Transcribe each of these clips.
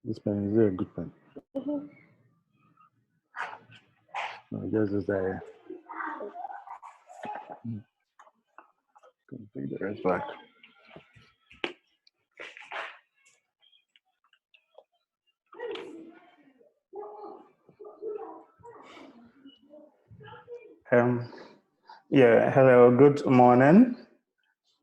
This pen is a good pen. No, this is a. Can take the rest back. Um, yeah, hello, good morning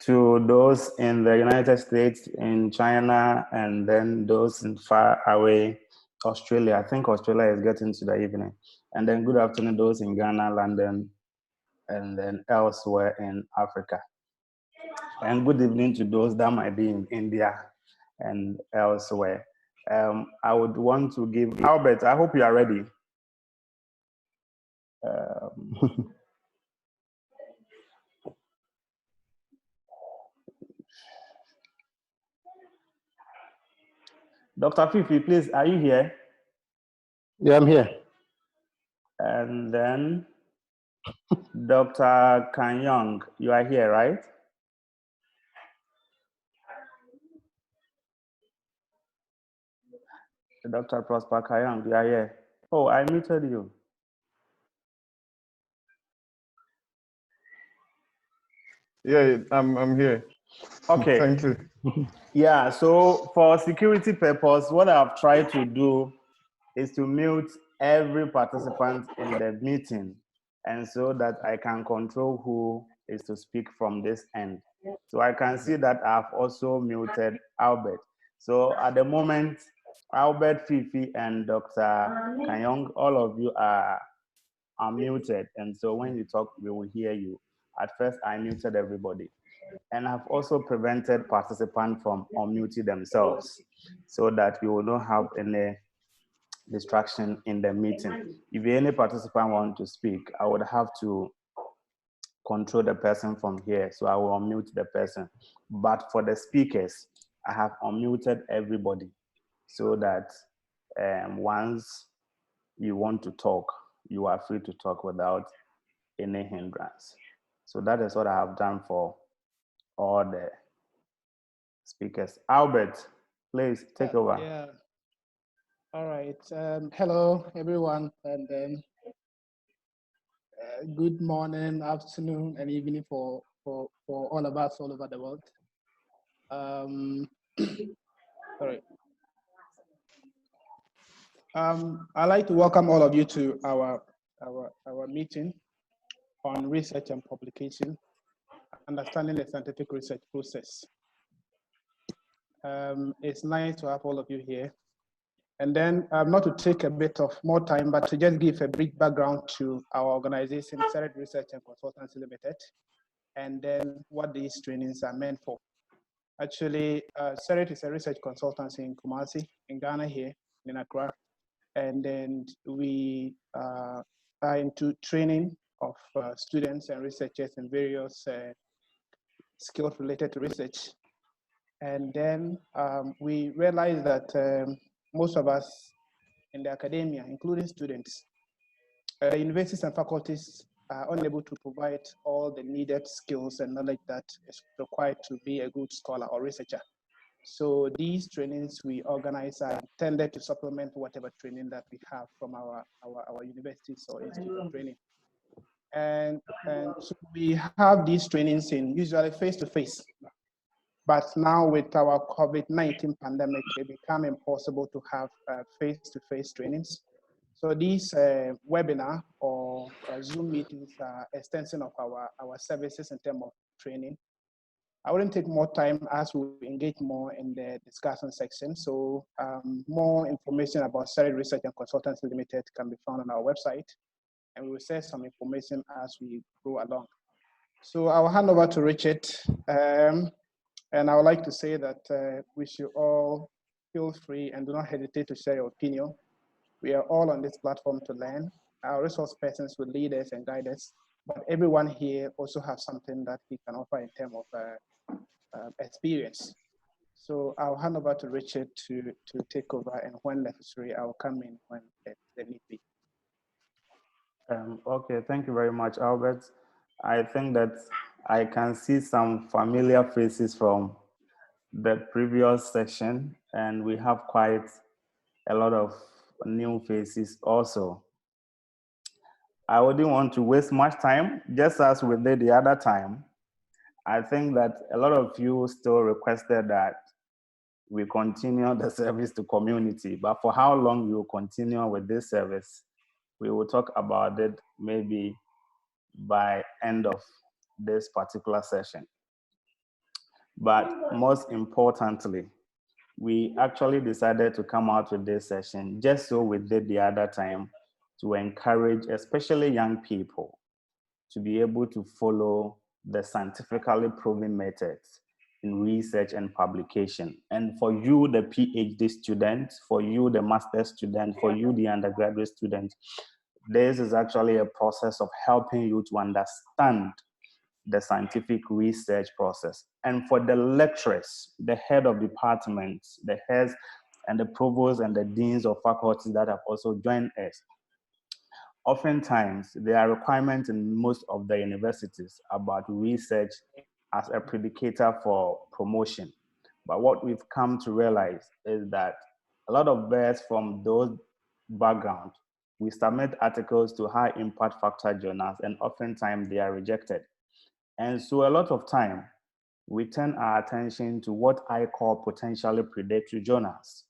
to those in the United States, in China, and then those in far away Australia. I think Australia is getting to the evening. And then good afternoon, those in Ghana, London, and then elsewhere in Africa. And good evening to those that might be in India and elsewhere. I would want to give Albert, I hope you are ready. Dr. Fifi, please, are you here? Yeah, I'm here. And then Dr. Kanyong, you are here, right? Dr. Prosper Kanyong, you are here. Oh, I muted you. Yeah, I'm here. Okay. Thank you. Yeah, so for security purpose, what I've tried to do is to mute every participant in the meeting, and so that I can control who is to speak from this end. So I can see that I've also muted Albert. So at the moment, Albert, Fifi, and Dr. Kanyong, all of you are muted. And so when you talk, we will hear you. At first, I muted everybody. And I've also prevented participants from unmuting themselves so that we will not have any distraction in the meeting. If any participant want to speak, I would have to control the person from here. So I will unmute the person. But for the speakers, I have unmuted everybody so that once you want to talk, you are free to talk without any hindrance. So that is what I have done for all the speakers. Albert, please take over. Yeah. All right. Hello, everyone, and good morning, afternoon, and evening for all of us all over the world. All right. I'd like to welcome all of you to our meeting on research and publication, understanding the scientific research process. It's nice to have all of you here. And then not to take a bit of more time, but to just give a brief background to our organization, CERED Research and Consultancy Limited, and then what these trainings are meant for. Actually, CERED is a research consultancy in Kumasi, in Ghana here, in Accra. And then we are into training of students and researchers in various skills related to research. And then we realized that most of us in the academia, including students, universities and faculties are unable to provide all the needed skills and knowledge that is required to be a good scholar or researcher. So these trainings we organize are intended to supplement whatever training that we have from our universities or institute of training. And so we have these trainings in usually face-to-face. But now with our COVID-19 pandemic, it became impossible to have face-to-face trainings. So these webinar or Zoom meetings are extension of our services in terms of training. I wouldn't take more time as we engage more in the discussion section. So more information about CERED Research and Consultancy Limited can be found on our website. And we will share some information as we go along. So I'll hand over to Richard. And I would like to say that we should all feel free and do not hesitate to share your opinion. We are all on this platform to learn. Our resource persons will lead us and guide us, but everyone here also has something that he can offer in terms of experience. So I'll hand over to Richard to take over, and when necessary, I'll come in when the need be. Okay, thank you very much, Albert. I think that I can see some familiar faces from the previous session, and we have quite a lot of new faces also. I wouldn't want to waste much time, just as we did the other time. I think that a lot of you still requested that we continue the service to community, but for how long we will continue with this service, we will talk about it maybe by end of this particular session. But most importantly, we actually decided to come out with this session just so we did the other time to encourage, especially young people, to be able to follow the scientifically proven methods in research and publication. And for you, the PhD student, for you, the master's student, for you, the undergraduate student, this is actually a process of helping you to understand the scientific research process. And for the lecturers, the head of departments, the heads and the provosts and the deans of faculties that have also joined us, oftentimes there are requirements in most of the universities about research as a predicator for promotion. But what we've come to realize is that a lot of us from those backgrounds, we submit articles to high impact factor journals, and oftentimes they are rejected. And so a lot of time, we turn our attention to what I call potentially predatory journals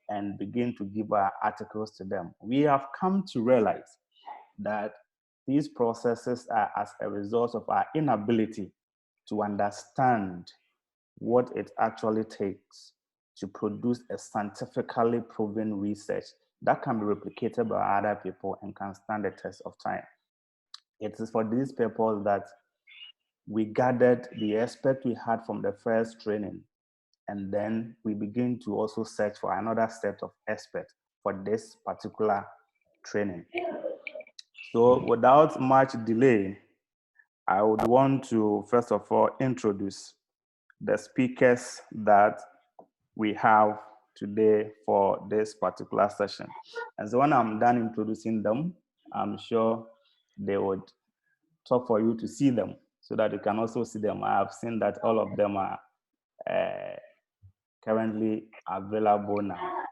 and begin to give our articles to them. We have come to realize that these processes are as a result of our inability to understand what it actually takes to produce a scientifically proven research that can be replicated by other people and can stand the test of time. It is for this purpose that we gathered the experts we had from the first training, and then we begin to also search for another set of experts for this particular training. So without much delay, I would want to first of all introduce the speakers that we have today for this particular session. And so when I'm done introducing them, I'm sure they would talk for you to see them so that you can also see them. I have seen that all of them are currently available now.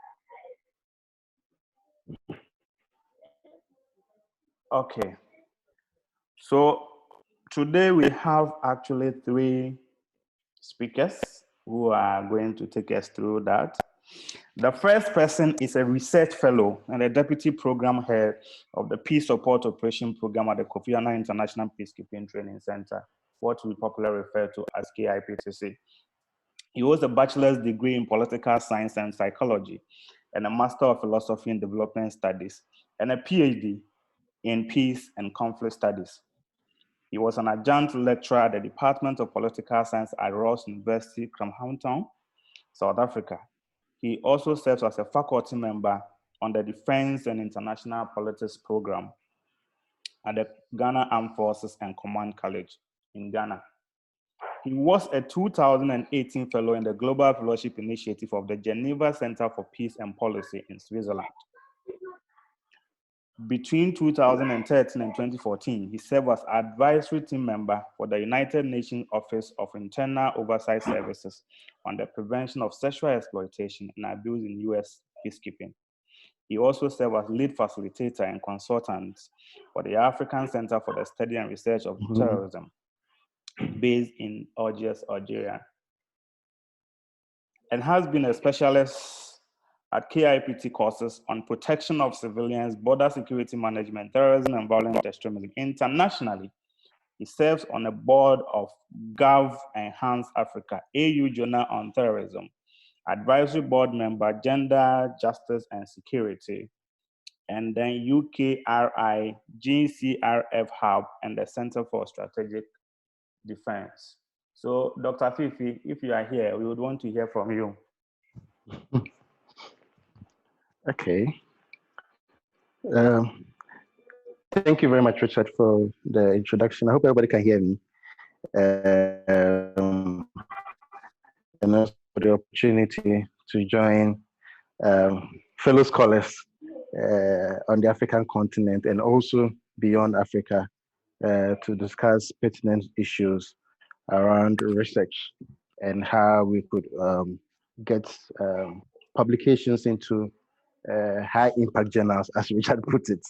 Okay, so today we have actually 3 speakers who are going to take us through that. The first person is a research fellow and a deputy program head of the Peace Support Operation Program at the Kofi Annan International Peacekeeping Training Center, what we popularly refer to as KIPTC. He holds a bachelor's degree in political science and psychology and a master of philosophy and development studies and a PhD in peace and conflict studies. He was an adjunct lecturer at the Department of Political Science at Ross University, Crampton, South Africa. He also serves as a faculty member on the Defense and International Politics Program at the Ghana Armed Forces and Command College in Ghana. He was a 2018 fellow in the Global Fellowship Initiative of the Geneva Center for Peace and Policy in Switzerland. Between 2013 and 2014, he served as advisory team member for the United Nations Office of Internal Oversight Services on the prevention of sexual exploitation and abuse in U.S. peacekeeping. He also served as lead facilitator and consultant for the African Center for the Study and Research of Terrorism, based in Algiers, Algeria, and has been a specialist at KIPT courses on protection of civilians, border security management, terrorism, and violent extremism. Internationally, he serves on the board of Gov Enhance Africa, AU Journal on Terrorism, advisory board member, Gender, Justice, and Security, and then UKRI, GCRF Hub, and the Center for Strategic Defense. So, Dr. Fifi, if you are here, we would want to hear from you. Okay. Thank you very much, Richard, for the introduction. I hope everybody can hear me. And also for the opportunity to join fellow scholars on the African continent and also beyond Africa to discuss pertinent issues around research and how we could get publications into high impact journals, as Richard put it,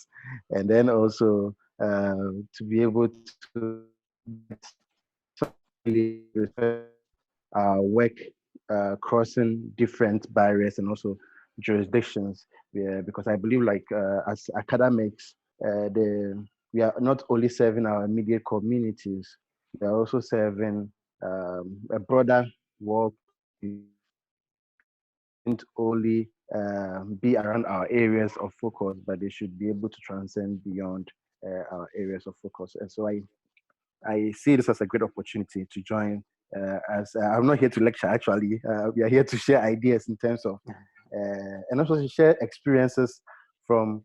and then also to be able to work crossing different barriers and also jurisdictions. Yeah, because I believe, like as academics, we are not only serving our immediate communities, we are also serving a broader world. Not only be around our areas of focus, but they should be able to transcend beyond our areas of focus. And so I see this as a great opportunity to join. As I'm not here to lecture, actually, we are here to share ideas in terms of, and also to share experiences from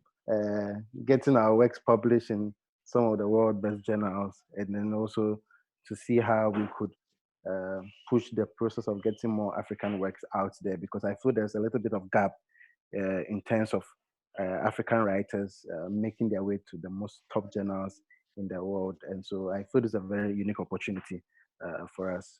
getting our works published in some of the world best journals, and then also to see how we could push the process of getting more African works out there, because I feel there's a little bit of gap in terms of African writers making their way to the most top journals in the world. And so I feel it's a very unique opportunity for us.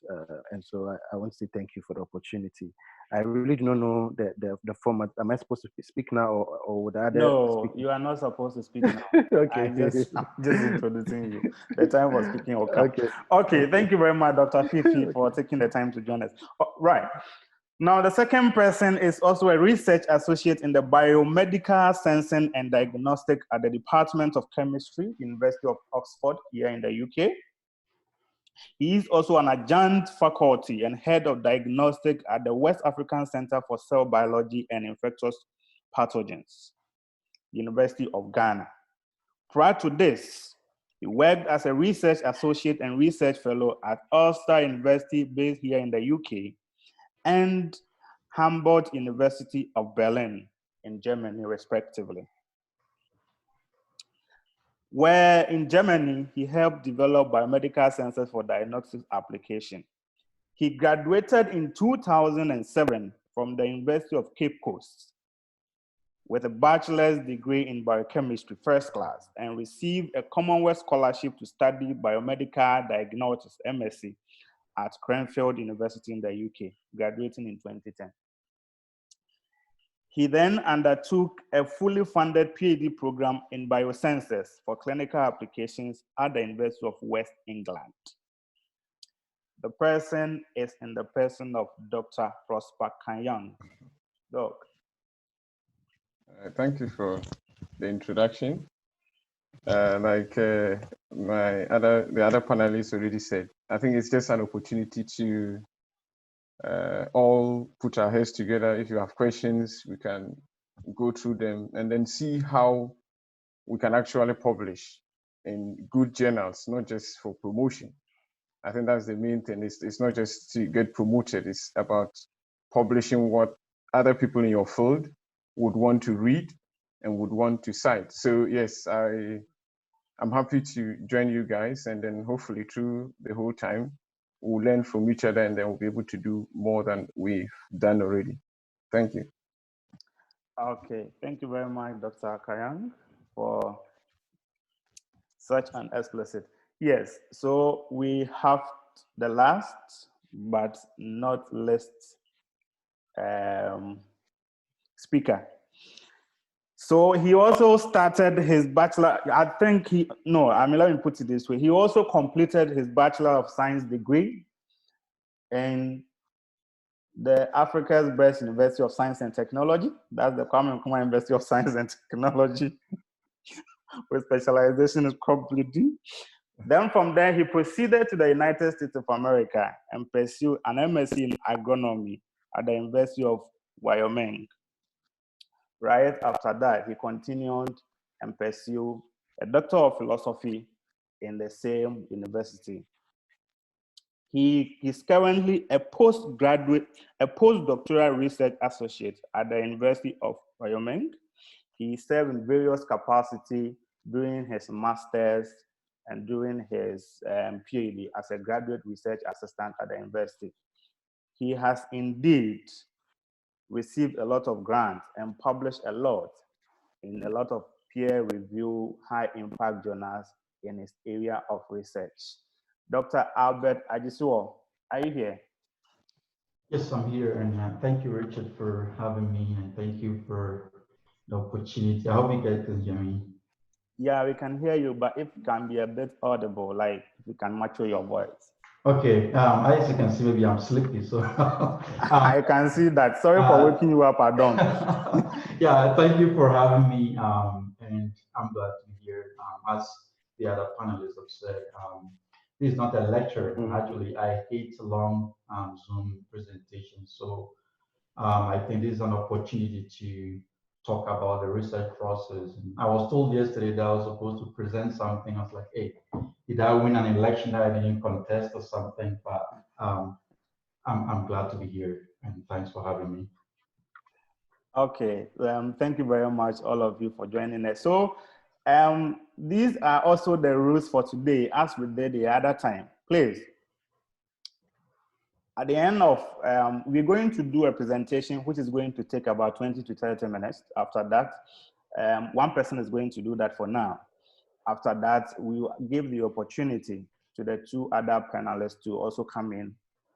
And so I want to say thank you for the opportunity. I really do not know the format. Am I supposed to speak now or would I? No, you are not supposed to speak now. Okay. I'm just introducing you. The time for speaking will come. Okay. Okay, thank you very much, Dr. Fifi, for taking the time to join us. Right. Now, the second person is also a research associate in the biomedical sensing and diagnostic at the Department of Chemistry, University of Oxford, here in the UK. He is also an adjunct faculty and head of diagnostic at the West African Center for Cell Biology and Infectious Pathogens, University of Ghana. Prior to this, he worked as a research associate and research fellow at Ulster University, based here in the UK, and Humboldt University of Berlin in Germany, respectively, where in Germany, he helped develop biomedical sensors for diagnostic application. He graduated in 2007 from the University of Cape Coast with a bachelor's degree in biochemistry, first class, and received a Commonwealth scholarship to study biomedical diagnostics, MSc, at Cranfield University in the UK, graduating in 2010. He then undertook a fully funded PhD program in biosensors for clinical applications at the University of West England. The person is in the person of Dr. Prosper Kanyang. Doc. Thank you for the introduction. Like the other panelists already said, I think it's just an opportunity to all put our heads together. If you have questions, we can go through them and then see how we can actually publish in good journals, not just for promotion. I think that's the main thing. It's not just to get promoted, it's about publishing what other people in your field would want to read and would want to cite. So yes, I'm happy to join you guys, and then hopefully through the whole time, we'll learn from each other and then we'll be able to do more than we've done already. Thank you. Okay, thank you very much, Dr. Kanyang, for such an explicit. Yes, so we have the last but not least speaker. So he also started his bachelor, let me put it this way. He also completed his Bachelor of Science degree in the Africa's Best University of Science and Technology. That's the Kwame Nkrumah University of Science and Technology, with specialization in crop breeding. Then from there, he proceeded to the United States of America and pursued an MSc in agronomy at the University of Wyoming. Right after that, he continued and pursued a Doctor of Philosophy in the same university. He is currently a postdoctoral research associate at the University of Wyoming. He served in various capacities during his master's and during his PhD as a graduate research assistant at the university. He has indeed received a lot of grants and published a lot in a lot of peer-reviewed, high-impact journals in his area of research. Dr. Albert Ajisuo, are you here? Yes, I'm here, and thank you, Richard, for having me, and thank you for the opportunity. I hope you guys can hear me. Yeah, we can hear you, but if it can be a bit audible, like if you can mature your voice. Okay, as you can see, maybe I'm sleepy, so. I can see that. Sorry for waking you up at dawn. Yeah, thank you for having me, and I'm glad to be here. As the other panelists have said, this is not a lecture. Actually, I hate long Zoom presentations, so I think this is an opportunity to talk about the research process. And I was told yesterday that I was supposed to present something. I was like, hey, did I win an election that I didn't contest or something? But I'm glad to be here, and thanks for having me. Okay, thank you very much, all of you, for joining us. So these are also the rules for today, as we did the other time. Please, at the end of, we're going to do a presentation which is going to take about 20 to 30 minutes. After that, one person is going to do that for now. After that, we will give the opportunity to the two other panelists to also come in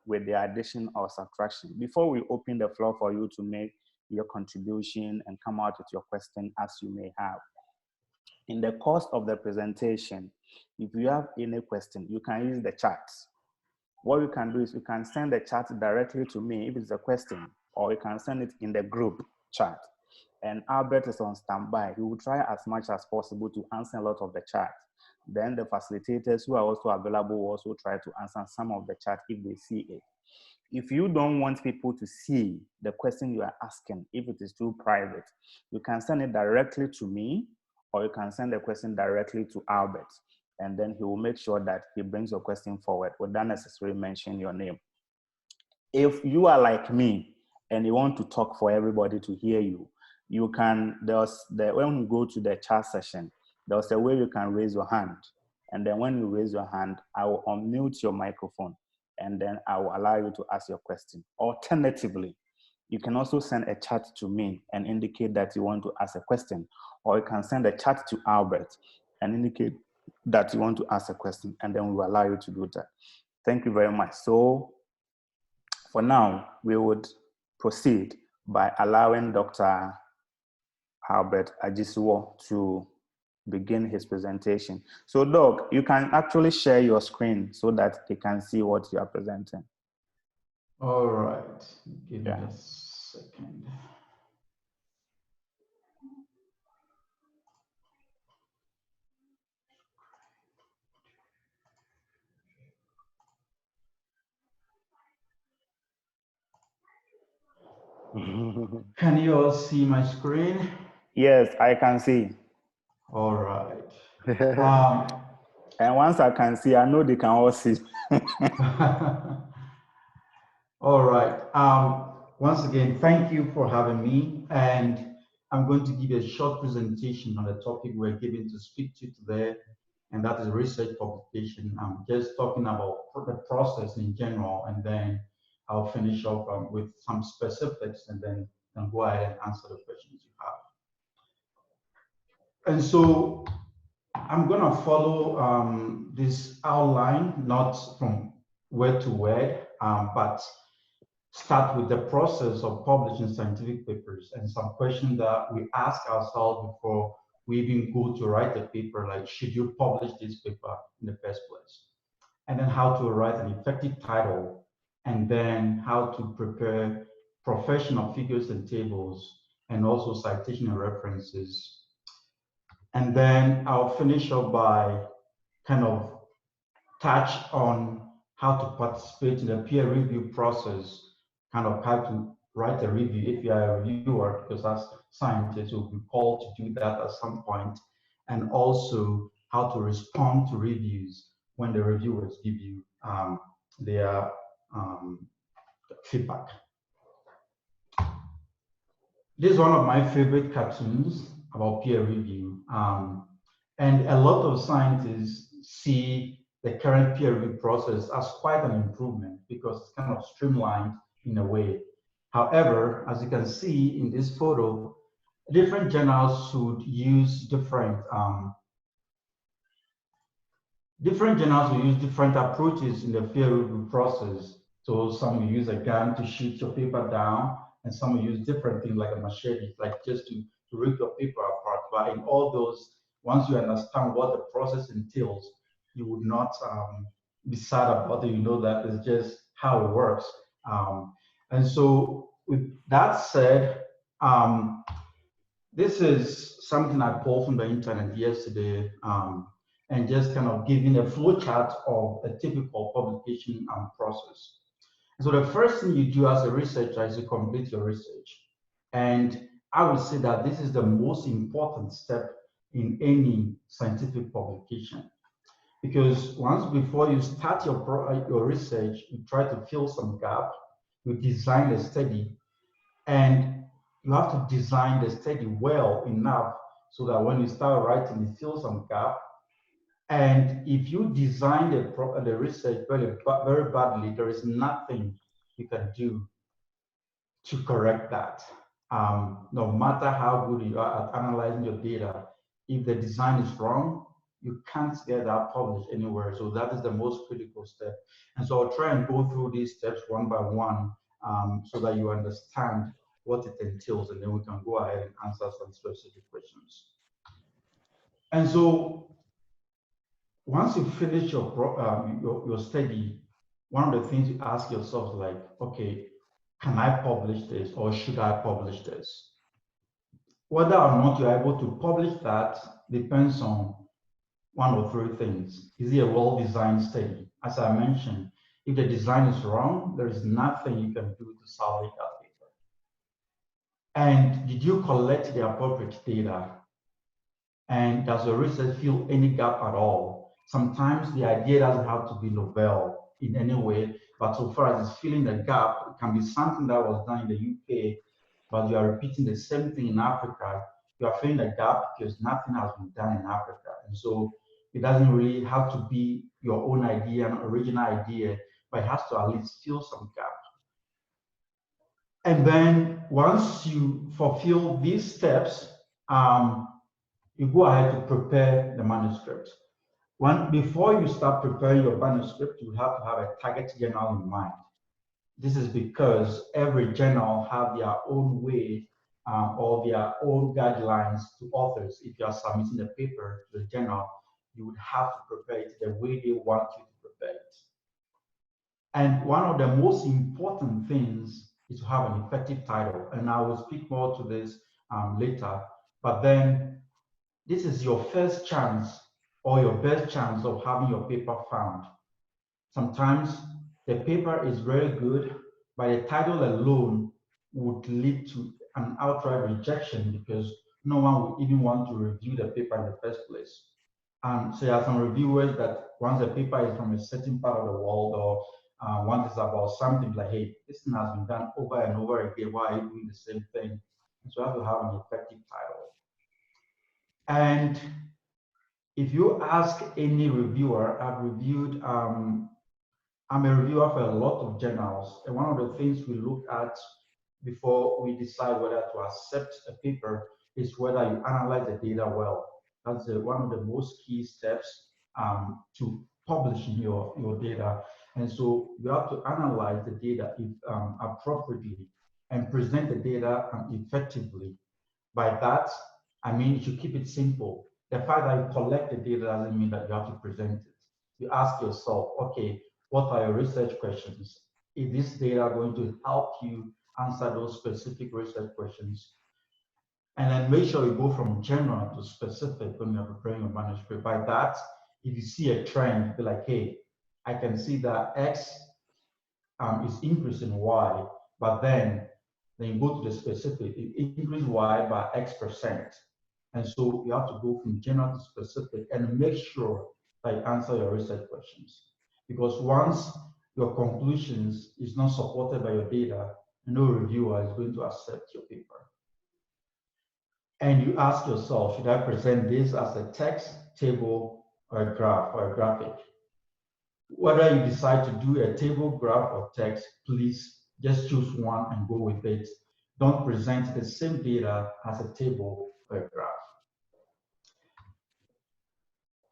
with the addition or subtraction. Before we open the floor for you to make your contribution and come out with your question as you may have. In the course of the presentation, if you have any question, you can use the chat. What you can do is you can send the chat directly to me if it's a question, or you can send it in the group chat. And Albert is on standby. He will try as much as possible to answer a lot of the chat. Then the facilitators who are also available will also try to answer some of the chat if they see it. If you don't want people to see the question you are asking, if it is too private, you can send it directly to me, or you can send the question directly to Albert. And then he will make sure that he brings your question forward without necessarily mentioning your name. If you are like me and you want to talk for everybody to hear you, you can, when you go to the chat session, there's a way you can raise your hand. And then when you raise your hand, I will unmute your microphone, and then I will allow you to ask your question. Alternatively, you can also send a chat to me and indicate that you want to ask a question, or you can send a chat to Albert and indicate that you want to ask a question, and then we will allow you to do that. Thank you very much. So for now, we would proceed by allowing Dr. Albert Ajisuwo to begin his presentation. So Doc, you can actually share your screen so that they can see what you are presenting. All right, give me a second. Can you all see my screen? Yes, I can see. All right. And once I can see, I know they can all see. All right. Once again, thank you for having me. And I'm going to give you a short presentation on the topic we're given to speak to today, and that is research publication. I'm just talking about the process in general, and then I'll finish off with some specifics, and then go ahead and answer the questions you have. And so I'm going to follow this outline, not from word to word, but start with the process of publishing scientific papers and some questions that we ask ourselves before we even go to write a paper, like, should you publish this paper in the first place? And then how to write an effective title, and then how to prepare professional figures and tables, and also citation and references. And then I'll finish up by kind of touch on how to participate in the peer review process, kind of how to write a review if you are a reviewer, because as scientists will be called to do that at some point, and also how to respond to reviews when the reviewers give you their feedback. This is one of my favorite cartoons about peer review. And a lot of scientists see the current peer review process as quite an improvement because it's kind of streamlined in a way. However, as you can see in this photo, different journals should use different journals will use different approaches in the peer review process. So some will use a gun to shoot your paper down, and some will use different things like a machete, like just to to rip your paper apart. But in all those, once you understand what the process entails, you would not be sad about it. You know that it's just how it works. And so with that said, this is something I pulled from the internet yesterday, and just kind of giving a flow chart of a typical publication process. So the first thing you do as a researcher is to complete your research. And I would say that this is the most important step in any scientific publication. Because once before you start your research, you try to fill some gap, you design a study, and you have to design the study well enough so that when you start writing, it fills some gap. And if you design the research very badly, there is nothing you can do to correct that. No matter how good you are at analyzing your data, if the design is wrong, you can't get that published anywhere. So that is the most critical step. And so I'll try and go through these steps one by one so that you understand what it entails, and then we can go ahead and answer some specific questions. And so once you finish your study, one of the things you ask yourself is like, okay, can I publish this or should I publish this? Whether or not you're able to publish that depends on one or three things. Is it a well-designed study? As I mentioned, if the design is wrong, there is nothing you can do to salvage that paper. And did you collect the appropriate data? And does your research fill any gap at all? Sometimes the idea doesn't have to be novel in any way, but so far as it's filling the gap, it can be something that was done in the UK, but you are repeating the same thing in Africa. You are filling the gap because nothing has been done in Africa. And so it doesn't really have to be your own idea, an original idea, but it has to at least fill some gap. And then once you fulfill these steps, you go ahead to prepare the manuscript. Before you start preparing your manuscript, you have to have a target journal in mind. This is because every journal have their own way or their own guidelines to authors. If you are submitting a paper to the journal, you would have to prepare it the way they want you to prepare it. And one of the most important things is to have an effective title. And I will speak more to this later. But then this is your first chance or your best chance of having your paper found. Sometimes the paper is very good, but the title alone would lead to an outright rejection because no one would even want to review the paper in the first place. So there are some reviewers that once the paper is from a certain part of the world or once it's about something like, hey, this thing has been done over and over again, why are you doing the same thing? And so you have to have an effective title. And if you ask any reviewer, I'm a reviewer for a lot of journals, and one of the things we look at before we decide whether to accept a paper is whether you analyze the data well. That's one of the most key steps to publishing your data. And so you have to analyze the data appropriately and present the data effectively. By that, I mean you should keep it simple. The fact that you collect the data doesn't mean that you have to present it. You ask yourself, okay, what are your research questions? Is this data going to help you answer those specific research questions? And then make sure you go from general to specific when you're preparing your manuscript. By that, if you see a trend, be like, hey, I can see that X is increasing Y, but then you go to the specific, it increases Y by X%. And so you have to go from general to specific and make sure that you answer your research questions. Because once your conclusions is not supported by your data, no reviewer is going to accept your paper. And you ask yourself, should I present this as a text, table, or a graph, or a graphic? Whether you decide to do a table, graph, or text, please just choose one and go with it. Don't present the same data as a table or a graph.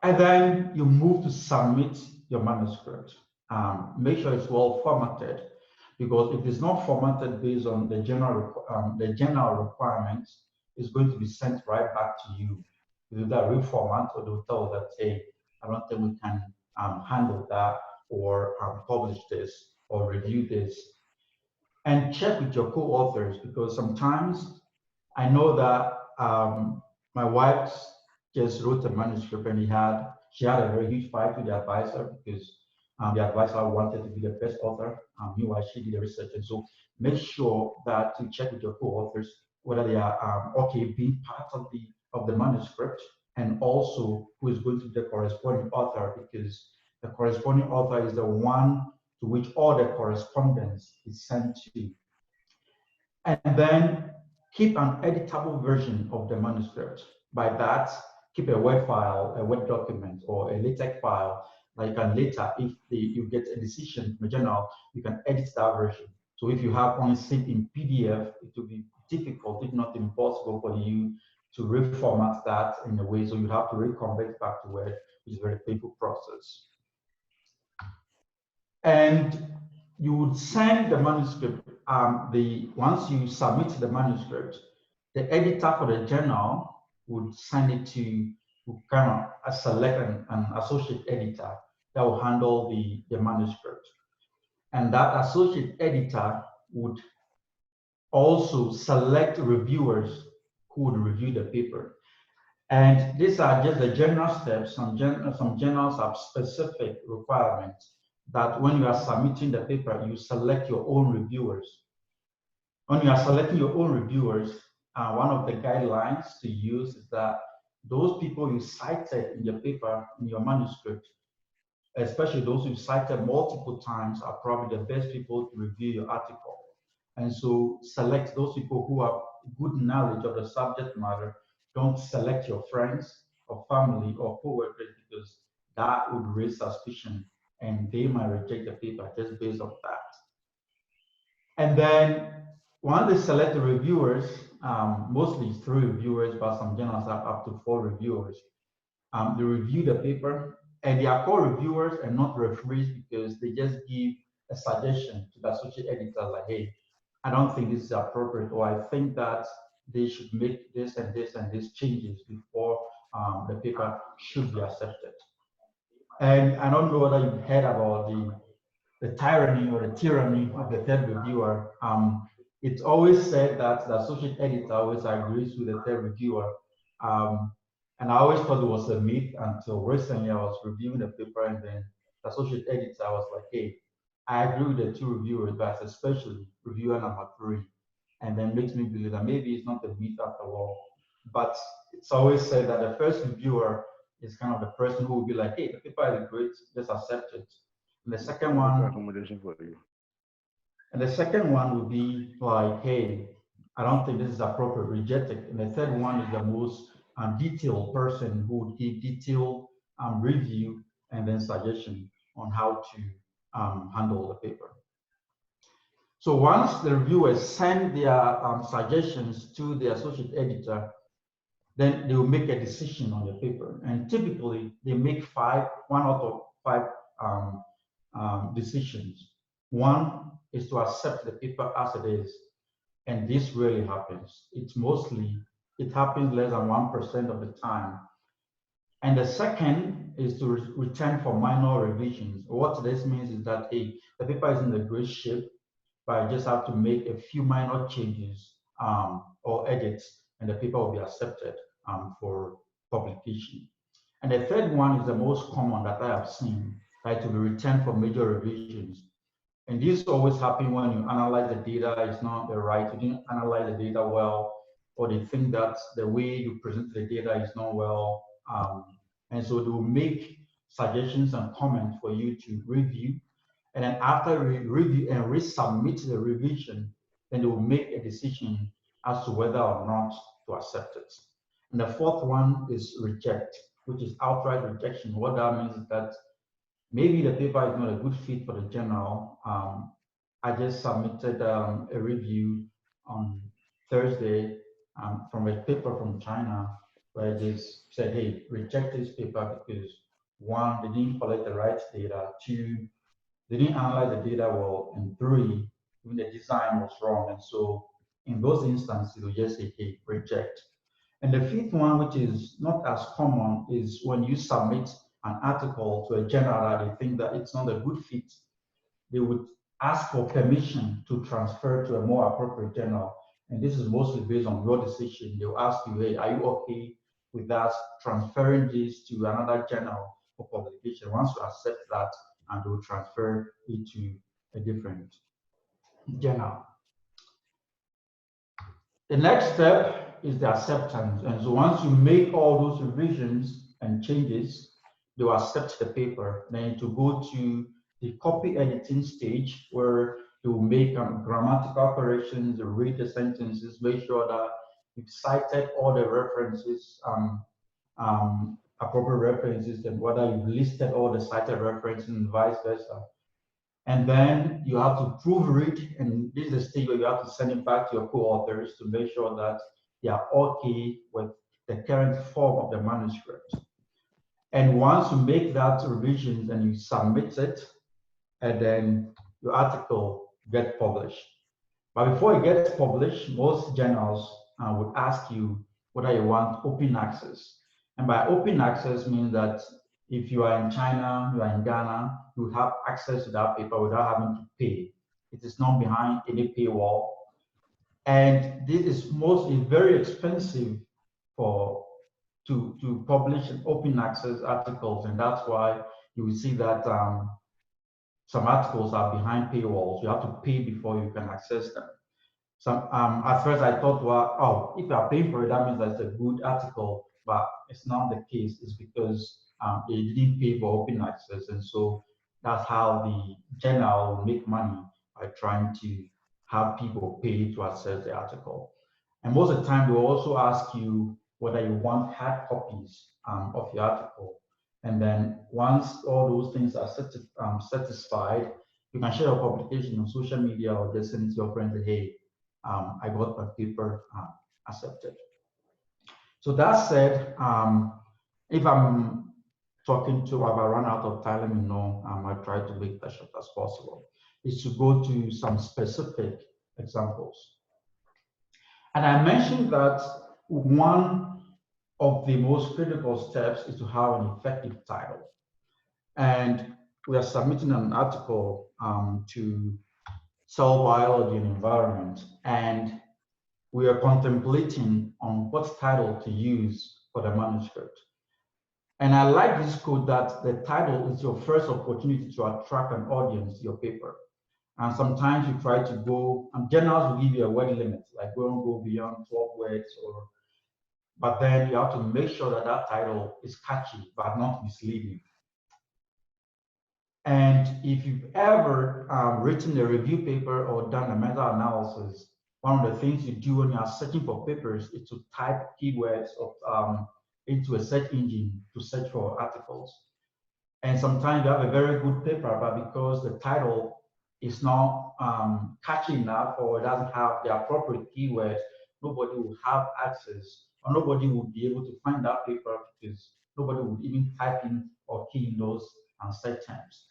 And then you move to submit your manuscript. Make sure it's well formatted, because if it's not formatted based on the general requirements, is going to be sent right back to you. Either that reformat, or they'll tell that, hey, I don't think we can handle that, or publish this, or review this. And check with your co-authors, because sometimes I know that my wife just wrote a manuscript, and she had a very huge fight with the advisor, because the advisor wanted to be the best author. Meanwhile, she did the research. And so make sure that you check with your co-authors whether they are okay being part of the manuscript, and also who is going to be the corresponding author, because the corresponding author is the one to which all the correspondence is sent to. And then keep an editable version of the manuscript. By that, keep a Word file, a Word document, or a LaTeX file that you can later, if you get a decision from a journal, you can edit that version. So if you have only seen in PDF, it will be difficult, if not impossible, for you to reformat that in a way. So you have to reconvert back to Word, which is a very painful process. And you would send the manuscript, once you submit the manuscript, the editor for the journal would send it to kind of select an associate editor that will handle the manuscript. And that associate editor would also select reviewers who would review the paper. And these are just the general steps. Some journals have specific requirements that when you are submitting the paper, you select your own reviewers. When you are selecting your own reviewers, one of the guidelines to use is that those people you cited in your paper, in your manuscript, especially those you cited multiple times, are probably the best people to review your article. And so select those people who have good knowledge of the subject matter. Don't select your friends or family or co-workers, because that would raise suspicion and they might reject the paper just based on that. And then once they select the reviewers, mostly it's 3 reviewers, but some journals have up to 4 reviewers. They review the paper, and they are called reviewers and not referees, because they just give a suggestion to the associate editor, like, hey, I don't think this is appropriate, or I think that they should make this and this and this changes before the paper should be accepted. And I don't know whether you've heard about the tyranny or the tyranny of the third reviewer. It's always said that the associate editor always agrees with the third reviewer. And I always thought it was a myth until recently I was reviewing the paper, and then the associate editor was like, hey, I agree with the 2 reviewers, but especially reviewer number 3. And then makes me believe that maybe it's not a myth after all. But it's always said that the first reviewer is kind of the person who will be like, hey, the paper is great, just accept it. And the second one, accommodation for you. And the second one would be like, hey, I don't think this is appropriate, reject it. And the third one is the most detailed person who would give detailed review and then suggestion on how to handle the paper. So once the reviewers send their suggestions to the associate editor, then they will make a decision on the paper. And typically they make 1 out of 5 decisions. One is to accept the paper as it is. And this really happens. It happens less than 1% of the time. And the second is to return for minor revisions. What this means is that, hey, the paper is in a great shape, but I just have to make a few minor changes or edits, and the paper will be accepted for publication. And the third one is the most common that I have seen, right, to be returned for major revisions. And this always happens when you analyze the data, it's not right, you didn't analyze the data well, or they think that the way you present the data is not well. And so they will make suggestions and comments for you to review. And then after review and resubmit the revision, then they will make a decision as to whether or not to accept it. And the fourth one is reject, which is outright rejection. What that means is that maybe the paper is not a good fit for the journal. I just submitted a review on Thursday from a paper from China, where they said, hey, reject this paper because 1, they didn't collect the right data, 2, they didn't analyze the data well, and 3, even the design was wrong. And so in those instances, you'll just say, hey, reject. And the fifth one, which is not as common, is when you submit an article to a journal that they think that it's not a good fit, they would ask for permission to transfer to a more appropriate journal. And this is mostly based on your decision. They'll ask you, hey, are you okay with us transferring this to another journal for publication? Once you accept that, and they'll transfer it to a different journal. The next step is the acceptance. And so once you make all those revisions and changes, they'll accept the paper. Then to go to the copy editing stage where they will make grammatical corrections, read the sentences, make sure that you've cited all the references, appropriate references, and whether you've listed all the cited references and vice versa. And then you have to proofread, and this is the stage where you have to send it back to your co-authors to make sure that they are okay with the current form of the manuscript. And once you make that revision and you submit it, and then your article gets published. But before it gets published, most journals would ask you whether you want open access. And by open access means that if you are in China, you are in Ghana, you would have access to that paper without having to pay. It is not behind any paywall. And this is mostly very expensive to publish open access articles. And that's why you will see that some articles are behind paywalls. You have to pay before you can access them. At first I thought, well, oh, if you are paying for it, that means that's a good article, but it's not the case. It's because they didn't pay for open access. And so that's how the journal will make money, by trying to have people pay to access the article. And most of the time, they will also ask you whether you want hard copies of your article. And then once all those things are satisfied, you can share your publication on social media or just send it to your friends and say, hey, I got my paper accepted. So that said, if I'm talking to, if I run out of time, let me know. I try to make that short as possible. Is to go to some specific examples. And I mentioned that one of the most critical steps is to have an effective title. And we are submitting an article to Cell Biology and Environment, and we are contemplating on what title to use for the manuscript. And I like this quote that the title is your first opportunity to attract an audience to your paper. And sometimes you try to go, and journals will give you a word limit, like we don't go beyond 12 words, but then you have to make sure that that title is catchy, but not misleading. And if you've ever written a review paper or done a meta-analysis, one of the things you do when you are searching for papers is to type keywords into a search engine to search for articles. And sometimes you have a very good paper, but because the title is not catchy enough or it doesn't have the appropriate keywords, nobody will have access, or nobody will be able to find that paper because nobody would even type in or key in those search terms.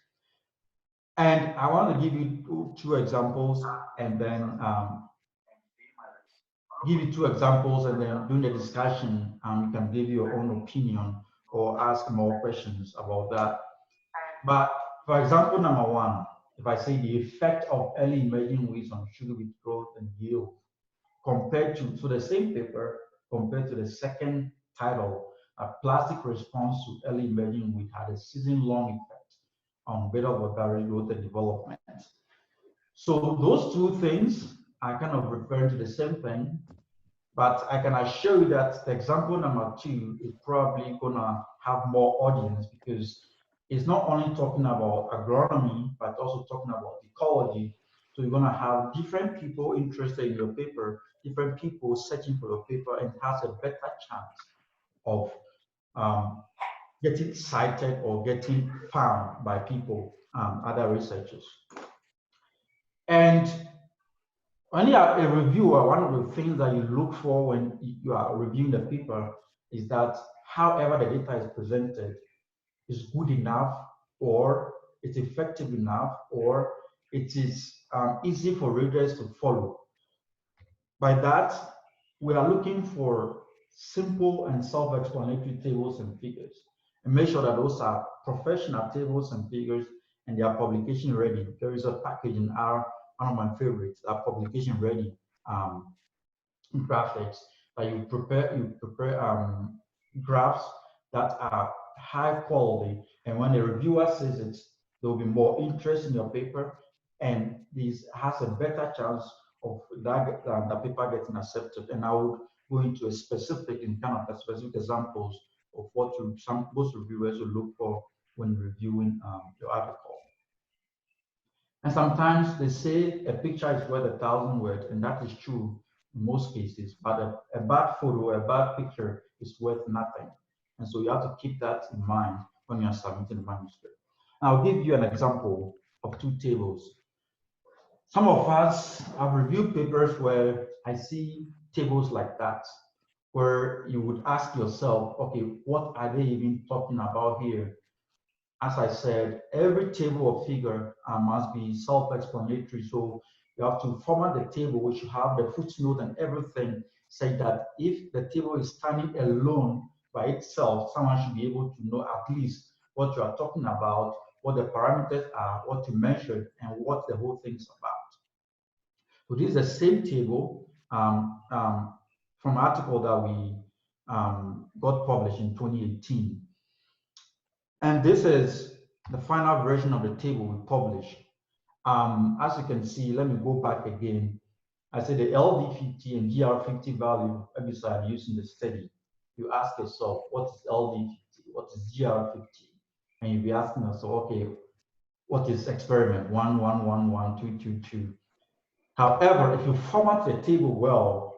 And I want to give you two examples, and then give you two examples, and then during the discussion, you can give your own opinion or ask more questions about that. But for example, number one, if I say the effect of early emerging weeds on sugar beet growth and yield, compared to, so the same paper, compared to the second title, a plastic response to early emerging wheat had a season-long effect on bed of water growth and development. So those two things are kind of referring to the same thing, but I can assure you that the example number two is probably gonna have more audience because it's not only talking about agronomy, but also talking about ecology. So you're gonna have different people interested in your paper, different people searching for your paper, and it has a better chance of getting cited or getting found by people, other researchers. And when you are a reviewer, one of the things that you look for when you are reviewing the paper is that however the data is presented is good enough, or it's effective enough, or it is easy for readers to follow. By that, we are looking for simple and self-explanatory tables and figures, and make sure that those are professional tables and figures and they are publication ready. There is a package in one of my favorites, publication ready graphics that you prepare graphs that are high quality, and when the reviewer sees it, there will be more interest in your paper, and this has a better chance of that the paper getting accepted. And I will go into a specific examples of what most reviewers will look for when reviewing your article. And sometimes they say a picture is worth 1,000 words, and that is true in most cases, but a bad photo, a bad picture is worth nothing. And so you have to keep that in mind when you're submitting a manuscript. I'll give you an example of two tables. Some of us have reviewed papers where I see tables like that, where you would ask yourself, okay, what are they even talking about here? As I said, every table or figure must be self-explanatory. So you have to format the table, which you have the footnote and everything, say that if the table is standing alone by itself, someone should be able to know at least what you are talking about, what the parameters are, what you measured, and what the whole thing is about. So this is the same table from an article that we got published in 2018. And this is the final version of the table we published. As you can see, let me go back again. I said the LD50 and GR50 value herbicide used in the study. You ask yourself, what is LD50? What is GR50? And you'll be asking yourself, okay, what is experiment 1111222? However, if you format the table well,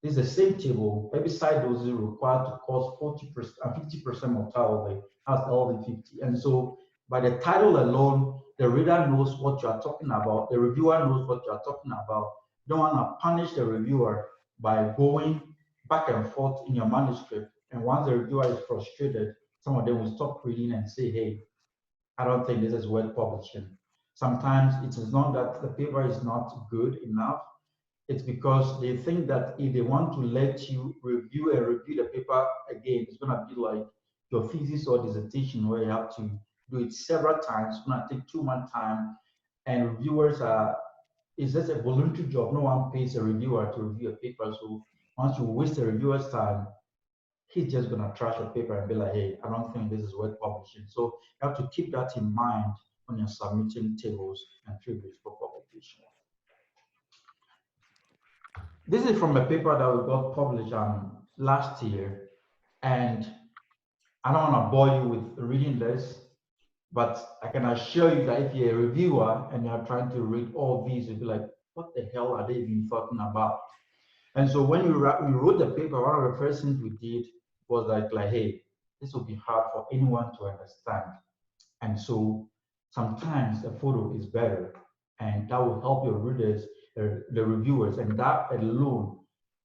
this is the same table. Herbicide doses required to cause 40% and 50% mortality as LD50. And so by the title alone, the reader knows what you are talking about. The reviewer knows what you are talking about. You don't want to punish the reviewer by going back and forth in your manuscript. And once the reviewer is frustrated, some of them will stop reading and say, hey, I don't think this is worth publishing. Sometimes it is not that the paper is not good enough. It's because they think that if they want to let you review the paper again, it's going to be like your thesis or dissertation where you have to do it several times. It's going to take too much time. And reviewers it's just a voluntary job. No one pays a reviewer to review a paper. So once you waste the reviewer's time, he's just going to trash your paper and be like, hey, I don't think this is worth publishing. So you have to keep that in mind when you're submitting tables and figures for publication. This is from a paper that we got published last year, and I don't want to bore you with reading this, but I can assure you that if you're a reviewer and you're trying to read all these, you'll be like, what the hell are they even talking about? And so when we wrote the paper, one of the first things we did was like, hey, this will be hard for anyone to understand. And so sometimes a photo is better, and that will help your readers, the reviewers, and that alone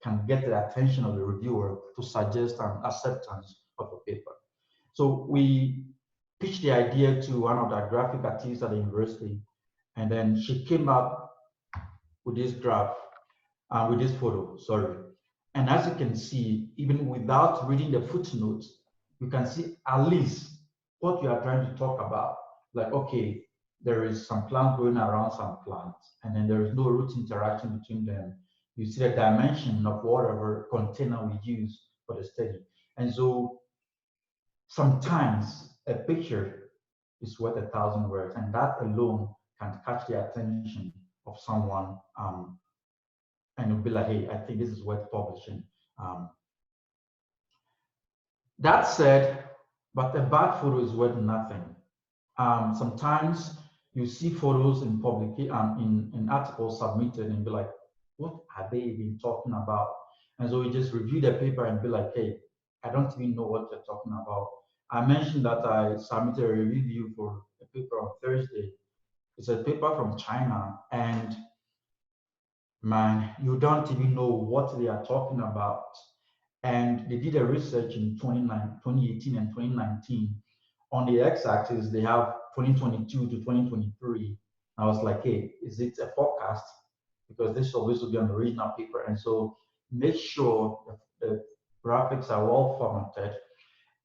can get the attention of the reviewer to suggest an acceptance of a paper. So we pitched the idea to one of the graphic artists at the university, and then she came up with this graph, with this photo, sorry. And as you can see, even without reading the footnotes, you can see at least what you are trying to talk about. Like, okay, there is some plant growing around some plants, and then there is no root interaction between them. You see the dimension of whatever container we use for the study. And so sometimes a picture is worth 1,000 words, and that alone can catch the attention of someone, and you'll be like, hey, I think this is worth publishing. That said, but a bad photo is worth nothing. Sometimes you see photos in in articles submitted and be like, what are they even talking about? And so you just review the paper and be like, hey, I don't even know what they're talking about. I mentioned that I submitted a review for a paper on Thursday. It's a paper from China, and man, you don't even know what they are talking about. And they did a research in 2018 and 2019. On the x-axis, they have 2022 to 2023. I was like, hey, is it a forecast? because this always will be on the original paper. And so make sure the graphics are well formatted.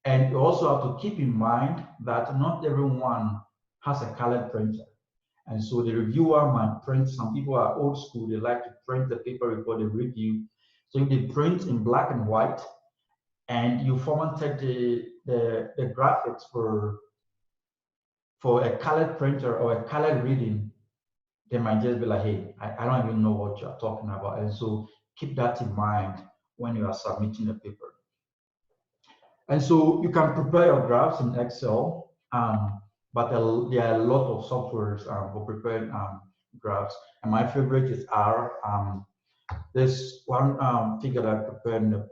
And you also have to keep in mind that not everyone has a colored printer. And so the reviewer might print, some people are old school, they like to print the paper before they review. So if they print in black and white and you formatted the graphics for a colored printer or a colored reading, they might just be like, hey, I don't even know what you're talking about. And so keep that in mind when you are submitting the paper. And so you can prepare your graphs in Excel, but there are a lot of softwares for preparing graphs. And my favorite is R. There's one figure that I prepared in the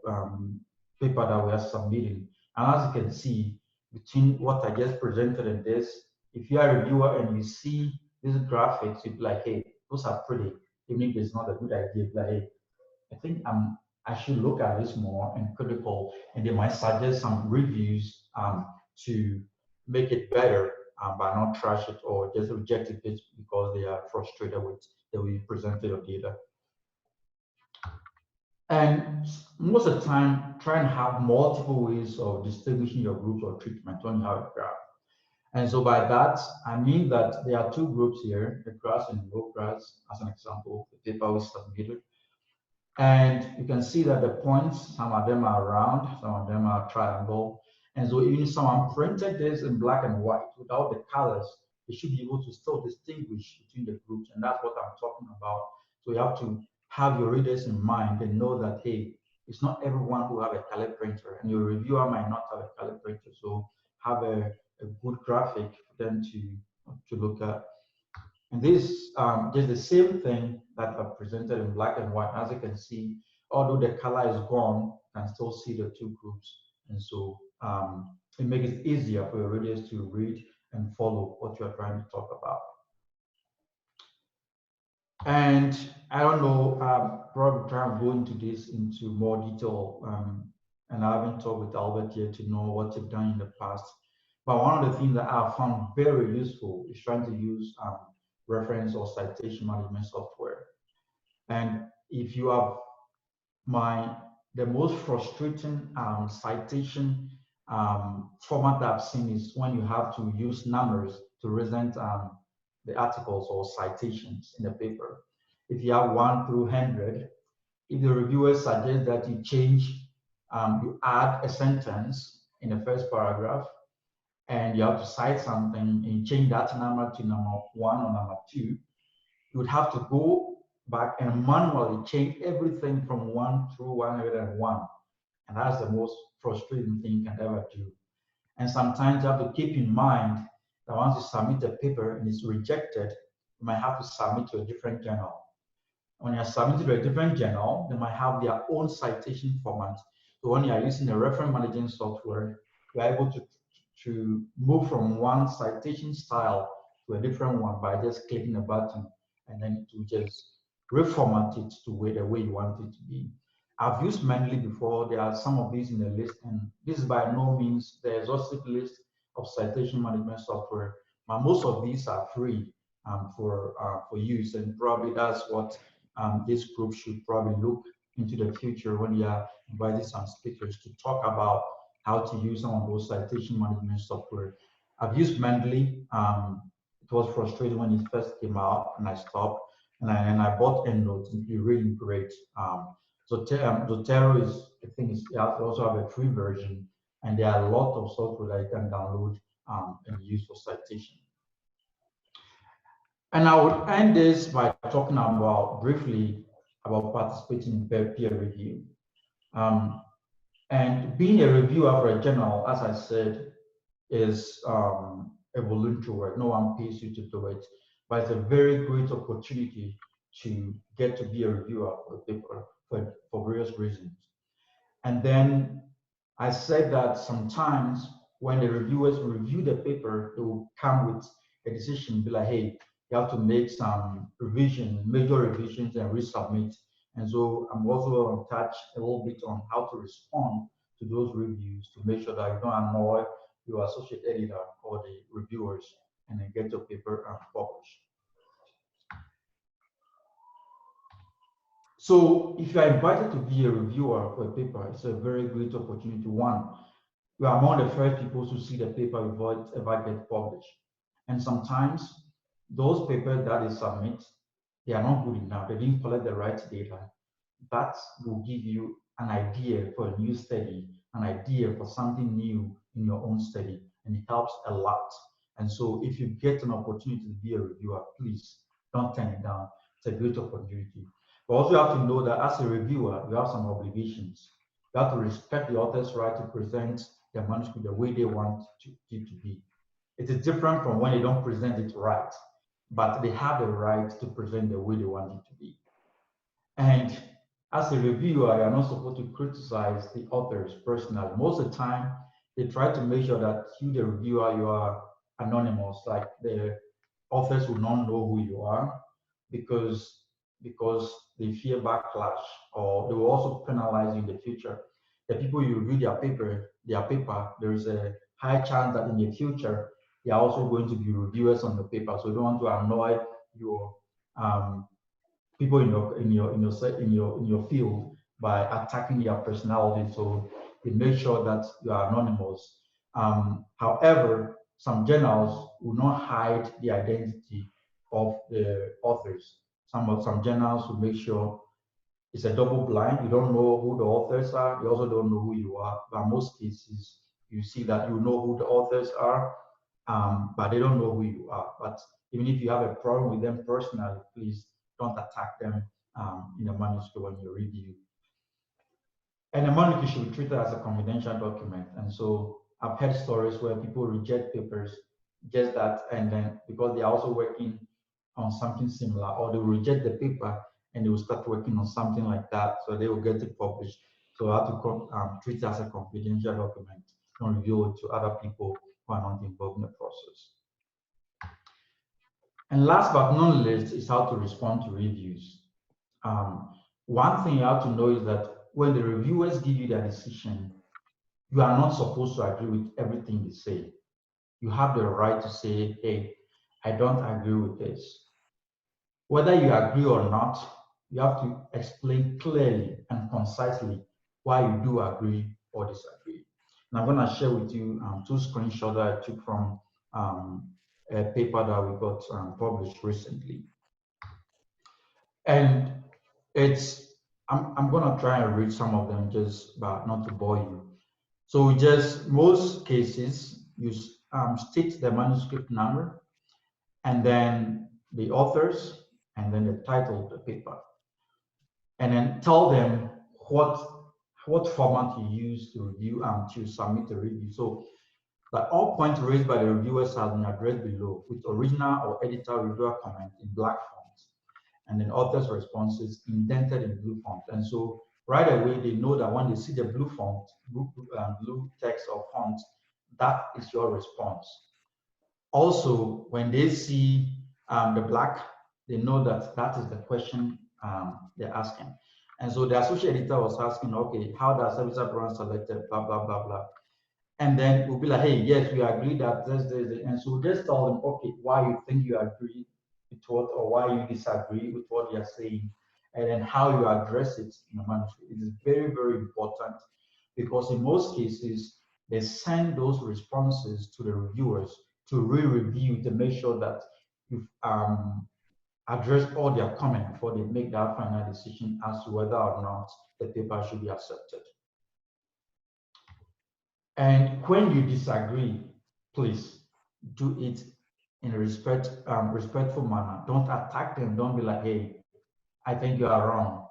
paper that we are submitting. And as you can see, between what I just presented and this, if you are a reviewer and you see these graphics, you'd be like, hey, those are pretty. Even if it's not a good idea, like, hey, I think I should look at this more and critical, and they might suggest some reviews to make it better, but not trash it or just reject it because they are frustrated with the way you presented your data. And most of the time, try and have multiple ways of distinguishing your groups or treatment when you have a graph. And so by that, I mean that there are two groups here, the grass and the row grass, as an example, the paper was submitted. And you can see that the points, some of them are round, some of them are triangle. And so even if someone printed this in black and white without the colors, they should be able to still distinguish between the groups. And that's what I'm talking about. So you have to have your readers in mind and know that, hey, it's not everyone who have a color printer, and your reviewer might not have a color printer. So have a good graphic for them to look at. And this just the same thing that I presented in black and white. As you can see, although the color is gone, you can still see the two groups. And so it makes it easier for your readers to read and follow what you're trying to talk about. And I don't know, probably try and go into more detail. And I haven't talked with Albert yet to know what you've done in the past. But one of the things that I found very useful is trying to use reference or citation management software. And if you have the most frustrating citation format that I've seen is when you have to use numbers to present the articles or citations in the paper. If you have 1 through 100, if the reviewer suggests that you change, you add a sentence in the first paragraph, and you have to cite something and you change that number to number 1 or number 2, you would have to go back and manually change everything from 1 through 101. And that's the most frustrating thing you can ever do. And sometimes you have to keep in mind that once you submit a paper and it's rejected, you might have to submit to a different journal. When you're submitting to a different journal, they might have their own citation format. So when you're using the reference management software, you're able to move from one citation style to a different one by just clicking a button, and then to just reformat it to the way you want it to be. I've used Mendeley before. There are some of these in the list, and this is by no means the exhaustive list of citation management software, but most of these are free for use, and probably that's what this group should probably look into the future when you are inviting some speakers to talk about how to use some of those citation management software. I've used Mendeley. It was frustrating when it first came out, and I stopped. And I bought EndNote. It's really great. Zotero is, I think, it also have a free version, and there are a lot of software that you can download and use for citation. And I would end this by talking briefly about participating in peer review. And being a reviewer for a journal, as I said, is a voluntary work. No one pays you to do it, but it's a very great opportunity to get to be a reviewer for a paper for various reasons. And then I said that sometimes when the reviewers review the paper, they will come with a decision, be like, hey, you have to make some major revisions and resubmit. And so I'm also going to touch a little bit on how to respond to those reviews to make sure that you don't annoy your associate editor or the reviewers and then get your paper published. So if you are invited to be a reviewer for a paper, it's a very great opportunity. One, you are among the first people to see the paper before it ever gets published. And sometimes those papers that they submit, they are not good enough. They didn't collect the right data. That will give you an idea for a new study, an idea for something new in your own study, and it helps a lot. And so if you get an opportunity to be a reviewer, please don't turn it down. It's a great opportunity. But also have to know that as a reviewer, you have some obligations. You have to respect the author's right to present their manuscript the way they want it to be. It is different from when they don't present it right, but they have the right to present the way they want it to be. And as a reviewer, you're not supposed to criticize the authors personally. Most of the time, they try to make sure that you, the reviewer, you are anonymous, like the authors will not know who you are because they fear backlash, or they will also penalize you in the future. The people you review their paper, there is a high chance that in the future, they are also going to be reviewers on the paper. So you don't want to annoy your people in your field by attacking their personality. So they make sure that you are anonymous. However, some journals will not hide the identity of the authors. Some journals will make sure it's a double blind. You don't know who the authors are. You also don't know who you are. But in most cases, you see that you know who the authors are, but they don't know who you are. But even if you have a problem with them personally, please don't attack them in the manuscript when you review. And the manuscript should be treated as a confidential document. And so I've heard stories where people reject papers just that, and then because they're also working on something similar, or they will reject the paper and they will start working on something like that, so they will get it published. So I have to treat it as a confidential document, don't reveal it to other people who are not involved in the process. And last but not least is how to respond to reviews. One thing you have to know is that when the reviewers give you their decision, you are not supposed to agree with everything they say. You have the right to say, hey, I don't agree with this. Whether you agree or not, you have to explain clearly and concisely why you do agree or disagree. And I'm going to share with you two screenshots that I took from a paper that we got published recently. And I'm going to try and read some of them just but not to bore you. So just most cases, you state the manuscript number, and then the authors, and then the title of the paper. And then tell them what format you use to review and to submit a review. So that all points raised by the reviewers have been addressed below with original or editor reviewer comment in black font, and then author's responses indented in blue font. And so right away, they know that when they see the blue font, blue text or font, that is your response. Also, when they see the black, they know that that is the question they're asking. And so the associate editor was asking, okay, how does service brand selected, blah, blah, blah, blah. And then we'll be like, hey, yes, we agree that this. And so just tell them, okay, why you think you agree with what, or why you disagree with what you're saying, and then how you address it in the manuscript. It is very, very important, because in most cases, they send those responses to the reviewers to re-review to make sure that you've addressed all their comments before they make that final decision as to whether or not the paper should be accepted. And when you disagree, please do it in a respectful manner. Don't attack them. Don't be like, hey, I think you are wrong.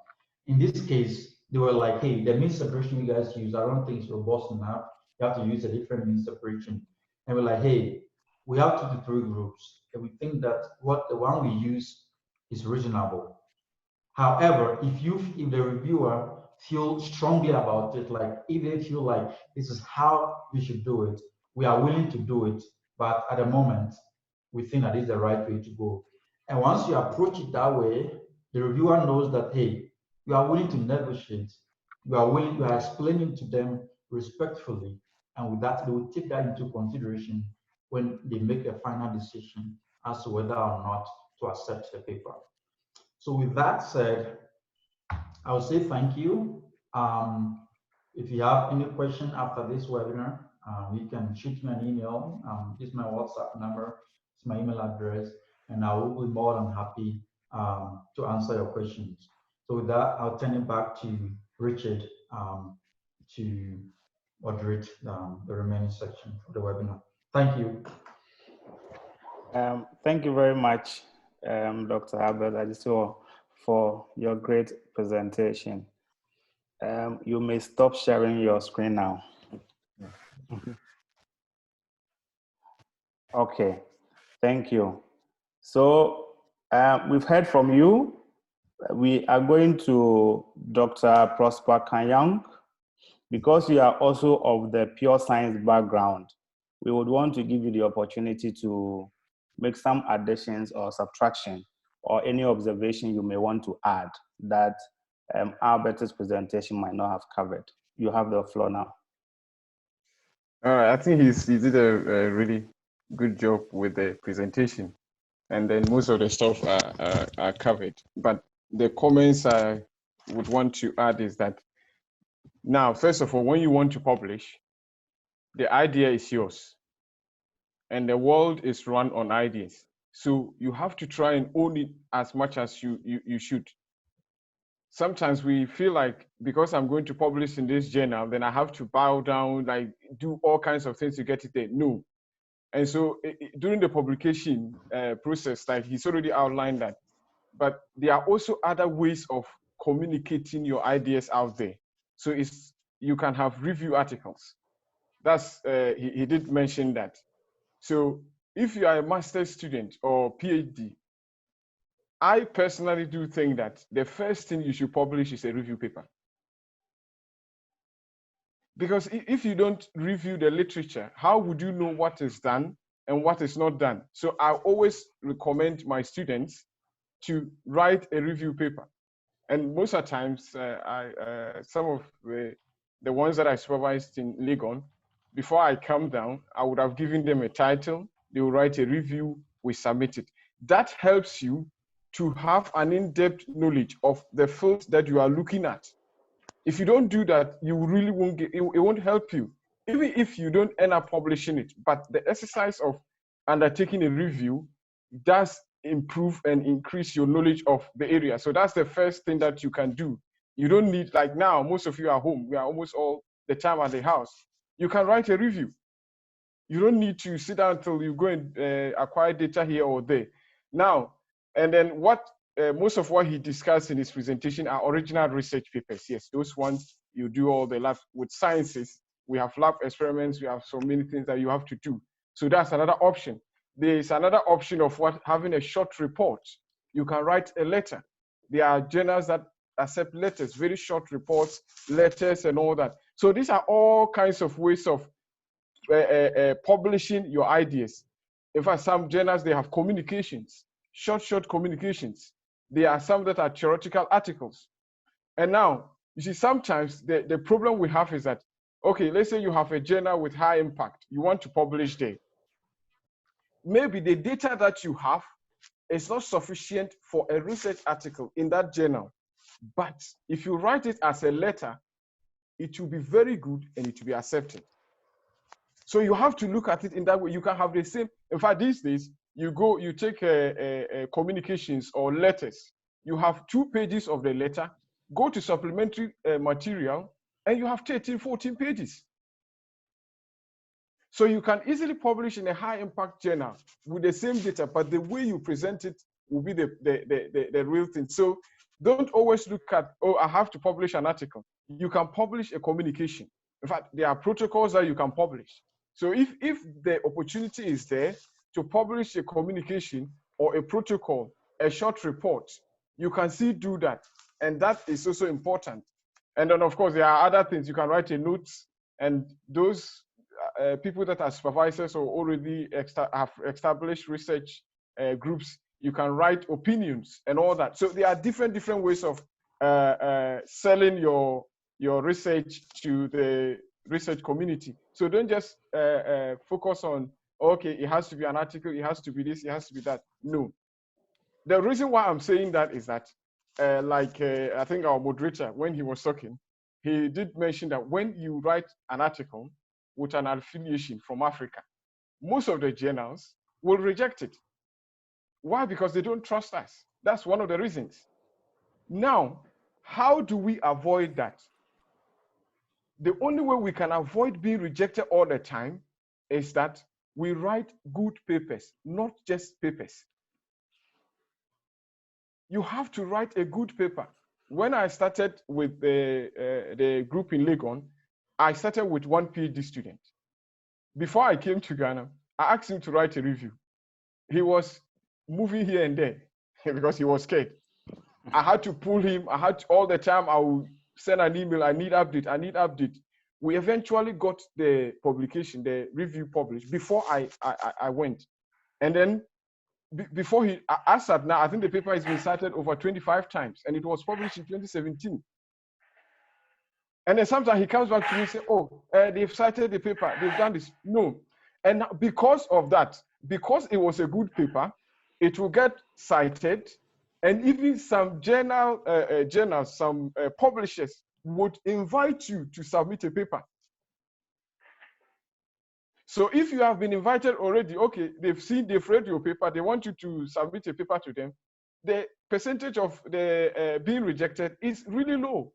In this case, they were like, hey, the mean separation you guys use, I don't think it's robust enough. You have to use a different mean separation. And we're like, hey, we have 2 to 3 groups, and we think that the one we use is reasonable. However, if the reviewer feel strongly about it, like if they feel like this is how we should do it, we are willing to do it, but at the moment, we think that is the right way to go. And once you approach it that way, the reviewer knows that, hey, you are willing to negotiate, you are explaining to them respectfully, and with that, they will take that into consideration when they make a final decision as to whether or not to accept the paper. So with that said, I will say thank you. If you have any question after this webinar, you can shoot me an email. This is my WhatsApp number, it's my email address, and I will be more than happy to answer your questions. So with that, I'll turn it back to Richard to moderate the remaining section of the webinar. Thank you. Thank you very much, Dr. Albert Ajiso, for your great presentation. You may stop sharing your screen now. Okay, thank you. So we've heard from you. We are going to Dr. Prosper Kanyang. Because you are also of the pure science background, we would want to give you the opportunity to make some additions or subtraction or any observation you may want to add that Albert's presentation might not have covered. You have the floor now. All right, I think he did a really good job with the presentation, and then most of the stuff are covered. But the comments I would want to add is that now, first of all, when you want to publish, the idea is yours, and the world is run on ideas. So you have to try and own it as much as you should. Sometimes we feel like because I'm going to publish in this journal, then I have to bow down, like do all kinds of things to get it there. No. And so during the publication process, like he's already outlined that, but there are also other ways of communicating your ideas out there. So you can have review articles. That's he did mention that. So if you are a master's student or PhD, I personally do think that the first thing you should publish is a review paper. Because if you don't review the literature, how would you know what is done and what is not done? So I always recommend my students to write a review paper. And most of the times, some of the ones that I supervised in Legon, before I come down, I would have given them a title, they will write a review, we submit it. That helps you to have an in-depth knowledge of the field that you are looking at. If you don't do that, you really won't get, it won't help you, even if you don't end up publishing it. But the exercise of undertaking a review does improve and increase your knowledge of the area. So that's the first thing that you can do. You don't need, like now, most of you are home. We are almost all the time at the house. You can write a review. You don't need to sit down until you go and acquire data here or there. Now, and then most of what he discussed in his presentation are original research papers. Yes, those ones you do all the lab with sciences. We have lab experiments. We have so many things that you have to do. So that's another option. There is another option of having a short report. You can write a letter. There are journals that accept letters, very short reports, letters, and all that. So these are all kinds of ways of publishing your ideas. In fact, some journals, they have communications, short communications. There are some that are theoretical articles. And now, you see, sometimes the problem we have is that, okay, let's say you have a journal with high impact. You want to publish there. Maybe the data that you have is not sufficient for a research article in that journal. But if you write it as a letter, it will be very good and it will be accepted. So you have to look at it in that way. You can have the same. In fact, these days, you take communications or letters. You have 2 pages of the letter, go to supplementary material, and you have 13, 14 pages. So you can easily publish in a high impact journal with the same data, but the way you present it will be the real thing. So don't always look at, oh, I have to publish an article. You can publish a communication. In fact, there are protocols that you can publish. So if the opportunity is there to publish a communication or a protocol, a short report, you can still do that. And that is also important. And then, of course, there are other things. You can write a note, and those people that are supervisors or already have established research groups, you can write opinions and all that. So there are different ways of selling your research to the research community. So don't just focus on, okay, it has to be an article, it has to be this, it has to be that. No. The reason why I'm saying that is that I think our moderator, when he was talking, he did mention that when you write an article with an affiliation from Africa, most of the journals will reject it. Why? Because they don't trust us. That's one of the reasons. Now, how do we avoid that? The only way we can avoid being rejected all the time is that we write good papers, not just papers. You have to write a good paper. When I started with the group in Legon, I started with one PhD student. Before I came to Ghana, I asked him to write a review. He was moving here and there because he was scared. I had to pull him. All the time I would send an email, I need update. We eventually got the publication, the review published before I went. And then before as at now, I think the paper has been cited over 25 times, and it was published in 2017. And then sometimes he comes back to me and says, oh, they've cited the paper, they've done this. No. And because of that, because it was a good paper, it will get cited, and even some journals, some publishers would invite you to submit a paper. So if you have been invited already, okay, they've read your paper, they want you to submit a paper to them, the percentage of the being rejected is really low.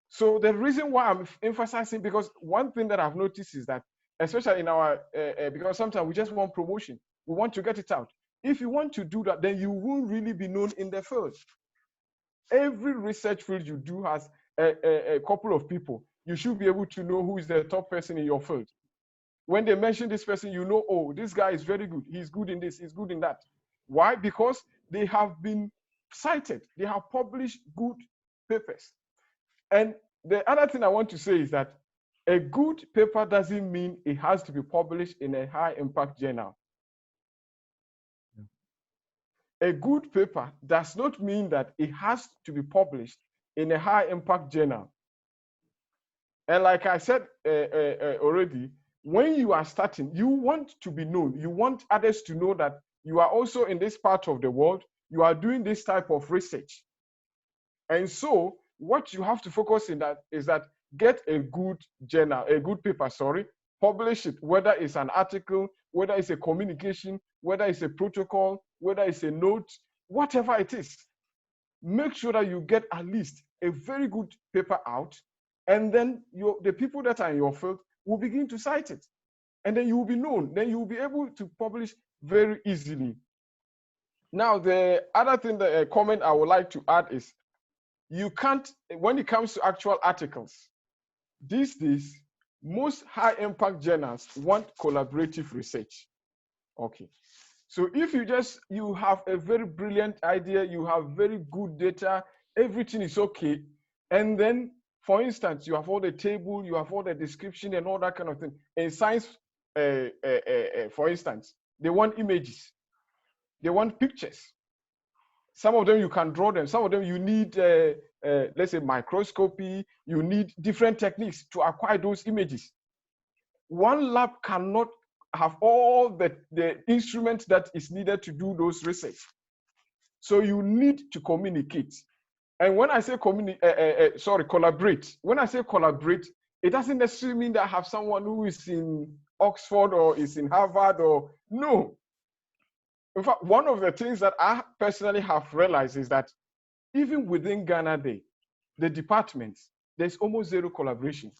So the reason why I'm emphasizing, because one thing that I've noticed is that, especially in our, because sometimes we just want promotion, we want to get it out. If you want to do that, then you won't really be known in the field. Every research field you do has a couple of people. You should be able to know who is the top person in your field. When they mention this person, you know, oh, this guy is very good. He's good in this, he's good in that. Why? Because they have been cited. They have published good papers. And the other thing I want to say is that a good paper doesn't mean it has to be published in a high impact journal. A good paper does not mean that it has to be published in a high impact journal. And like I said already, when you are starting, you want to be known. You want others to know that you are also in this part of the world. You are doing this type of research. And so what you have to focus in that is that get a good journal, a good paper, publish it, whether it's an article, whether it's a communication, whether it's a protocol, whether it's a note, whatever it is. Make sure that you get at least a very good paper out, and then the people that are in your field will begin to cite it. And then you will be known. Then you will be able to publish very easily. Now, the other thing, a comment I would like to add is, you can't, when it comes to actual articles, these days, most high impact journals want collaborative research. Okay. So if you have a very brilliant idea, you have very good data, everything is okay. And then, for instance, you have all the table, you have all the description and all that kind of thing. In science, for instance, they want images. They want pictures. Some of them you can draw them. Some of them you need, let's say, microscopy. You need different techniques to acquire those images. One lab cannot have all the instruments that is needed to do those research. So you need to communicate. And when I say collaborate, when I say collaborate, it doesn't necessarily mean that I have someone who is in Oxford or is in Harvard or no. In fact, one of the things that I personally have realized is that even within Ghana, the departments, there's almost zero collaboration.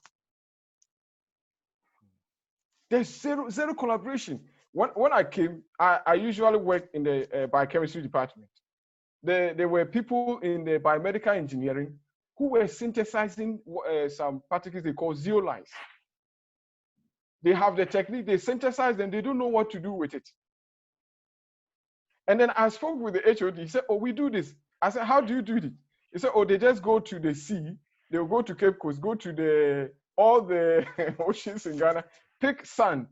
There's zero collaboration. When I came, I usually worked in the biochemistry department. There were people in the biomedical engineering who were synthesizing some particles they call zeolites. They have the technique, they synthesize and they don't know what to do with it. And then I spoke with the HOD. He said, oh, we do this. I said, how do you do it? He said, oh, they just go to the sea. They'll go to Cape Coast, go to all the oceans in Ghana, pick sand,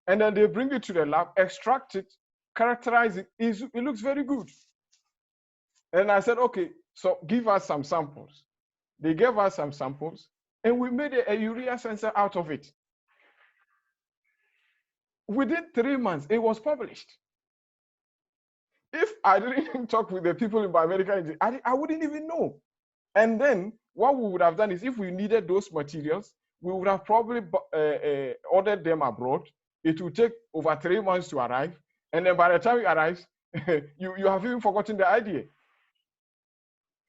and then they bring it to the lab, extract it, characterize it. It looks very good. And I said, okay, so give us some samples. They gave us some samples, and we made a urea sensor out of it. Within 3 months, it was published. If I didn't talk with the people in biomedical engineering, I wouldn't even know. And then what we would have done is, if we needed those materials, we would have probably ordered them abroad. It will take over 3 months to arrive. And then by the time it arrives, you have even forgotten the idea.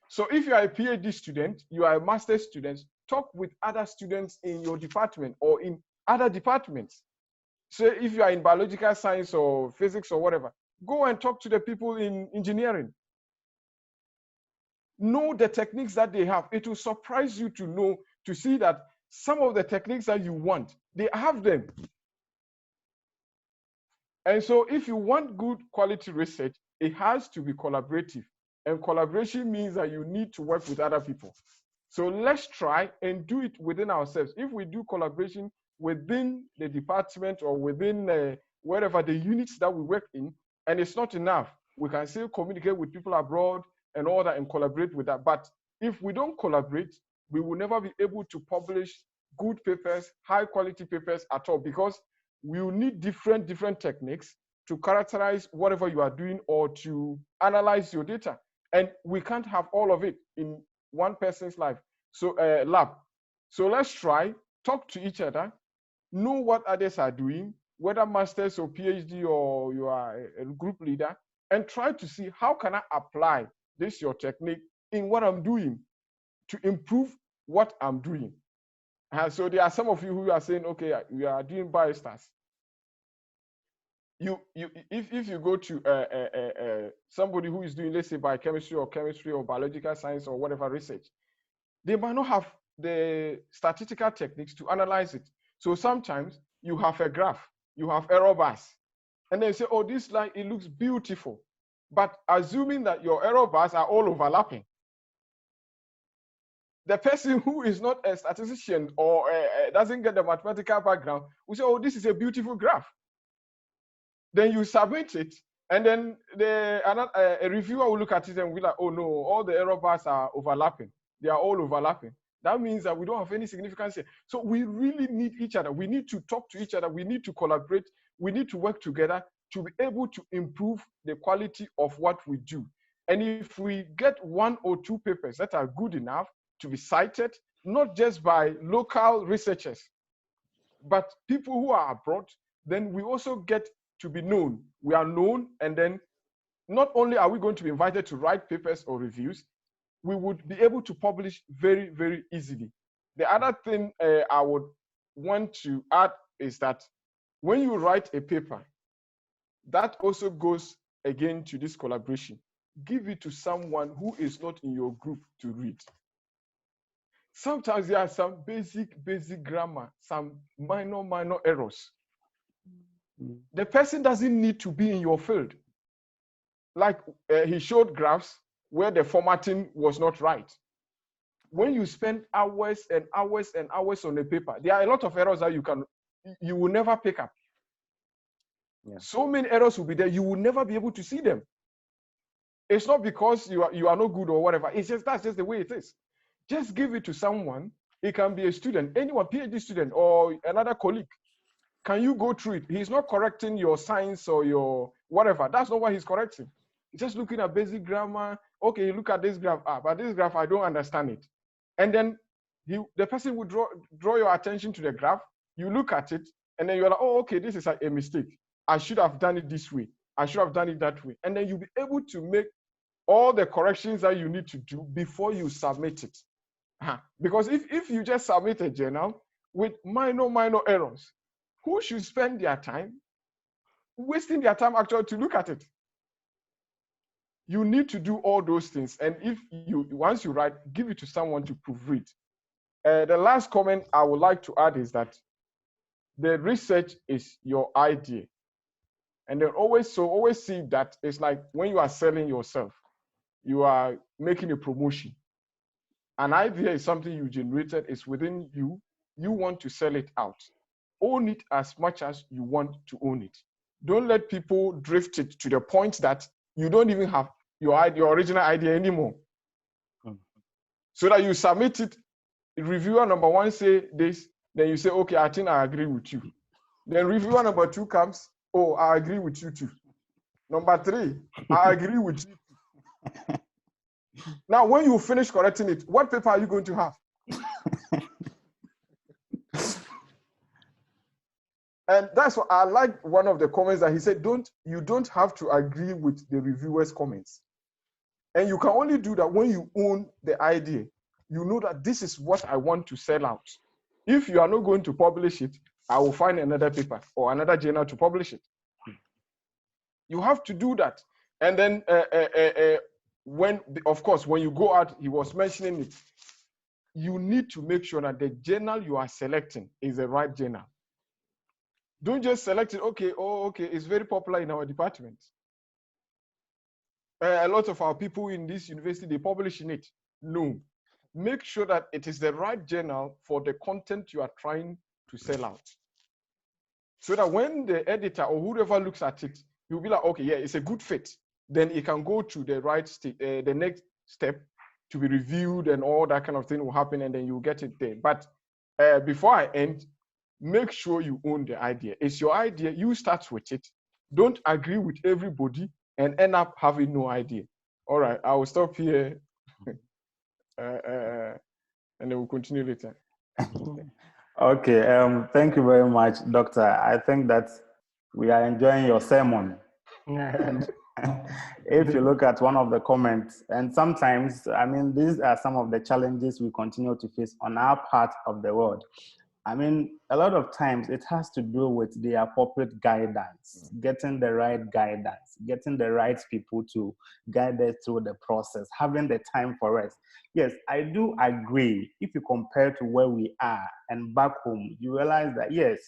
So if you are a PhD student, you are a master's student, talk with other students in your department or in other departments. So if you are in biological science or physics or whatever, go and talk to the people in engineering. Know the techniques that they have. It will surprise you to see that some of the techniques that you want, they have them. And so if you want good quality research, it has to be collaborative. And collaboration means that you need to work with other people. So let's try and do it within ourselves. If we do collaboration within the department or within wherever the units that we work in, and it's not enough, we can still communicate with people abroad and all that and collaborate with that. But if we don't collaborate, we will never be able to publish good papers, high quality papers at all, because we will need different techniques to characterize whatever you are doing or to analyze your data. And we can't have all of it in one person's lab. So let's try, talk to each other, know what others are doing, whether masters or PhD or you are a group leader, and try to see how can I apply this your technique in what I'm doing to improve what I'm doing. So there are some of you who are saying, okay, we are doing biostats. If you go to somebody who is doing, let's say, biochemistry or chemistry or biological science or whatever research, they might not have the statistical techniques to analyze it. So sometimes you have a graph, you have error bars, and they say, oh, this line, it looks beautiful. But assuming that your error bars are all overlapping, the person who is not a statistician or doesn't get the mathematical background will say, oh, this is a beautiful graph. Then you submit it, and then a reviewer will look at it and be like, oh no, all the error bars are overlapping. They are all overlapping. That means that we don't have any significance here. So we really need each other. We need to talk to each other. We need to collaborate. We need to work together to be able to improve the quality of what we do. And if we get 1 or 2 papers that are good enough to be cited, not just by local researchers, but people who are abroad, then we also get to be known. We are known, and then not only are we going to be invited to write papers or reviews, we would be able to publish very, very easily. The other thing I would want to add is that when you write a paper, that also goes again to this collaboration. Give it to someone who is not in your group to read. Sometimes there are some basic grammar, some minor errors. The person doesn't need to be in your field. Like he showed graphs where the formatting was not right. When you spend hours and hours and hours on a paper, there are a lot of errors that you will never pick up. Yeah. So many errors will be there, you will never be able to see them. It's not because you are not good or whatever. It's just that's just the way it is. Just give it to someone. It can be a student, anyone, PhD student or another colleague. Can you go through it? He's not correcting your science or your whatever. That's not what he's correcting. He's just looking at basic grammar. Okay, look at this graph. But this graph, I don't understand it. And then the person will draw your attention to the graph. You look at it, and then you're like, oh, okay, this is a mistake. I should have done it this way. I should have done it that way. And then you'll be able to make all the corrections that you need to do before you submit it. Because if you just submit a journal with minor errors, who should spend their time wasting their time actually to look at it? You need to do all those things. And once you write, give it to someone to proofread. The last comment I would like to add is that the research is your idea. And then always see that it's like when you are selling yourself, you are making a promotion. An idea is something you generated, it's within you. You want to sell it out. Own it as much as you want to own it. Don't let people drift it to the point that you don't even have your original idea anymore. So that you submit it, reviewer number 1 say this, then you say, okay, I think I agree with you. Then reviewer number 2 comes, oh, I agree with you too. Number 3, I agree with you. Now, when you finish correcting it, what paper are you going to have? And that's what I like. One of the comments that he said, you don't have to agree with the reviewer's comments. And you can only do that when you own the idea. You know that this is what I want to sell out. If you are not going to publish it, I will find another paper or another journal to publish it. You have to do that. And then of course, when you go out, he was mentioning it, you need to make sure that the journal you are selecting is the right journal. Don't just select it, okay, it's very popular in our department. A lot of our people in this university, they publish in it. No. Make sure that it is the right journal for the content you are trying to sell out. So that when the editor or whoever looks at it, he'll be like, okay, yeah, it's a good fit. Then it can go to the right the next step to be reviewed, and all that kind of thing will happen, and then you'll get it there. But before I end, make sure you own the idea. It's your idea. You start with it. Don't agree with everybody and end up having no idea. All right, I will stop here. And then we'll continue later. Okay, thank you very much, Doctor. I think that we are enjoying your sermon. And if you look at one of the comments, and sometimes, I mean, these are some of the challenges we continue to face on our part of the world. I mean, a lot of times it has to do with the appropriate guidance, getting the right guidance, getting the right people to guide us through the process, having the time for us. Yes, I do agree. If you compare to where we are and back home, you realize that, yes,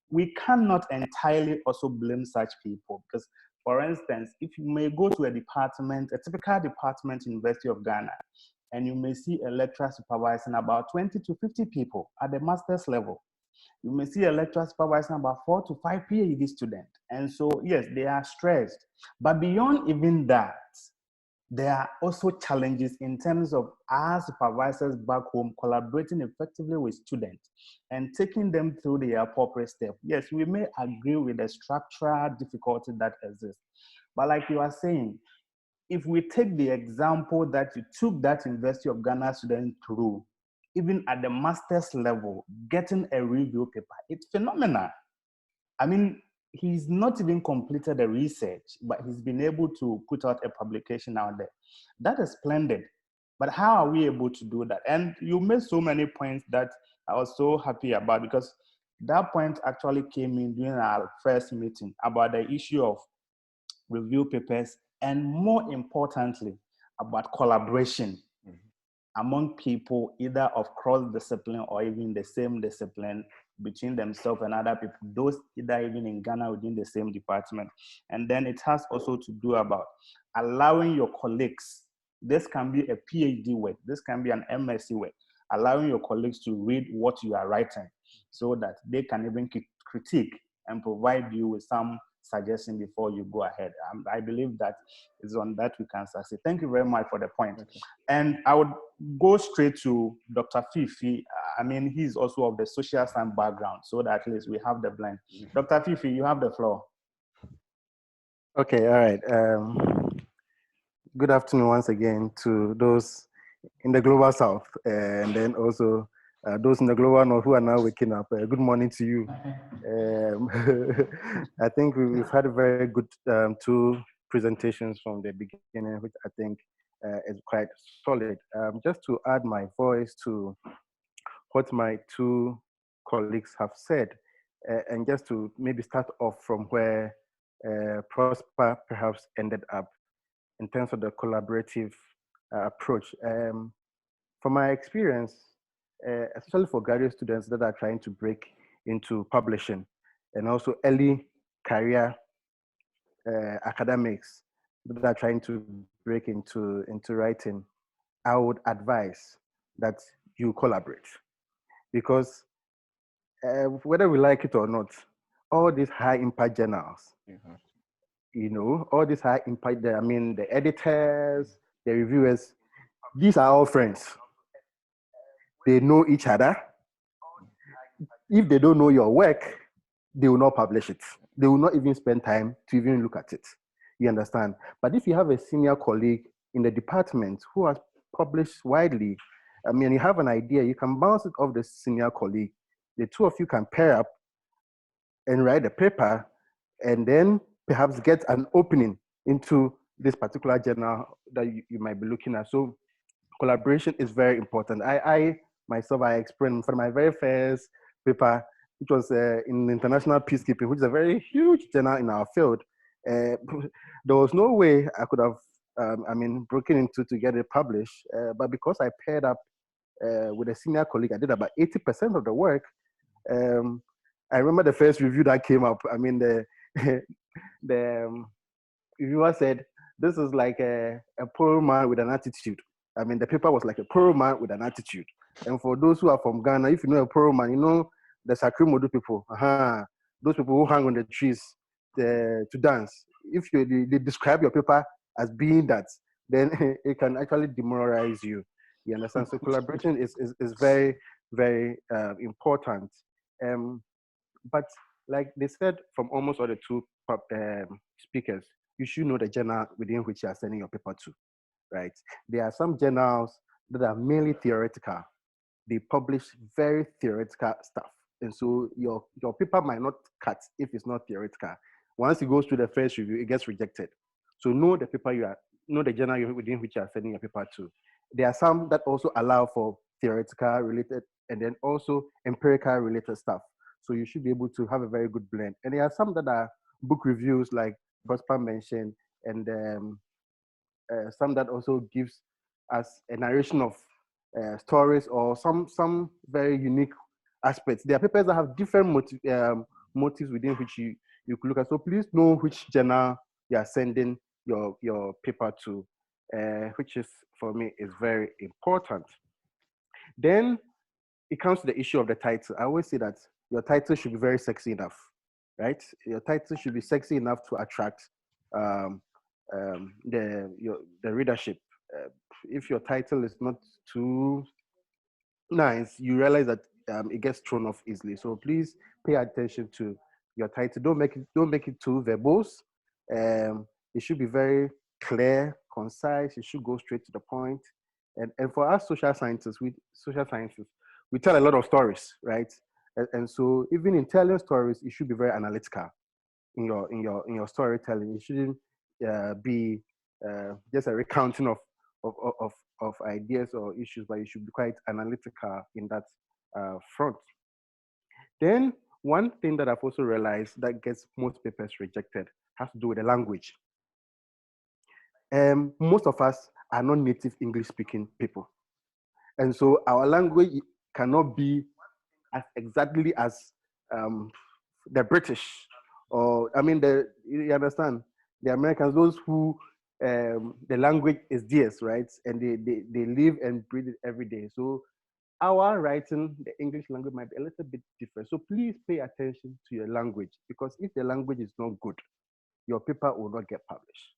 we cannot entirely also blame such people, because, for instance, if you may go to a department, a typical department, University of Ghana, and you may see a lecturer supervising about 20 to 50 people at the master's level. You may see a lecturer supervising about 4 to 5 PhD students. And so, yes, they are stressed. But beyond even that, there are also challenges in terms of our supervisors back home collaborating effectively with students and taking them through the appropriate step. Yes, we may agree with the structural difficulty that exists. But like you are saying, if we take the example that you took that University of Ghana student through, even at the master's level, getting a review paper, it's phenomenal. I mean, he's not even completed the research, but he's been able to put out a publication out there. That is splendid. But how are we able to do that? And you made so many points that I was so happy about, because that point actually came in during our first meeting about the issue of review papers, and more importantly, about collaboration among people, either of cross-discipline or even the same discipline, between themselves and other people, those either even in Ghana within the same department. And then it has also to do about allowing your colleagues, this can be a PhD work, this can be an MSc work, allowing your colleagues to read what you are writing so that they can even critique and provide you with some suggestion before you go ahead. I believe that is on that we can succeed. Thank you very much for the point. Okay. And I would go straight to Dr. Fifi. I mean, he's also of the social science background, so that at least we have the blend. Dr. Fifi, you have the floor. Okay, all right. Good afternoon once again to those in the Global South, and then also those in the Global North who are now waking up. Good morning to you. I think we've had a very good 2 presentations from the beginning, which I think is quite solid. Just to add my voice to what my 2 colleagues have said, and just to maybe start off from where Prosper perhaps ended up in terms of the collaborative approach. From my experience, especially for graduate students that are trying to break into publishing and also early career academics that are trying to break into writing, I would advise that you collaborate, because whether we like it or not, all these high impact journals, you know, all these high impact, I mean, the editors, the reviewers, these are all friends. They know each other. If they don't know your work, they will not publish it. They will not even spend time to even look at it. You understand? But if you have a senior colleague in the department who has published widely, I mean, you have an idea, you can bounce it off the senior colleague. The two of you can pair up and write a paper, and then perhaps get an opening into this particular journal that you might be looking at. So collaboration is very important. I myself, I experienced for my very first paper, which was in international peacekeeping, which is a very huge journal in our field. There was no way I could have, broken into to get it published. But because I paired up with a senior colleague, I did about 80% of the work. I remember the first review that came up. I mean, the reviewer said, "This is like a poor man with an attitude." I mean, the paper was like a poor man with an attitude. And for those who are from Ghana, if you know a poor man, you know the Sakrimodu people. Those people who hang on the trees to dance. If they describe your paper as being that, then it can actually demoralize you. You understand? So collaboration is very, very important. But like they said from almost all the two speakers, you should know the journal within which you are sending your paper to, right? There are some journals that are mainly theoretical. They publish very theoretical stuff. And so your paper might not cut if it's not theoretical. Once it goes through the first review, it gets rejected. So know the paper know the journal within which you are sending your paper to. There are some that also allow for theoretical related and then also empirical related stuff. So you should be able to have a very good blend. And there are some that are book reviews, like Prosper mentioned, and some that also gives us a narration of stories or some very unique aspects. There are papers that have different motives within which you could look at. So please know which journal you are sending your paper to, which is, for me, is very important. Then it comes to the issue of the title. I always say that your title should be very sexy enough, right? Your title should be sexy enough to attract the readership. If your title is not too nice, you realize that it gets thrown off easily. So please pay attention to your title. Don't make it too verbose. It should be very clear, concise. It should go straight to the point. And for us social scientists, we tell a lot of stories, right? And so even in telling stories, it should be very analytical in your storytelling. It shouldn't be just a recounting of ideas or issues, but you should be quite analytical in that front. Then one thing that I've also realized that gets most papers rejected has to do with the language. Most of us are not native English speaking people. And so our language cannot be as exactly as the British, or you understand, the Americans, those who the language is theirs, right? And they live and breathe it every day. So our writing, the English language, might be a little bit different. So please pay attention to your language, because if the language is not good, your paper will not get published,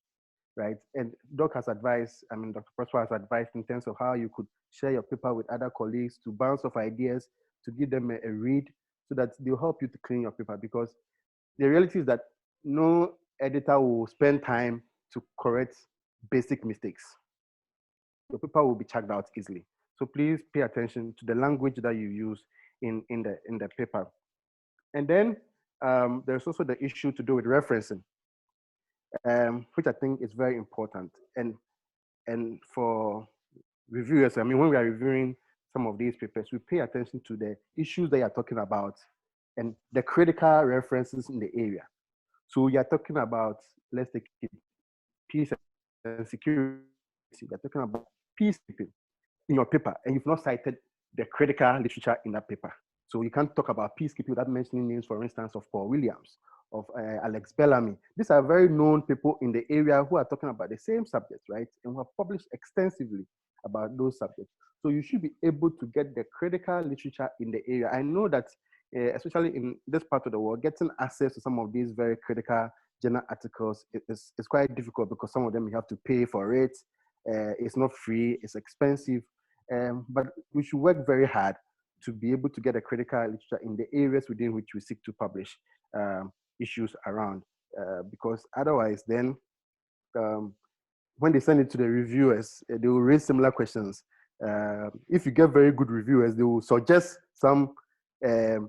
right? And Doc has advised, Dr. Prosper has advised in terms of how you could share your paper with other colleagues to bounce off ideas, to give them a read, so that they'll help you to clean your paper. Because the reality is that no editor will spend time to correct basic mistakes. Your paper will be checked out easily. So please pay attention to the language that you use in the paper. And then there's also the issue to do with referencing, which I think is very important. And for reviewers, when we are reviewing some of these papers, we pay attention to the issues that you're talking about and the critical references in the area. So you're talking about, let's take it, peace and security. You're talking about peacekeeping in your paper, and you've not cited the critical literature in that paper. So you can't talk about peacekeeping without mentioning names, for instance, of Paul Williams, of Alex Bellamy. These are very known people in the area who are talking about the same subjects, right? And who have published extensively about those subjects. So you should be able to get the critical literature in the area. I know that, especially in this part of the world, getting access to some of these very critical journal articles is quite difficult, because some of them you have to pay for it. It's not free, it's expensive. But we should work very hard to be able to get a critical literature in the areas within which we seek to publish issues around, because otherwise then when they send it to the reviewers, they will raise similar questions. If you get very good reviewers, they will suggest some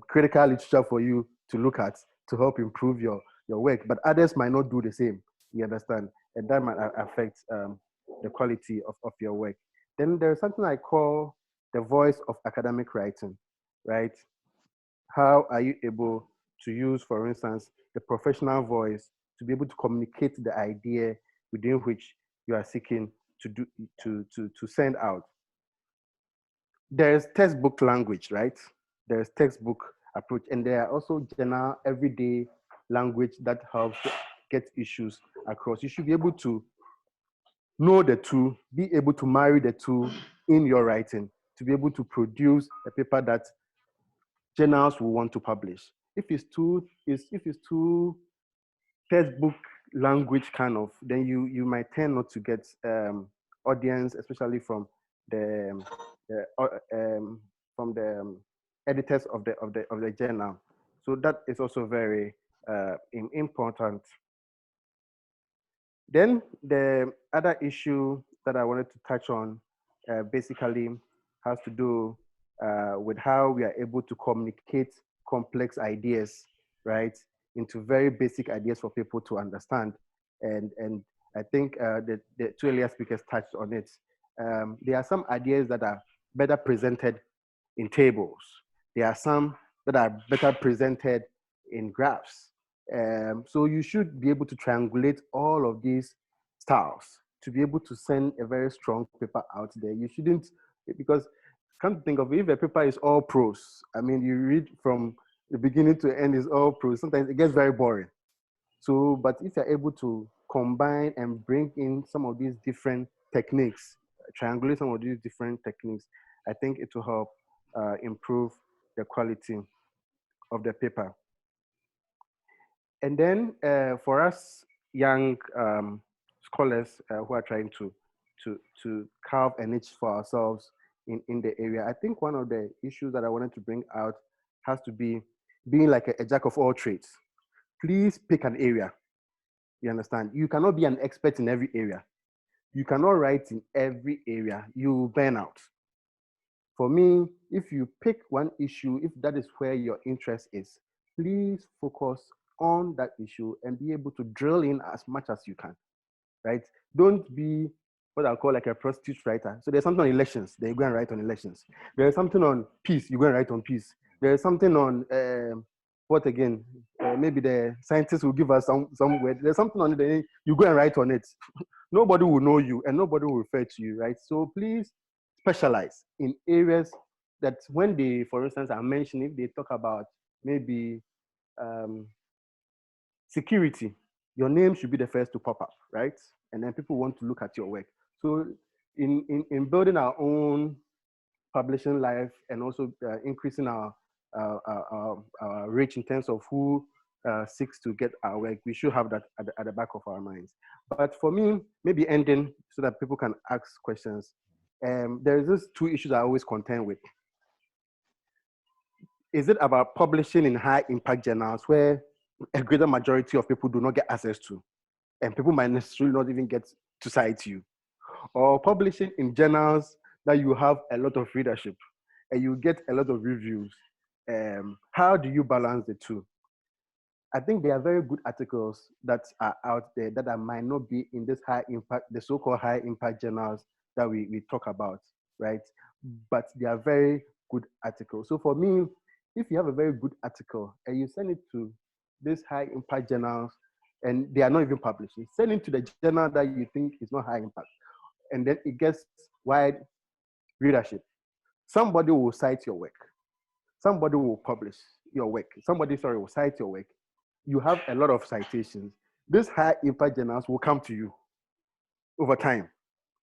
critical literature for you to look at to help improve your work, but others might not do the same, you understand? And that might affect the quality of your work. Then there's something I call the voice of academic writing, right? How are you able to use, for instance, the professional voice to be able to communicate the idea within which you are seeking to send out? There's textbook language, right? There's textbook approach, and there are also general everyday language that helps get issues across. You should be able to know the two, be able to marry the two in your writing, to be able to produce a paper that journals will want to publish. If it's too textbook language kind of, then you might tend not to get audience, especially from the editors of the journal. So that is also very important. Then the other issue that I wanted to touch on basically has to do with how we are able to communicate complex ideas, right, into very basic ideas for people to understand. And I think the two earlier speakers touched on it. There are some ideas that are better presented in tables. There are some that are better presented in graphs. So you should be able to triangulate all of these styles to be able to send a very strong paper out there. You shouldn't, because come to think of it, if a paper is all prose, I mean, you read from the beginning to end is all prose, sometimes it gets very boring. So, but if you're able to combine and bring in some of these different techniques, triangulate some of these different techniques, I think it will help improve the quality of the paper. And then for us young scholars who are trying to carve a niche for ourselves in the area, I think one of the issues that I wanted to bring out has to be being like a jack of all trades. Please pick an area. You understand? You cannot be an expert in every area. You cannot write in every area. You will burn out. For me, if you pick one issue, if that is where your interest is, please focus on that issue and be able to drill in as much as you can, right? Don't be what I call like a prostitute writer. So there's something on elections, then you go and write on elections. There's something on peace, you go and write on peace. There's something on, what again? Maybe the scientists will give us some word. There's something on it, then you go and write on it. Nobody will know you and nobody will refer to you, right? So please specialize in areas that when they, for instance, are mentioning, if they talk about maybe security, your name should be the first to pop up, right? And then people want to look at your work. So in building our own publishing life and also increasing our reach in terms of who seeks to get our work, we should have that at the back of our minds. But for me, maybe ending so that people can ask questions. There's these two issues I always contend with. Is it about publishing in high impact journals where a greater majority of people do not get access to, and people might necessarily not even get to cite you, or publishing in journals that you have a lot of readership and you get a lot of reviews? How do you balance the two? I think there are very good articles that are out there that might not be in this high impact, the so-called high impact journals that we talk about, right? But they are very good articles. So for me, if you have a very good article and you send it to these high impact journals and they are not even published, you send it to the journal that you think is not high impact, and then it gets wide readership. Somebody will cite your work. Somebody will publish your work. Somebody, sorry, will cite your work. You have a lot of citations. These high impact journals will come to you over time.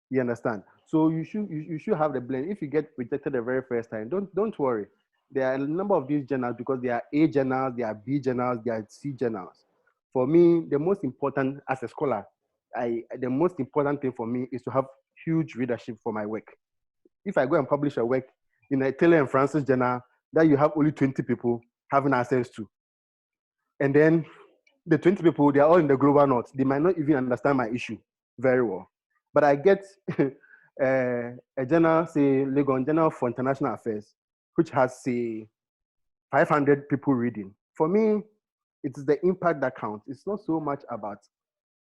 You understand? So you should have the blend. If you get rejected the very first time, don't worry. There are a number of these journals because there are A journals, there are B journals, there are C journals. For me, the most important as a scholar, the most important thing for me is to have huge readership for my work. If I go and publish a work in a Taylor and Francis journal that you have only 20 people having access to, and then the 20 people, they are all in the global north, they might not even understand my issue. very well. But I get a journal, say Legon Journal for International Affairs, which has, say, 500 people reading. For me, it's the impact that counts. It's not so much about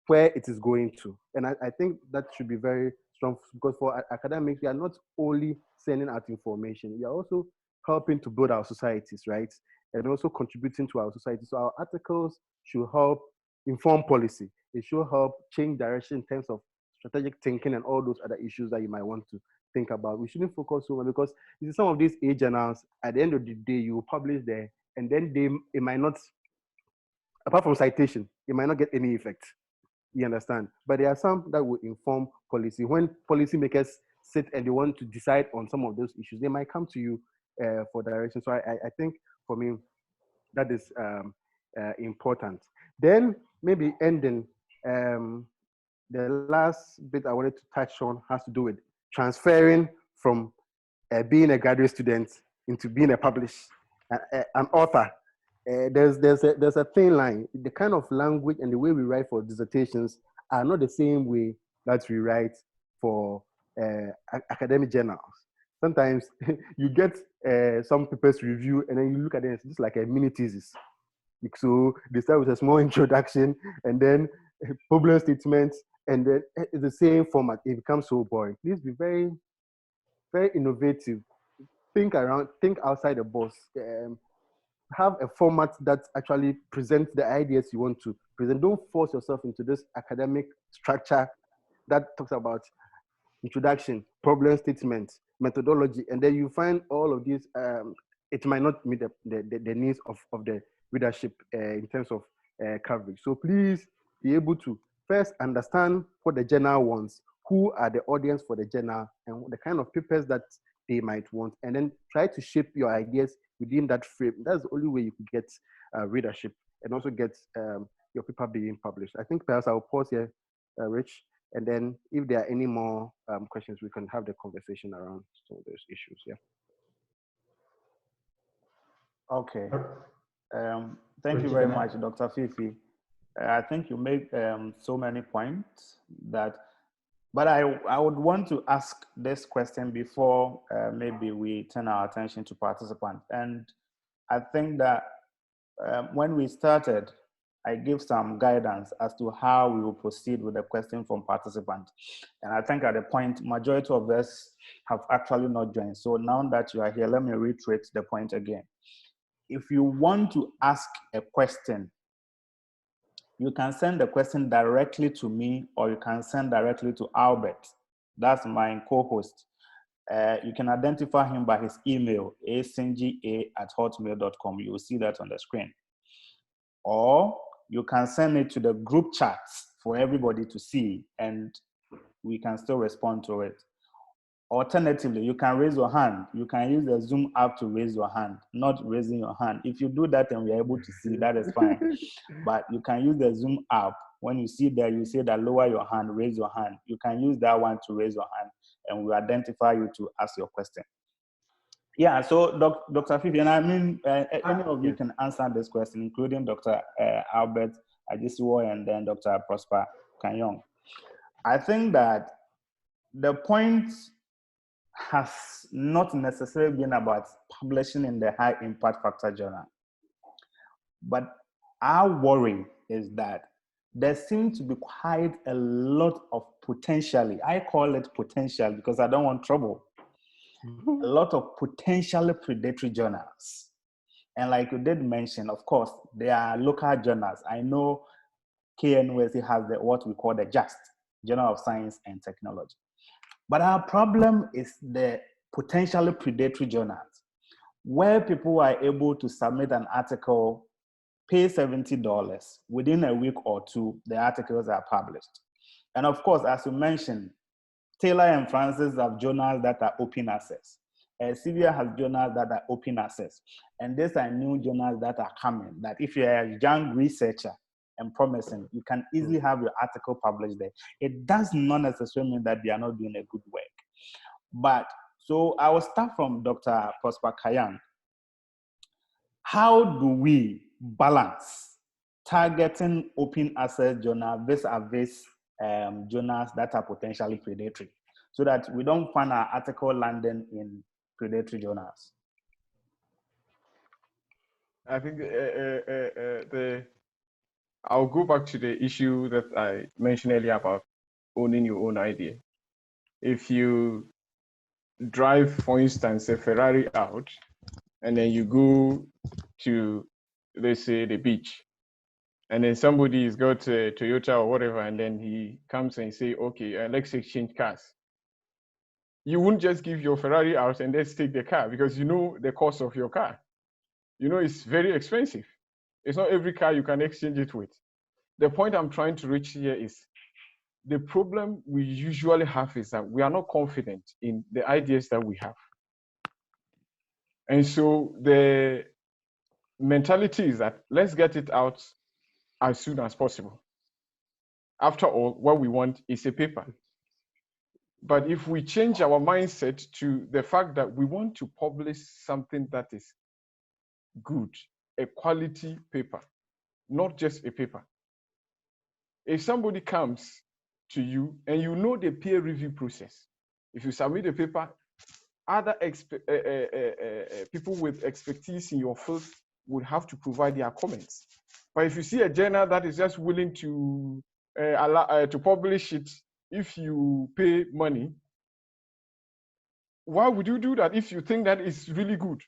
where it is going to. And I think that should be very strong, because for academics, we are not only sending out information, we are also helping to build our societies, right? And also contributing to our society. So our articles should help inform policy. It should help change direction in terms of strategic thinking and all those other issues that you might want to think about. We shouldn't focus so much, because you see some of these A journals, at the end of the day, you publish there, and then it might not, apart from citation, it might not get any effect. You understand? But there are some that will inform policy. When policymakers sit and they want to decide on some of those issues, they might come to you for direction. So I think for me, that is important. Then maybe ending, the last bit I wanted to touch on has to do with transferring from being a graduate student into being a published, an author. There's a thin line. The kind of language and the way we write for dissertations are not the same way that we write for academic journals. Sometimes you get some papers review, and then you look at it, it's just like a mini thesis. So they start with a small introduction, and then problem statements, and then it's the same format. It becomes so boring. Please be very, very innovative. Think outside the box. Have a format that actually presents the ideas you want to present. Don't force yourself into this academic structure that talks about introduction, problem statement, methodology, and then you find all of these, it might not meet the needs of the readership in terms of coverage. So please be able to first understand what the journal wants, who are the audience for the journal, and the kind of papers that they might want, and then try to shape your ideas within that frame. That's the only way you could get readership and also get your paper being published. I think perhaps I'll pause here, Rich, and then if there are any more questions, we can have the conversation around some of those issues. Yeah. Okay. Thank you very much, Dr. Fifi. I think you made so many points that, but I would want to ask this question before maybe we turn our attention to participants. And I think that when we started, I gave some guidance as to how we will proceed with the question from participants. And I think at the point, majority of us have actually not joined. So now that you are here, let me reiterate the point again. If you want to ask a question, you can send the question directly to me, or you can send directly to Albert. That's my co-host. You can identify him by his email, asinga@hotmail.com. You will see that on the screen. Or you can send it to the group chats for everybody to see, and we can still respond to it. Alternatively, you can raise your hand. You can use the Zoom app to raise your hand, not raising your hand. If you do that and we're able to see, that is fine. But you can use the Zoom app. When you see that, you say that lower your hand, raise your hand. You can use that one to raise your hand, and we identify you to ask your question. Yeah, so Dr. Fifi, and I mean, any of you can answer this question, including Dr. Albert Ajisiwo and then Dr. Prosper Kanyong. I think that the point has not necessarily been about publishing in the high impact factor journal. But our worry is that there seems to be quite a lot of potentially, I call it potential because I don't want trouble, a lot of potentially predatory journals. And like you did mention, of course, there are local journals. I know KNUST has what we call the JAST, Journal of Science and Technology. But our problem is the potentially predatory journals, where people are able to submit an article, pay $70, within a week or two, the articles are published. And of course, as you mentioned, Taylor and Francis have journals that are open access. Elsevier has journals that are open access. And these are new journals that are coming, that if you're a young researcher and promising, you can easily have your article published there. It does not necessarily mean that they are not doing a good work. But, so I will start from Dr. Prosper Kanyong. How do we balance targeting open access journal vis-a-vis journals that are potentially predatory, so that we don't find our article landing in predatory journals. I think I'll go back to the issue that I mentioned earlier about owning your own idea. If you drive, for instance, a Ferrari out, and then you go to, let's say, the beach, and then somebody's got a Toyota or whatever, and then he comes and say, okay, let's exchange cars. You wouldn't just give your Ferrari out and let's take the car, because you know the cost of your car. You know it's very expensive. It's not every car you can exchange it with. The point I'm trying to reach here is the problem we usually have is that we are not confident in the ideas that we have. And so the mentality is that let's get it out as soon as possible. After all, what we want is a paper. But if we change our mindset to the fact that we want to publish something that is good, a quality paper, not just a paper. If somebody comes to you and you know the peer review process, if you submit a paper, other people with expertise in your field would have to provide their comments. But if you see a journal that is just willing to publish it if you pay money, why would you do that if you think that is really good?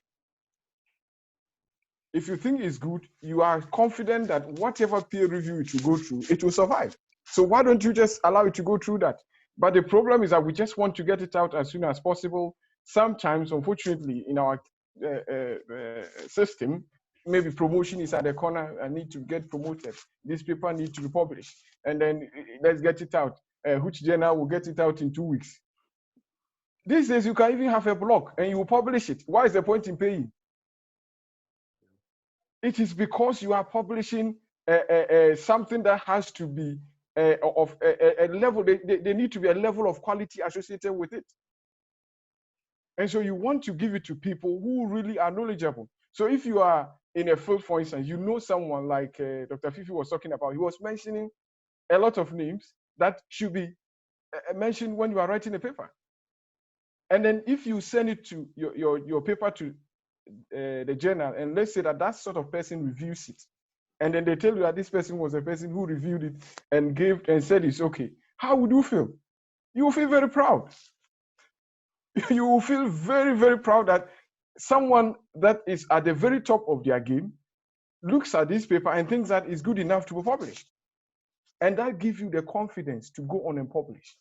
If you think it's good, you are confident that whatever peer review it will go through, it will survive. So why don't you just allow it to go through that? But the problem is that we just want to get it out as soon as possible. Sometimes, unfortunately, in our system, maybe promotion is at the corner. I need to get promoted. This paper needs to be published. And then let's get it out. Which journal will get it out in 2 weeks? These days, you can even have a blog and you will publish it. Why is the point in paying? It is because you are publishing something that has to be of a level, they need to be a level of quality associated with it. And so you want to give it to people who really are knowledgeable. So if you are in a field, for instance, you know someone like Dr. Fifi was talking about, he was mentioning a lot of names that should be mentioned when you are writing a paper. And then if you send it to your paper to the journal, and let's say that sort of person reviews it, and then they tell you that this person was a person who reviewed it and gave and said it's okay, how would you feel? You will feel very proud. You will feel very, very proud that someone that is at the very top of their game looks at this paper and thinks that it's good enough to be published. And that gives you the confidence to go on and publish.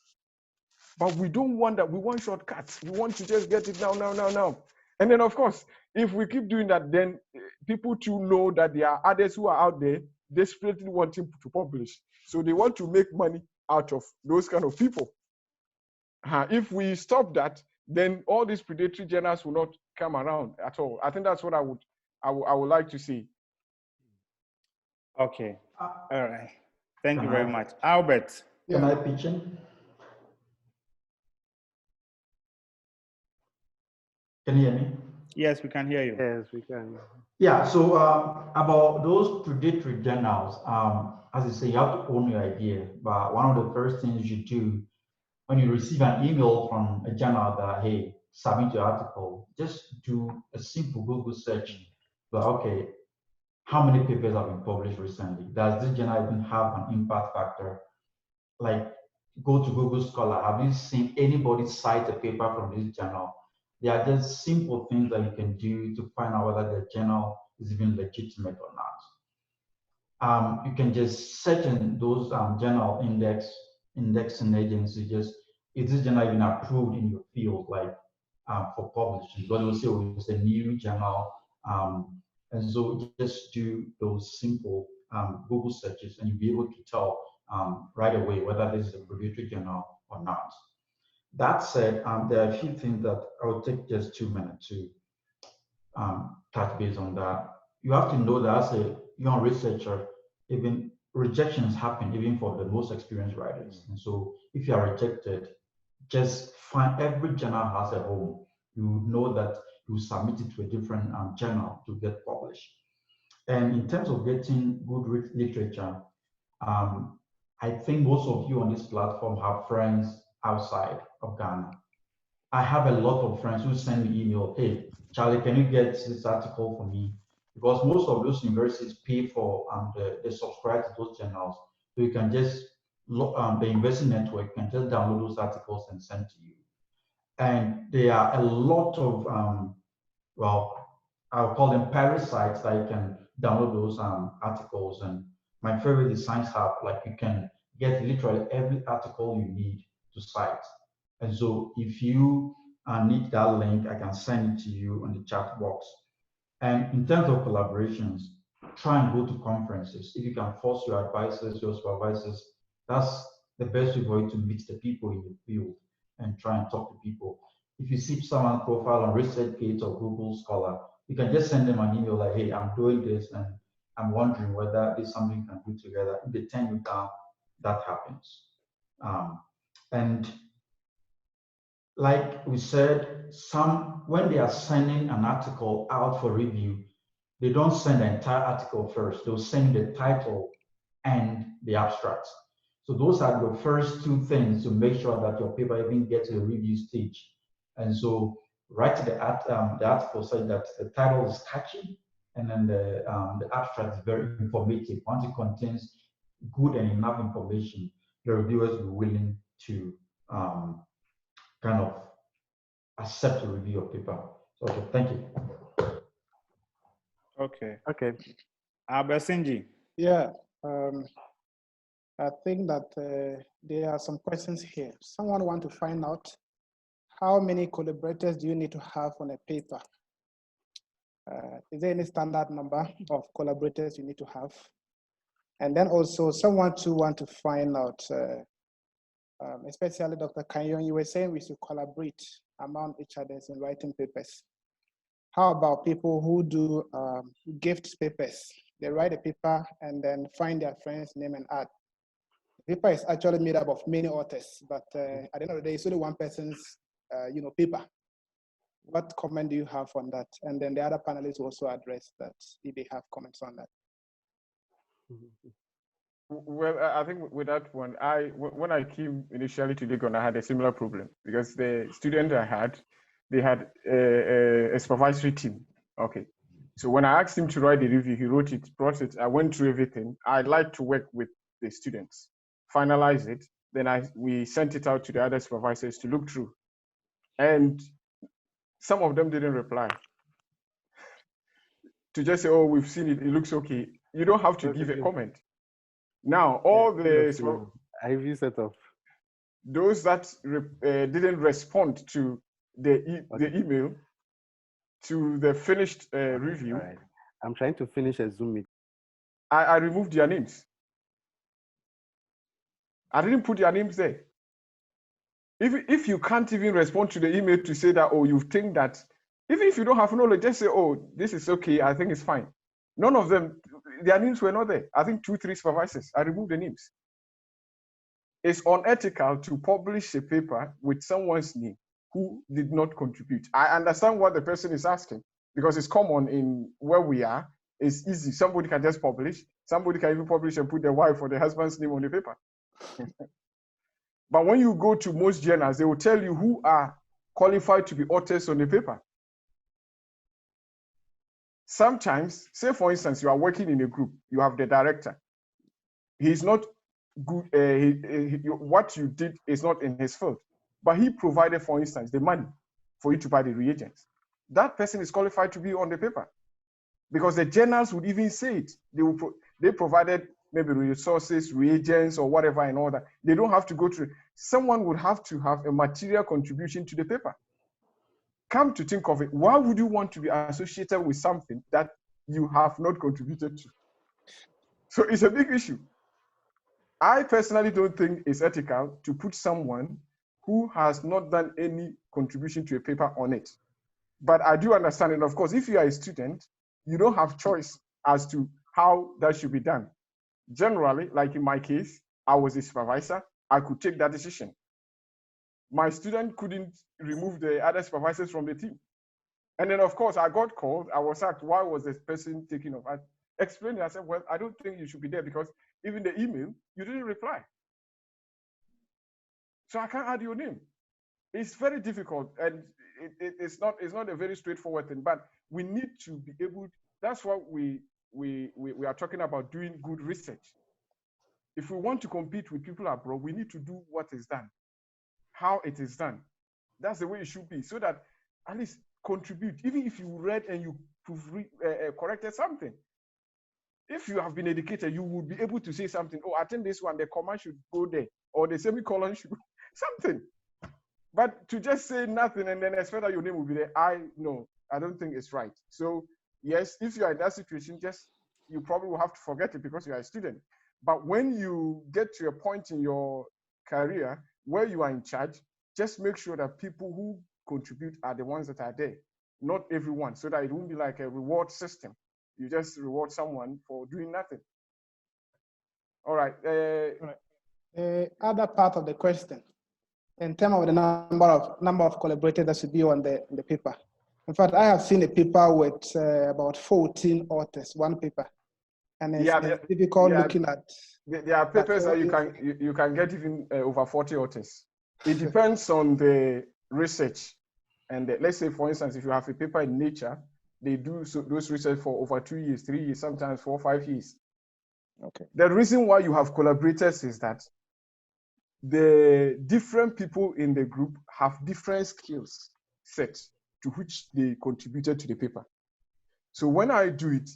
But we don't want that. We want shortcuts. We want to just get it now. And then, of course, if we keep doing that, then people too know that there are others who are out there desperately wanting to publish. So they want to make money out of those kind of people. If we stop that, then all these predatory journals will not come around at all. I think that's what I would like to see. Okay. All right. Thank you very much. Albert. Can I pitch in? Can you hear me? Yes, we can hear you. Yes, we can. Yeah, so about those predatory journals, as you say, you have to own your idea. But one of the first things you do when you receive an email from a journal that, hey, submit your article, just do a simple Google search. But okay, how many papers have been published recently? Does this journal even have an impact factor? Like, go to Google Scholar. Have you seen anybody cite a paper from this journal? They are just simple things that you can do to find out whether the journal is even legitimate or not. You can just search in those journal indexing agencies. Just, is this journal even approved in your field, like for publishing? Because we'll say, oh, it's a new journal. And so just do those simple Google searches and you'll be able to tell right away whether this is a predatory journal or not. That said, there are a few things that I'll take just 2 minutes to touch base on that. You have to know that as a young researcher, even rejections happen even for the most experienced writers. And so if you are rejected, just find every journal has a home. You know that you submit it to a different journal to get published. And in terms of getting good literature, I think most of you on this platform have friends outside of Ghana. I have a lot of friends who send me email, hey, Charlie, can you get this article for me? Because most of those universities pay for they subscribe to those journals. So you can just, the university network can just download those articles and send to you. And there are a lot of, well, I'll call them parasites that you can download those articles. And my favorite is Science Hub, like you can get literally every article you need to cite. And so if you need that link, I can send it to you on the chat box. And in terms of collaborations, try and go to conferences. If you can force your advisors, your supervisors, that's the best way for you to meet the people in the field and try and talk to people. If you see someone's profile on ResearchGate or Google Scholar, you can just send them an email like, hey, I'm doing this and I'm wondering whether there's something we can do together. If they turn you down, that happens. And like we said, when they are sending an article out for review, they don't send the entire article first. They'll send the title and the abstract. So those are the first two things to make sure that your paper even gets to the review stage. And so write the article so that the title is catchy, and then the abstract is very informative. Once it contains good and enough information, the reviewers will be willing to kind of accept the review of paper. So, okay, thank you. Okay. Okay. Abesinji. Yeah, I think that there are some questions here. Someone want to find out how many collaborators do you need to have on a paper? Is there any standard number of collaborators you need to have? And then also someone too want to find out, especially Dr. Kanyon, you were saying we should collaborate among each other in writing papers. How about people who do gift papers? They write a paper and then find their friend's name and add. The paper is actually made up of many authors, but at the end of the day, it's only one person's paper. What comment do you have on that? And then the other panelists also address that if they have comments on that. Well, I think with that one, when I came initially to Legon, I had a similar problem because the student I had, they had a supervisory team. Okay. So when I asked him to write the review, he wrote it, brought it, I went through everything. I like to work with the students, finalize it, then we sent it out to the other supervisors to look through. And some of them didn't reply. To just say, oh, we've seen it, it looks okay. You don't have to give a comment. Now, all the IV setup. Those that didn't respond to the email, to the finished review. Right. I'm trying to finish a Zoom meeting. I removed their names. I didn't put their names there. If you can't even respond to the email to say that, oh, you think that, even if you don't have knowledge, just say, oh, this is okay, I think it's fine. None of them, their names were not there. I think 2, 3 supervisors, I removed the names. It's unethical to publish a paper with someone's name who did not contribute. I understand what the person is asking because it's common in where we are. It's easy. Somebody can just publish. Somebody can even publish and put the wife or the husband's name on the paper. But when you go to most journals, they will tell you who are qualified to be authors on the paper. Sometimes, say for instance, you are working in a group, you have the director. He's not good, what you did is not in his field, but he provided, for instance, the money for you to buy the reagents. That person is qualified to be on the paper because the journals would even say it. They provided maybe resources, reagents, or whatever and all that. They don't have to go through. Someone would have to have a material contribution to the paper. Come to think of it, why would you want to be associated with something that you have not contributed to? So it's a big issue. I personally don't think it's ethical to put someone who has not done any contribution to a paper on it. But I do understand it. Of course, if you are a student, you don't have choice as to how that should be done. Generally, like in my case, I was a supervisor. I could take that decision. My student couldn't remove the other supervisors from the team. And then, of course, I got called. I was asked, why was this person taking off? I explained it. I said, well, I don't think you should be there because even the email, you didn't reply. So I can't add your name. It's very difficult, and it's not a very straightforward thing. But we need to be able. That's what we are talking about, doing good research. If we want to compete with people abroad, we need to do what is done, how it is done. That's the way it should be, so that at least contribute. Even if you read and you corrected something, if you have been educated, you would be able to say something. Oh, I think this one, the comma should go there, or the semicolon should go, something. But to just say nothing and then expect that your name will be there, I don't think it's right. So yes, if you are in that situation, you probably will have to forget it because you are a student. But when you get to a point in your career where you are in charge, just make sure that people who contribute are the ones that are there, not everyone, so that it won't be like a reward system. You just reward someone for doing nothing. All right. Other part of the question, in terms of the number of collaborators that should be on the paper. In fact, I have seen a paper with about 14 authors, one paper, and it's difficult looking at. There are papers that you can get even over 40 authors. It depends on the research, and let's say, for instance, if you have a paper in Nature, they do those research for over 2 years, 3 years, sometimes 4 or 5 years. Okay. The reason why you have collaborators is that the different people in the group have different skills sets to which they contributed to the paper. So when I do it,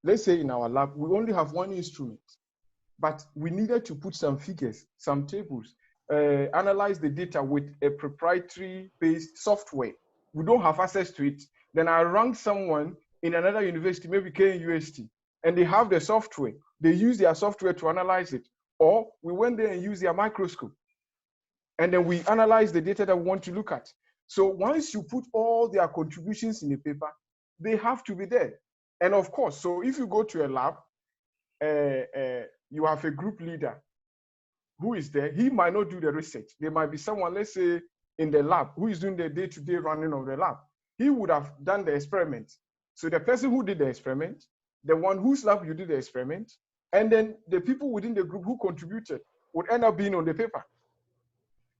let's say in our lab, we only have one instrument, but we needed to put some figures, some tables, analyze the data with a proprietary-based software. We don't have access to it. Then I ranked someone in another university, maybe KUST, and they have the software. They use their software to analyze it. Or we went there and used their microscope. And then we analyze the data that we want to look at. So once you put all their contributions in the paper, they have to be there. And of course, so if you go to a lab, you have a group leader who is there. He might not do the research. There might be someone, let's say, in the lab who is doing the day-to-day running of the lab. He would have done the experiment. So the person who did the experiment, the one whose lab you did the experiment, and then the people within the group who contributed would end up being on the paper.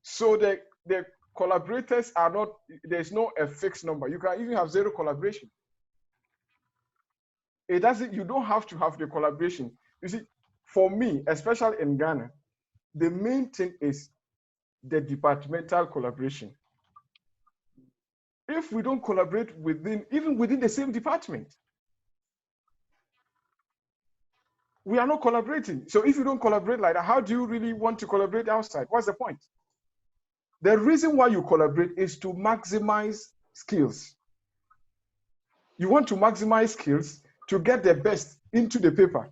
So the collaborators are not, there's no a fixed number. You can even have 0 collaboration. It doesn't, you don't have to have the collaboration. You see, for me, especially in Ghana, the main thing is the departmental collaboration. If we don't collaborate even within the same department, we are not collaborating. So if you don't collaborate like that, how do you really want to collaborate outside? What's the point? The reason why you collaborate is to maximize skills. You want to maximize skills to get the best into the paper.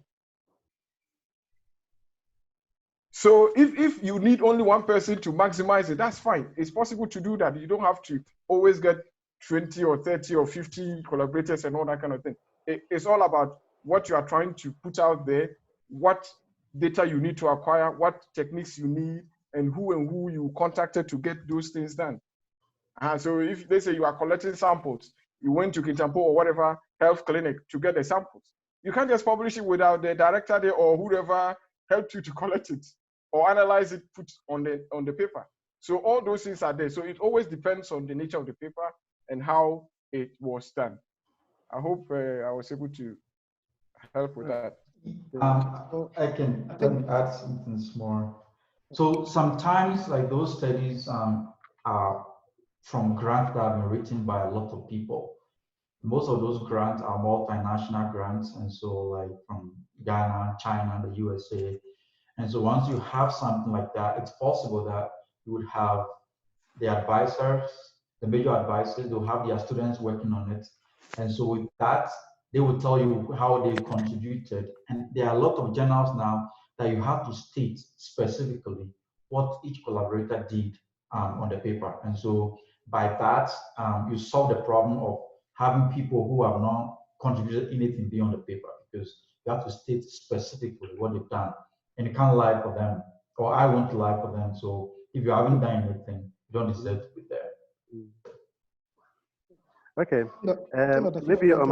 So if you need only one person to maximize it, that's fine. It's possible to do that. You don't have to always get 20 or 30 or 50 collaborators and all that kind of thing. It's all about what you are trying to put out there, what data you need to acquire, what techniques you need, and who you contacted to get those things done. So if they say you are collecting samples, you went to Kintampo or whatever health clinic to get the samples. You can't just publish it without the director there or whoever helped you to collect it or analyze it, put on the paper. So all those things are there. So it always depends on the nature of the paper and how it was done. I hope I was able to help with that. I can add something more. So sometimes like those studies are from grants that have been written by a lot of people. Most of those grants are multinational grants, and so like from Ghana, China, the USA. And so once you have something like that, it's possible that you would have the advisors, the major advisors, they'll have their students working on it. And so with that, they will tell you how they contributed. And there are a lot of journals now that you have to state specifically what each collaborator did on the paper. And so by that, you solve the problem of having people who have not contributed anything beyond the paper, because you have to state specifically what they've done. And you can't lie for them, or I won't lie for them. So if you haven't done anything, you don't deserve to be there. Okay. Maybe on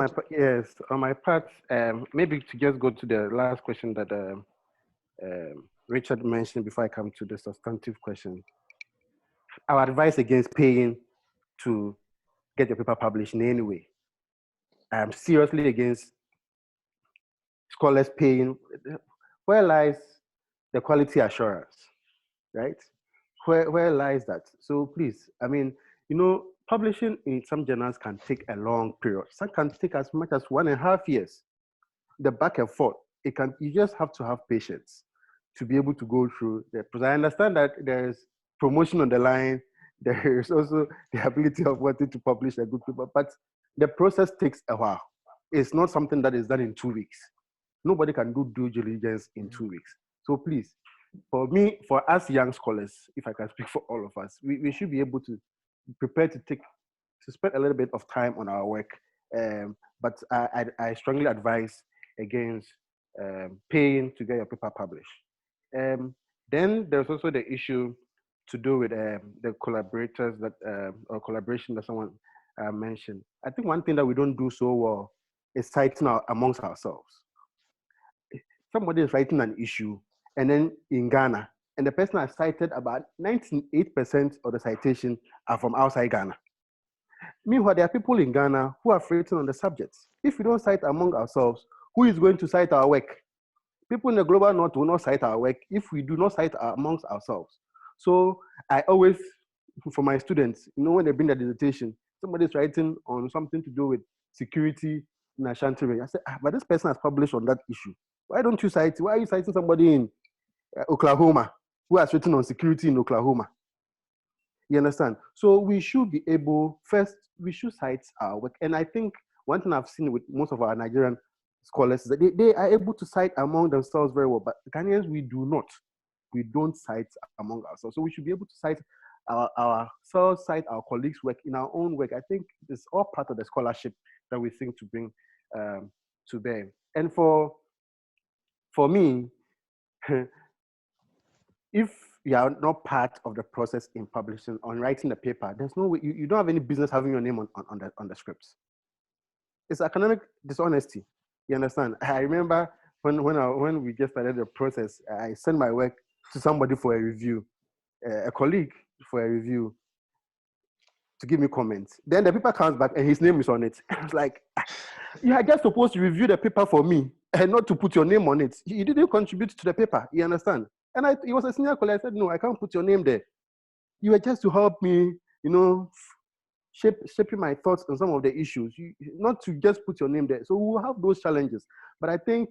my part, maybe to just go to the last question that Richard mentioned before I come to the substantive question, I would advise against paying to get your paper published in any way. I am seriously against scholars paying. Where lies the quality assurance, right? Where lies that? So please, I mean, you know, publishing in some journals can take a long period. Some can take as much as 1.5 years. The back and forth, you just have to have patience to be able to go through the process. I understand that there's promotion on the line. There is also the ability of wanting to publish a good paper, but the process takes a while. It's not something that is done in 2 weeks. Nobody can do due diligence in 2 weeks. So please, for us young scholars, if I can speak for all of us, we should be able to prepare to spend a little bit of time on our work. But I strongly advise against paying to get your paper published. Then there's also the issue to do with the collaborators or collaboration that someone mentioned. I think one thing that we don't do so well is citing amongst ourselves. Somebody is writing an issue, and then in Ghana, and the person has cited about 98% of the citation are from outside Ghana. Meanwhile, there are people in Ghana who have written on the subjects. If we don't cite among ourselves, who is going to cite our work? People in the global north will not cite our work if we do not cite amongst ourselves. So I always, for my students, you know, when they bring their dissertation, somebody's writing on something to do with security in Ashanti region. I say, but this person has published on that issue. Why don't you cite? Why are you citing somebody in Oklahoma who has written on security in Oklahoma? You understand? So we should be able, first, we should cite our work. And I think one thing I've seen with most of our Nigerian scholars is that they are able to cite among themselves very well. But Ghanaians, we do not. We don't cite among ourselves. So we should be able to cite ourselves, cite our colleagues' work in our own work. I think it's all part of the scholarship that we think to bring to bear. And for me, if you are not part of the process in publishing, on writing the paper, there's no way, you don't have any business having your name on the scripts. It's academic dishonesty. You understand? I remember when we just started the process, I sent my work to somebody for a review, a colleague for a review, to give me comments. Then the paper comes back and his name is on it. I was like, you are just supposed to review the paper for me and not to put your name on it. You didn't contribute to the paper. You understand? And he was a senior colleague. I said, no, I can't put your name there. You were just to help me, you know, shaping my thoughts on some of the issues, not to just put your name there. So we'll have those challenges. But I think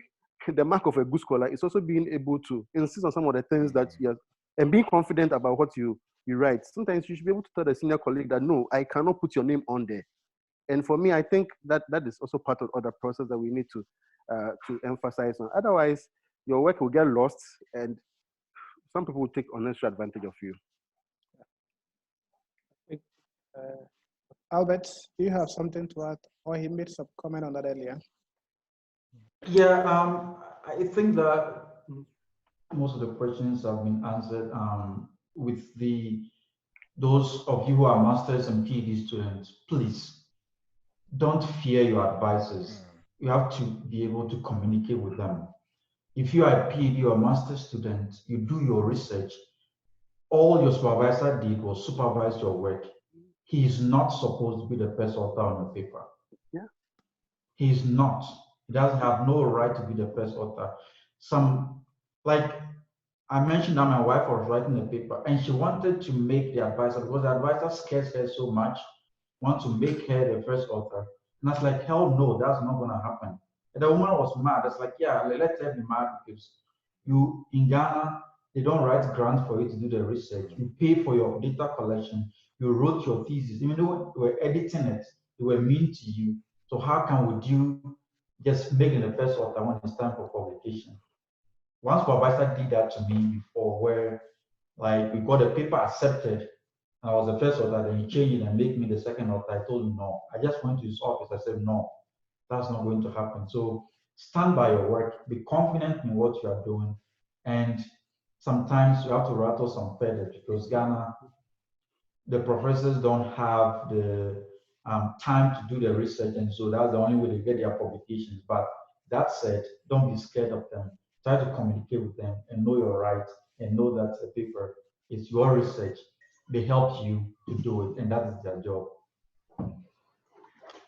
the mark of a good scholar is also being able to insist on some of the things that you have, and being confident about what you write. Sometimes you should be able to tell the senior colleague that, no, I cannot put your name on there. And for me, I think that is also part of the process that we need to emphasize on. Otherwise, your work will get lost and some people will take unnecessary advantage of you. Albert, do you have something to add? Or he made some comment on that earlier. Yeah, I think that most of the questions have been answered. With those of you who are masters and PhD students, please don't fear your advisors. You have to be able to communicate with them. If you are a PhD or master student, you do your research. All your supervisor did was supervise your work. He is not supposed to be the first author on the paper. Yeah. He is not. He doesn't have no right to be the first author. Like I mentioned that my wife was writing a paper and she wanted to make the advisor, because the advisor scares her so much, want to make her the first author. And I was like, hell no, that's not gonna happen. And the woman was mad. It's like, yeah, let her be mad, because you in Ghana, they don't write grants for you to do the research. You pay for your data collection. You wrote your thesis. Even though you were editing it, they were mean to you. So how would you just make it the first author when it's time for publication? One supervisor did that to me before, where like we got the paper accepted. I was the first author, then he changed it and made me the second author. I told him no. I just went to his office. I said, no, that's not going to happen. So stand by your work, be confident in what you are doing. And sometimes you have to rattle some feathers, because Ghana, the professors don't have the time to do the research. And so that's the only way they get their publications. But that said, don't be scared of them. try to communicate with them and know your rights and know that the paper is your research. They help you to do it, and that is their job. I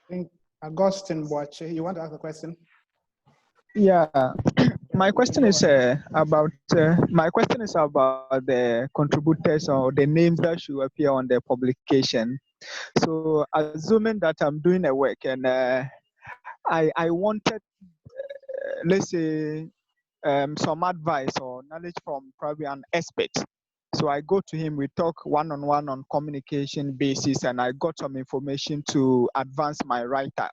think Augustine Boache, you want to ask a question? Yeah, my question is about the contributors or the names that should appear on the publication. So assuming that I'm doing a work and I wanted, let's say, some advice or knowledge from probably an expert. So I go to him, we talk one-on-one on communication basis, and I got some information to advance my writer.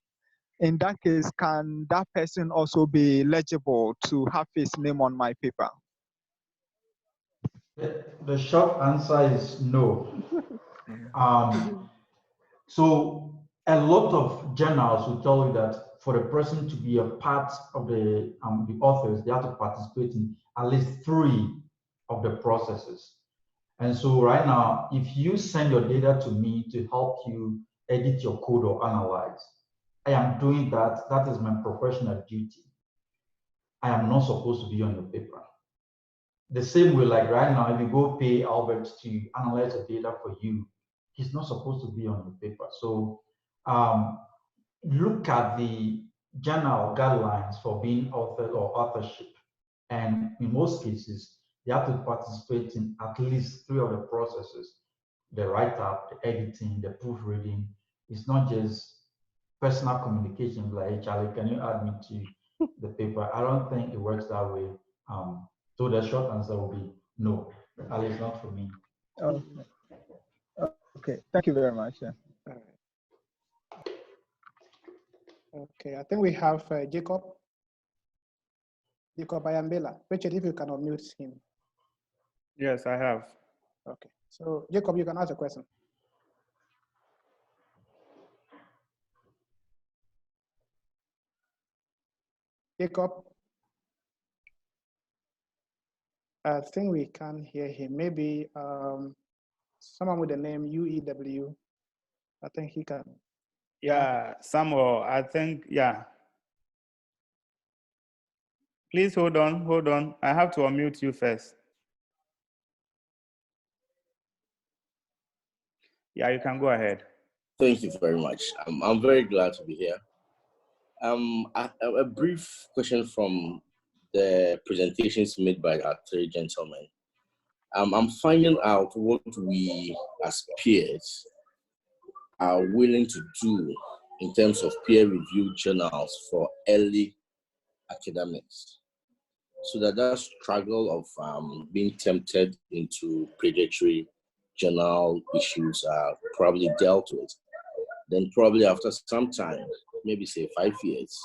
In that case, can that person also be legible to have his name on my paper? The short answer is no. So a lot of journals will tell you that for a person to be a part of the authors, they have to participate in at least 3 of the processes. And so right now, if you send your data to me to help you edit your code or analyze, I am doing that. That is my professional duty. I am not supposed to be on your paper. The same way, like right now, if you go pay Albert to analyze the data for you, he's not supposed to be on your paper. So look at the general guidelines for being author or authorship. And in most cases, you have to participate in at least 3 of the processes: the write-up, the editing, the proofreading. It's not just personal communication like, hey, Charlie, can you add me to the paper? I don't think it works that way. So the short answer will be no, at least not for me. Okay, thank you very much. Yeah. All right. Okay, I think we have Jacob Ayambela. Richard, if you can unmute him. Yes, I have. Okay, so Jacob, you can ask a question. Jacob, I think we can hear him. Maybe someone with the name UEW, I think he can. Yeah, Samuel, I think, yeah. Please hold on. I have to unmute you first. Yeah, you can go ahead. Thank you very much. I'm very glad to be here. A brief question from the presentations made by our 3 gentlemen. I'm finding out what we as peers are willing to do in terms of peer-reviewed journals for early academics, so that struggle of being tempted into predatory journal issues are probably dealt with. Then probably after some time, maybe say 5 years,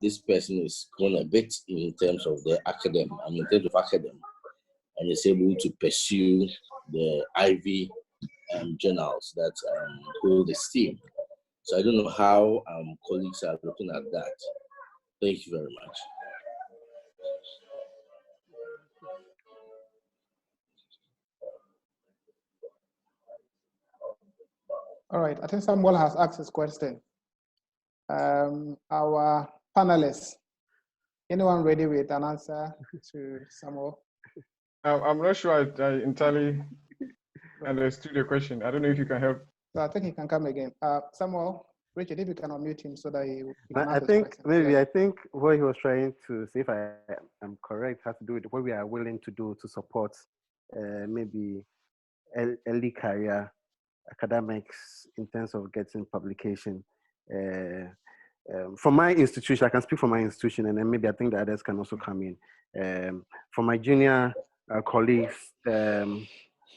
this person is grown a bit in terms of the in terms of academic, and is able to pursue the Ivy journals that hold esteem. So I don't know how colleagues are looking at that. Thank you very much. All right, I think Samuel has asked his question. Our panelists, anyone ready with an answer to Samuel? I'm not sure I entirely understood the question. I don't know if you can help. So I think he can come again. Samuel, Richard, if you can unmute him so that he can I think maybe I think what he was trying to see, if I am correct, has to do with what we are willing to do to support maybe early career academics in terms of getting publication. From my institution, I can speak for my institution, and then maybe I think the others can also come in. For my junior colleagues,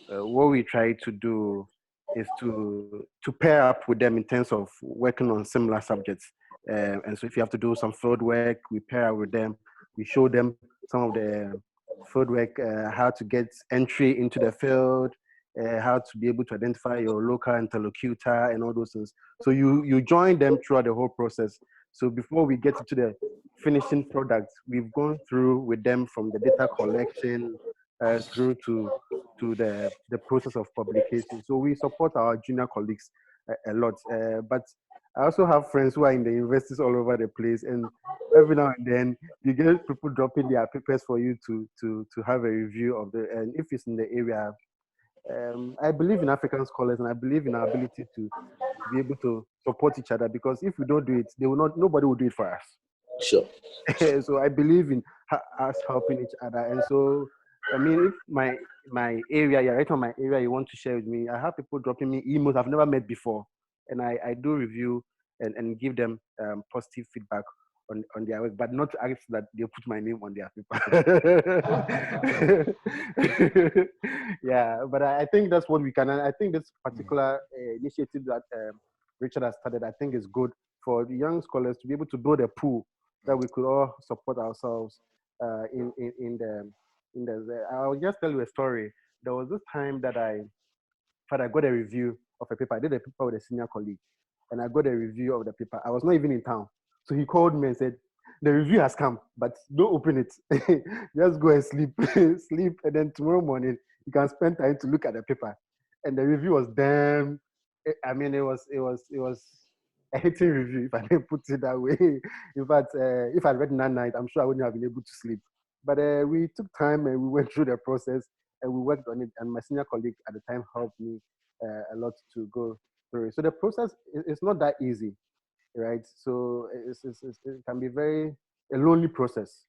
what we try to do is to pair up with them in terms of working on similar subjects. And so if you have to do some field work, we pair up with them. We show them some of the field work, how to get entry into the field, how to be able to identify your local interlocutor and all those things. So you join them throughout the whole process. So before we get into the finishing product, we've gone through with them from the data collection through to the process of publication. So we support our junior colleagues a lot. But I also have friends who are in the universities all over the place, and every now and then you get people dropping their papers for you to have a review of the. And if it's in the area, I believe in African scholars, and I believe in our ability to be able to support each other, because if we don't do it, they will not. Nobody will do it for us. Sure. So I believe in us helping each other, and so I mean, if my area, you're right on my area, you want to share with me, I have people dropping me emails I've never met before, and I do review and give them positive feedback on their work, but not to ask that they put my name on their paper. Yeah, but I think that's what we can. And I think this particular initiative that Richard has started, I think is good for the young scholars to be able to build a pool that we could all support ourselves in the. I'll just tell you a story. There was this time that I got a review of a paper. I did a paper with a senior colleague, and I got a review of the paper. I was not even in town. So he called me and said, the review has come, but don't open it. Just go and sleep, sleep, and then tomorrow morning you can spend time to look at the paper. And the review was damn. I mean, it was a hitting review, if I may put it that way. In fact, if I'd read that night, I'm sure I wouldn't have been able to sleep. But we took time and we went through the process and we worked on it. And my senior colleague at the time helped me a lot to go through it. So the process is not that easy, right? So it can be a lonely process.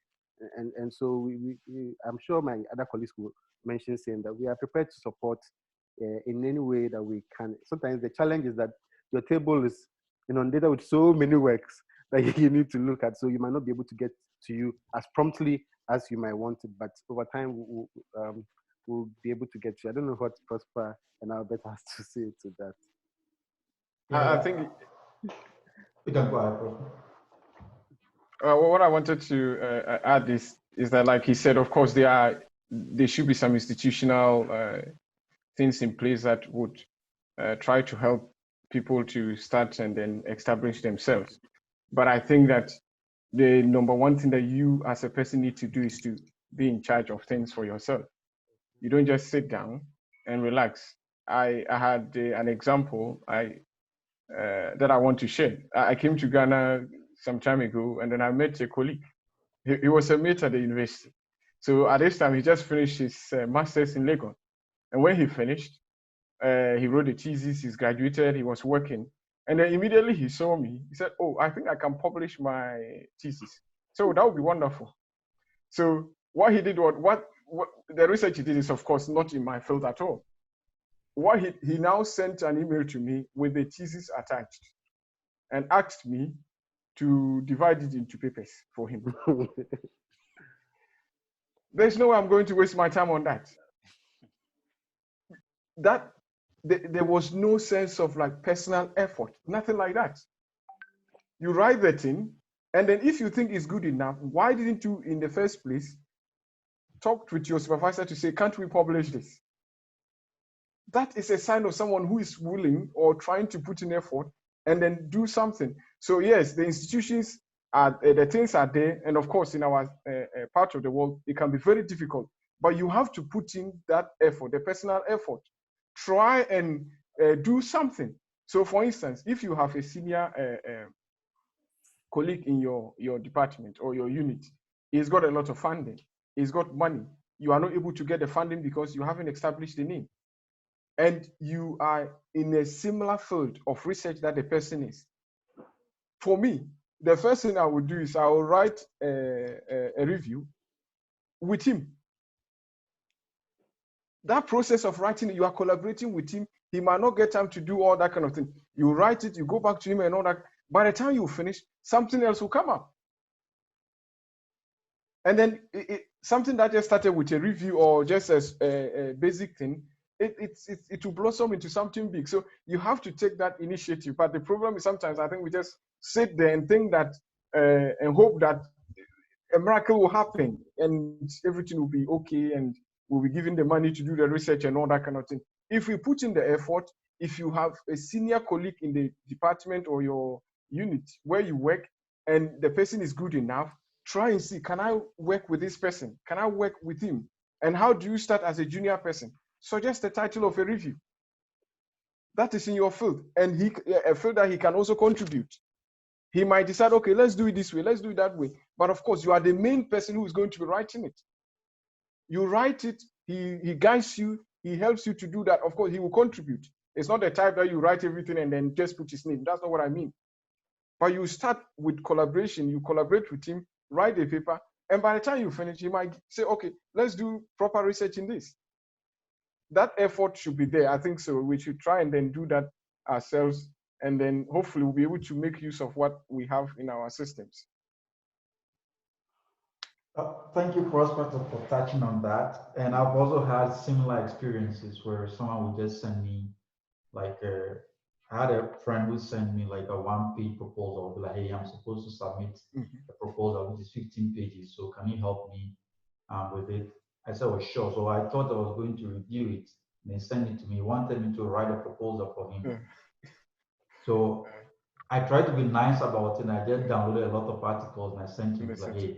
And so we I'm sure my other colleagues will mention saying that we are prepared to support in any way that we can. Sometimes the challenge is that your table is inundated with so many works that you need to look at, so you might not be able to get to you as promptly as you might want it, but over time we'll be able to get to you. I don't know what Prosper and Albert has to say to that. Yeah. I think we can go ahead, Prosper. What I wanted to add is that, like he said, of course there should be some institutional things in place that would try to help people to start and then establish themselves. But I think that the number one thing that you as a person need to do is to be in charge of things for yourself. You don't just sit down and relax. I had an example that I want to share. I came to Ghana some time ago, and then I met a colleague. He was a mate at the university. So at this time, he just finished his master's in Lagos. And when he finished, he wrote a thesis, he's graduated, he was working. And then immediately he saw me. He said, oh, I think I can publish my thesis. So that would be wonderful. So what he did, what the research he did is, of course, not in my field at all. What he now sent an email to me with the thesis attached and asked me to divide it into papers for him. There's no way I'm going to waste my time on that. There was no sense of like personal effort, nothing like that. You write the thing, and then if you think it's good enough, why didn't you in the first place talk with your supervisor to say, can't we publish this? That is a sign of someone who is willing or trying to put in effort and then do something. So yes, the institutions are, the things are there. And of course, in our part of the world, it can be very difficult, but you have to put in that effort, the personal effort. Try and do something. So for instance, if you have a senior colleague in your department or your unit, he's got a lot of funding, he's got money, you are not able to get the funding because you haven't established the name. And you are in a similar field of research that the person is. For me, the first thing I would do is I will write a review with him. That process of writing, you are collaborating with him. He might not get time to do all that kind of thing. You write it, you go back to him and all that. By the time you finish, something else will come up. And then something that just started with a review or just as a basic thing, it will blossom into something big. So you have to take that initiative. But the problem is sometimes I think we just sit there and think that and hope that a miracle will happen and everything will be okay and we'll be given the money to do the research and all that kind of thing. If we put in the effort, if you have a senior colleague in the department or your unit where you work and the person is good enough, try and see, can I work with this person? Can I work with him? And how do you start as a junior person? Suggest the title of a review. that is in your field, and a field that he can also contribute. He might decide, okay, let's do it this way, let's do it that way. But of course, you are the main person who is going to be writing it. You write it, he guides you, he helps you to do that. Of course, he will contribute. It's not the type that you write everything and then just put his name. That's not what I mean. But you start with collaboration, you collaborate with him, write a paper, and by the time you finish, he might say, okay, let's do proper research in this. That effort should be there. I think so. We should try and then do that ourselves, and then hopefully we'll be able to make use of what we have in our systems. Thank you, Prosper, for touching on that. And I've also had similar experiences where someone would just send me like I had a friend who sent me like a 1-page proposal. I'll be like, hey, I'm supposed to submit a proposal which is 15 pages. So can you help me with it? I said, well, sure. So I thought I was going to review it and then send it to me. He wanted me to write a proposal for him. So I tried to be nice about it, and I just downloaded a lot of articles and I sent him like, hey,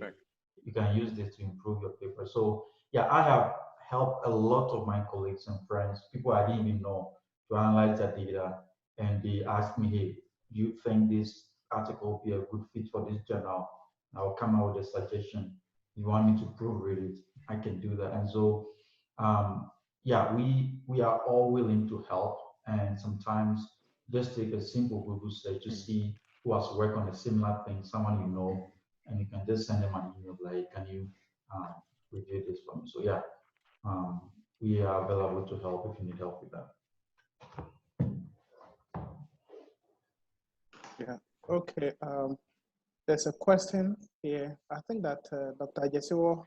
you can use this to improve your paper. So yeah, I have helped a lot of my colleagues and friends, people I didn't even know, to analyze that data. And they asked me, hey, do you think this article will be a good fit for this journal? And I'll come out with a suggestion. You want me to proofread it? I can do that. And so, yeah, we are all willing to help. And sometimes just take a simple Google search to see who has worked on a similar thing, someone you know, and you can just send them an email like, can you review this for me? So yeah, we are available to help if you need help with that. Yeah, okay. There's a question here. I think that Dr. Ajesiwo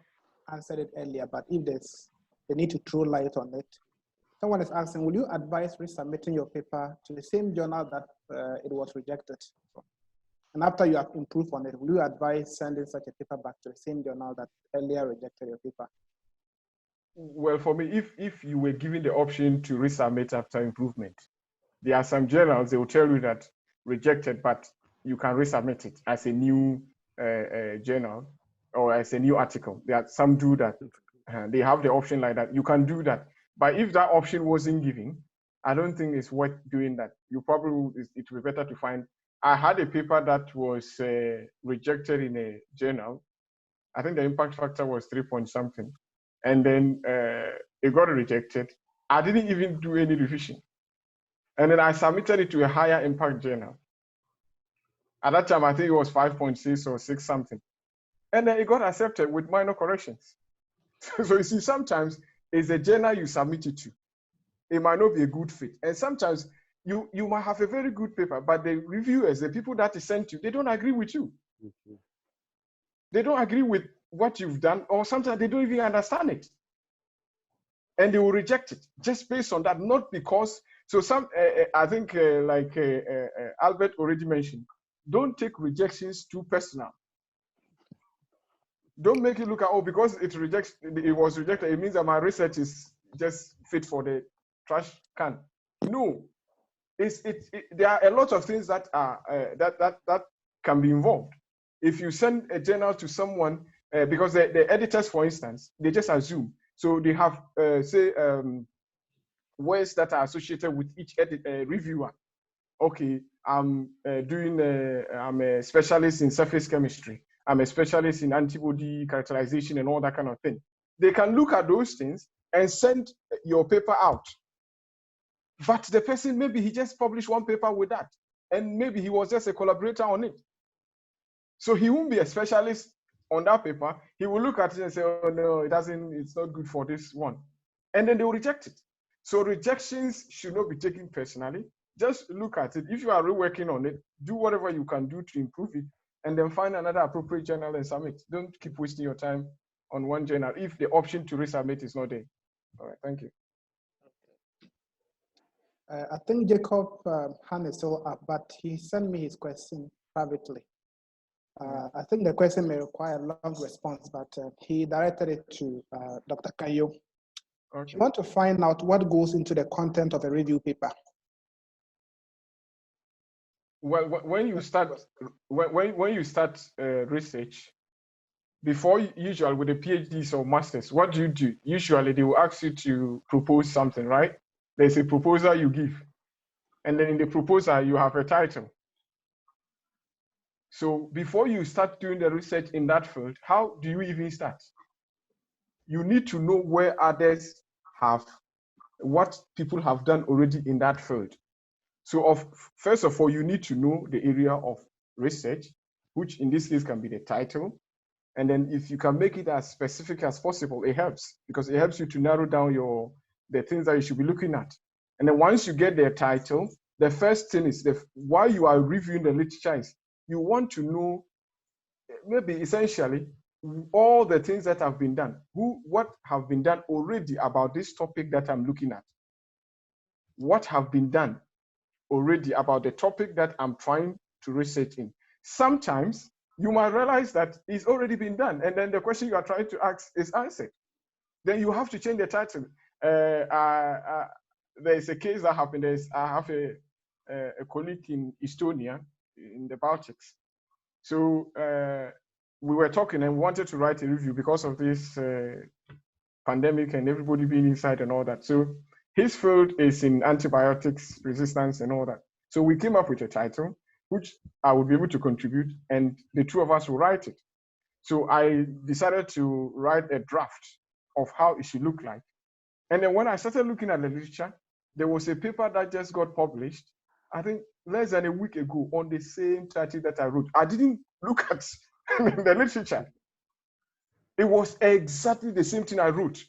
answered it earlier, but if they need to throw light on it. Someone is asking, will you advise resubmitting your paper to the same journal that it was rejected from? And after you have improved on it, will you advise sending such a paper back to the same journal that earlier rejected your paper? Well, for me, if you were given the option to resubmit after improvement, there are some journals, they will tell you that rejected, but you can resubmit it as a new journal or as a new article. There are some do that. They have the option like that. You can do that. But if that option wasn't given, I don't think it's worth doing that. You probably, it would be better to find. I had a paper that was rejected in a journal. I think the impact factor was 3 point something. And then it got rejected. I didn't even do any revision. And then I submitted it to a higher impact journal. At that time, I think it was 5.6 or 6 something. And then it got accepted with minor corrections. So you see, sometimes it's a journal you submit it to. It might not be a good fit. And sometimes you might have a very good paper, but the reviewers, the people that is sent to, they don't agree with you. They don't agree with what you've done, or sometimes they don't even understand it. And they will reject it just based on that, not because, so some, I think like Albert already mentioned, don't take rejections too personal. Don't make it look at, oh, because it was rejected, it means that my research is just fit for the trash can. No, there are a lot of things that are that can be involved. If you send a journal to someone, because the editors, for instance, they just assume. So they have, say, words that are associated with each reviewer. Okay, I'm a specialist in surface chemistry. I'm a specialist in antibody characterization and all that kind of thing. They can look at those things and send your paper out. But the person, maybe he just published one paper with that. And maybe he was just a collaborator on it. So he won't be a specialist on that paper. He will look at it and say, oh no, it's not good for this one. And then they will reject it. So rejections should not be taken personally. Just look at it. If you are reworking on it, do whatever you can do to improve it, and then find another appropriate journal and submit. Don't keep wasting your time on one journal if the option to resubmit is not there. All right, thank you. I think Jacob hand is still up, but he sent me his question privately. I think the question may require a long response, but he directed it to Dr. Kayo. Okay. You want to find out what goes into the content of a review paper. Well, when you start research, before usual with the PhDs or masters, what do? Usually they will ask you to propose something, right? There's a proposal you give. And then in the proposal, you have a title. So before you start doing the research in that field, how do you even start? You need to know where others have, what people have done already in that field. So first of all, you need to know the area of research, which in this case can be the title. And then if you can make it as specific as possible, it helps, because it helps you to narrow down the things that you should be looking at. And then once you get the title, the first thing is, while you are reviewing the literature, is you want to know, maybe essentially, all the things that have been done. What have been done already about this topic that I'm looking at? What have been done already about the topic that I'm trying to research in? Sometimes you might realize that it's already been done, and then the question you are trying to ask is answered. Then you have to change the title. There's a case that happened. I have a colleague in Estonia, in the Baltics. So we were talking and wanted to write a review because of this pandemic and everybody being inside and all that. So his field is in antibiotics resistance and all that. So we came up with a title, which I would be able to contribute, and the two of us will write it. So I decided to write a draft of how it should look like. And then when I started looking at the literature, there was a paper that just got published, I think less than a week ago, on the same title that I wrote. I didn't look at the literature. It was exactly the same thing I wrote.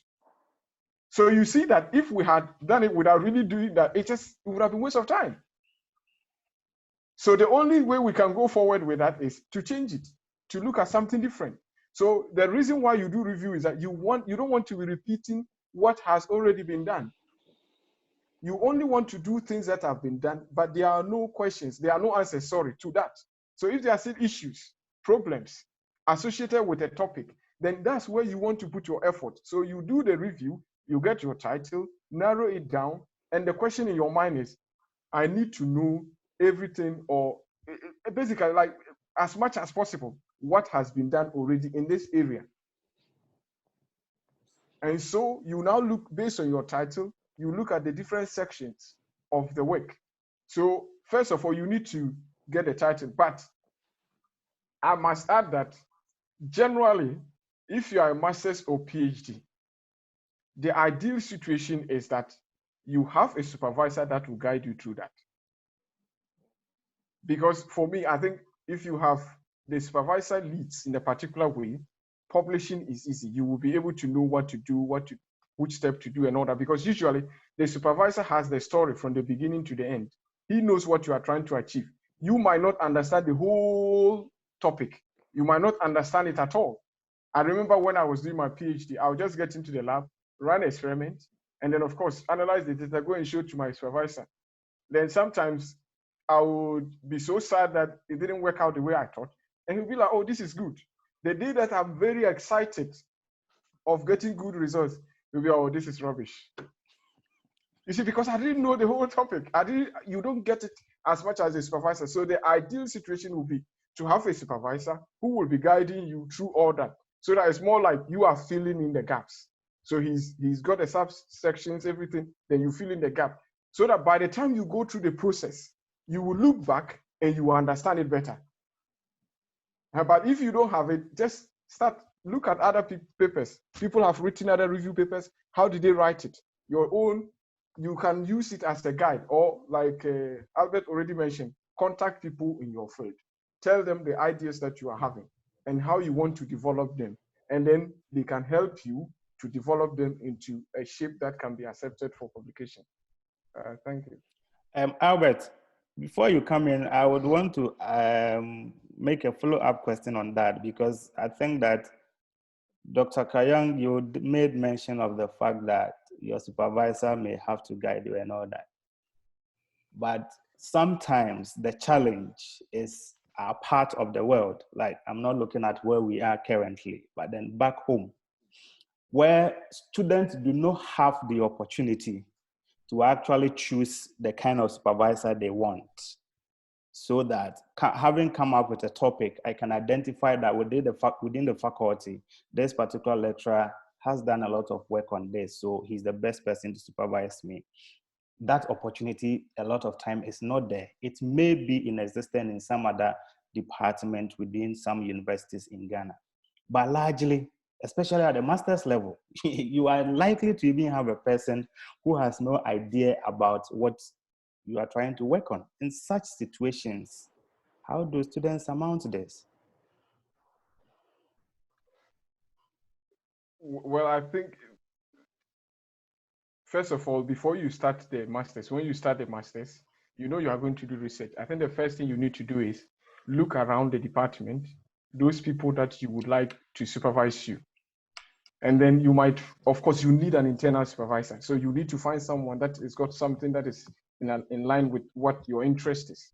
So you see that if we had done it without really doing that, it would have been a waste of time. So the only way we can go forward with that is to change it, to look at something different. So the reason why you do review is that you don't want to be repeating what has already been done. You only want to do things that have been done, but there are no questions, there are no answers, to that. So if there are still issues, problems associated with a topic, then that's where you want to put your effort. So you do the review, you get your title, narrow it down, and the question in your mind is, I need to know everything, or basically, like, as much as possible, what has been done already in this area. And so you now look, based on your title, you look at the different sections of the work. So first of all, you need to get the title, but I must add that generally, if you are a master's or PhD, the ideal situation is that you have a supervisor that will guide you through that. Because for me, I think if you have the supervisor leads in a particular way, publishing is easy. You will be able to know what to do, which step to do and all that, because usually the supervisor has the story from the beginning to the end. He knows what you are trying to achieve. You might not understand the whole topic. You might not understand it at all. I remember when I was doing my PhD, I would just get into the lab, run experiments, and then of course, analyze the data, go and show it to my supervisor. Then sometimes I would be so sad that it didn't work out the way I thought. And he'll be like, oh, this is good. The day that I'm very excited of getting good results, he'll be like, oh, this is rubbish. You see, because I didn't know the whole topic. You don't get it as much as a supervisor. So the ideal situation would be to have a supervisor who will be guiding you through all that. So that it's more like you are filling in the gaps. So he's got the subsections, everything, then you fill in the gap. So that by the time you go through the process, you will look back and you will understand it better. But if you don't have it, just look at other papers. People have written other review papers. How did they write it? Your own, you can use it as a guide, or like Albert already mentioned, contact people in your field. Tell them the ideas that you are having and how you want to develop them. And then they can help you to develop them into a shape that can be accepted for publication. Thank you. Albert, before you come in, I would want to make a follow-up question on that, because I think that Dr. Kayang, you made mention of the fact that your supervisor may have to guide you and all that. But sometimes the challenge is a part of the world. Like, I'm not looking at where we are currently, but then back home, where students do not have the opportunity to actually choose the kind of supervisor they want. So that having come up with a topic, I can identify that within the faculty, this particular lecturer has done a lot of work on this, so he's the best person to supervise me. that opportunity a lot of time is not there. It may be in existence in some other department within some universities in Ghana. But largely, especially at the master's level, you are likely to even have a person who has no idea about what you are trying to work on. In such situations, how do students surmount this? Well, I think, first of all, before you start the master's, when you start the master's, you know you are going to do research. I think the first thing you need to do is look around the department, those people that you would like to supervise you. And then you might, of course, you need an internal supervisor. So you need to find someone that has got something that is in line with what your interest is.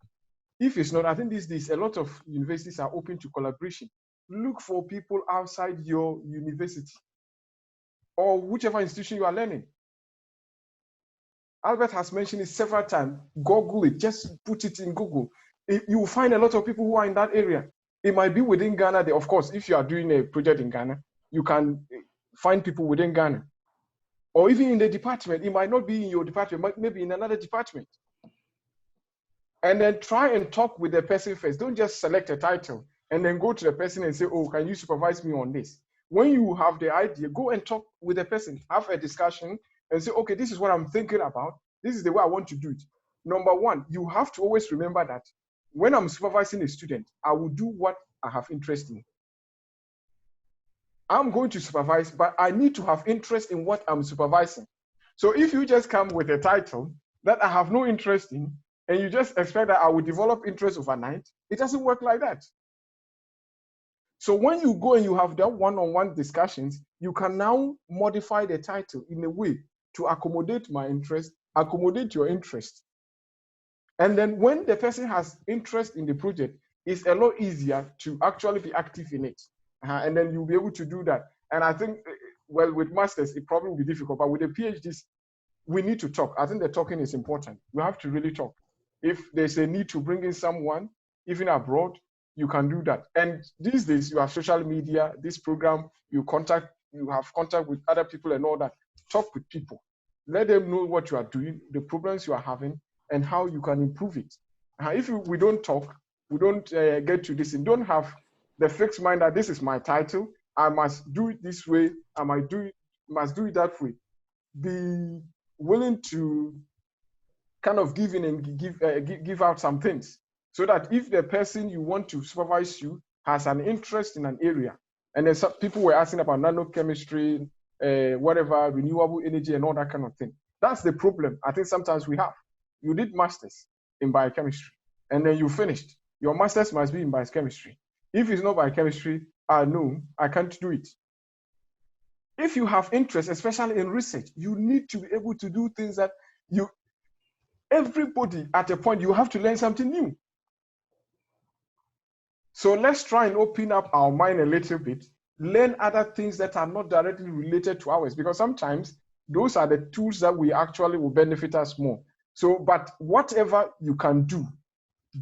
If it's not, I think these days, a lot of universities are open to collaboration. Look for people outside your university or whichever institution you are learning. Albert has mentioned it several times. Google it, just put it in Google. You will find a lot of people who are in that area. It might be within Ghana. Of course, if you are doing a project in Ghana, you can find people within Ghana. Or even in the department, it might not be in your department, maybe in another department. And then try and talk with the person first. Don't just select a title and then go to the person and say, oh, can you supervise me on this? When you have the idea, go and talk with the person, have a discussion and say, okay, this is what I'm thinking about. This is the way I want to do it. Number one, you have to always remember that when I'm supervising a student, I will do what I have interest in. I'm going to supervise, but I need to have interest in what I'm supervising. So if you just come with a title that I have no interest in, and you just expect that I will develop interest overnight, it doesn't work like that. So when you go and you have that one-on-one discussions, you can now modify the title in a way to accommodate my interest, accommodate your interest. And then when the person has interest in the project, it's a lot easier to actually be active in it. And then you'll be able to do that. And I think, well, with masters, it probably will be difficult, but with the PhDs, we need to talk. I think the talking is important. We have to really talk. If there's a need to bring in someone, even abroad, you can do that. And these days, you have social media, this program, you have contact with other people and all that. Talk with people. Let them know what you are doing, the problems you are having, and how you can improve it. If we don't talk, we don't get to this, and don't have the fixed mind that this is my title, I must do it this way, I must do it that way. Be willing to kind of give in and give out some things, so that if the person you want to supervise you has an interest in an area, and then some people were asking about nanochemistry, whatever, renewable energy and all that kind of thing. That's the problem I think sometimes we have. You did masters in biochemistry, and then you finished. Your masters must be in biochemistry. If it's not biochemistry, no, I can't do it. If you have interest, especially in research, you need to be able to do things that everybody at a point, you have to learn something new. So let's try and open up our mind a little bit, learn other things that are not directly related to ours, because sometimes those are the tools that we actually will benefit us more. So, but whatever you can do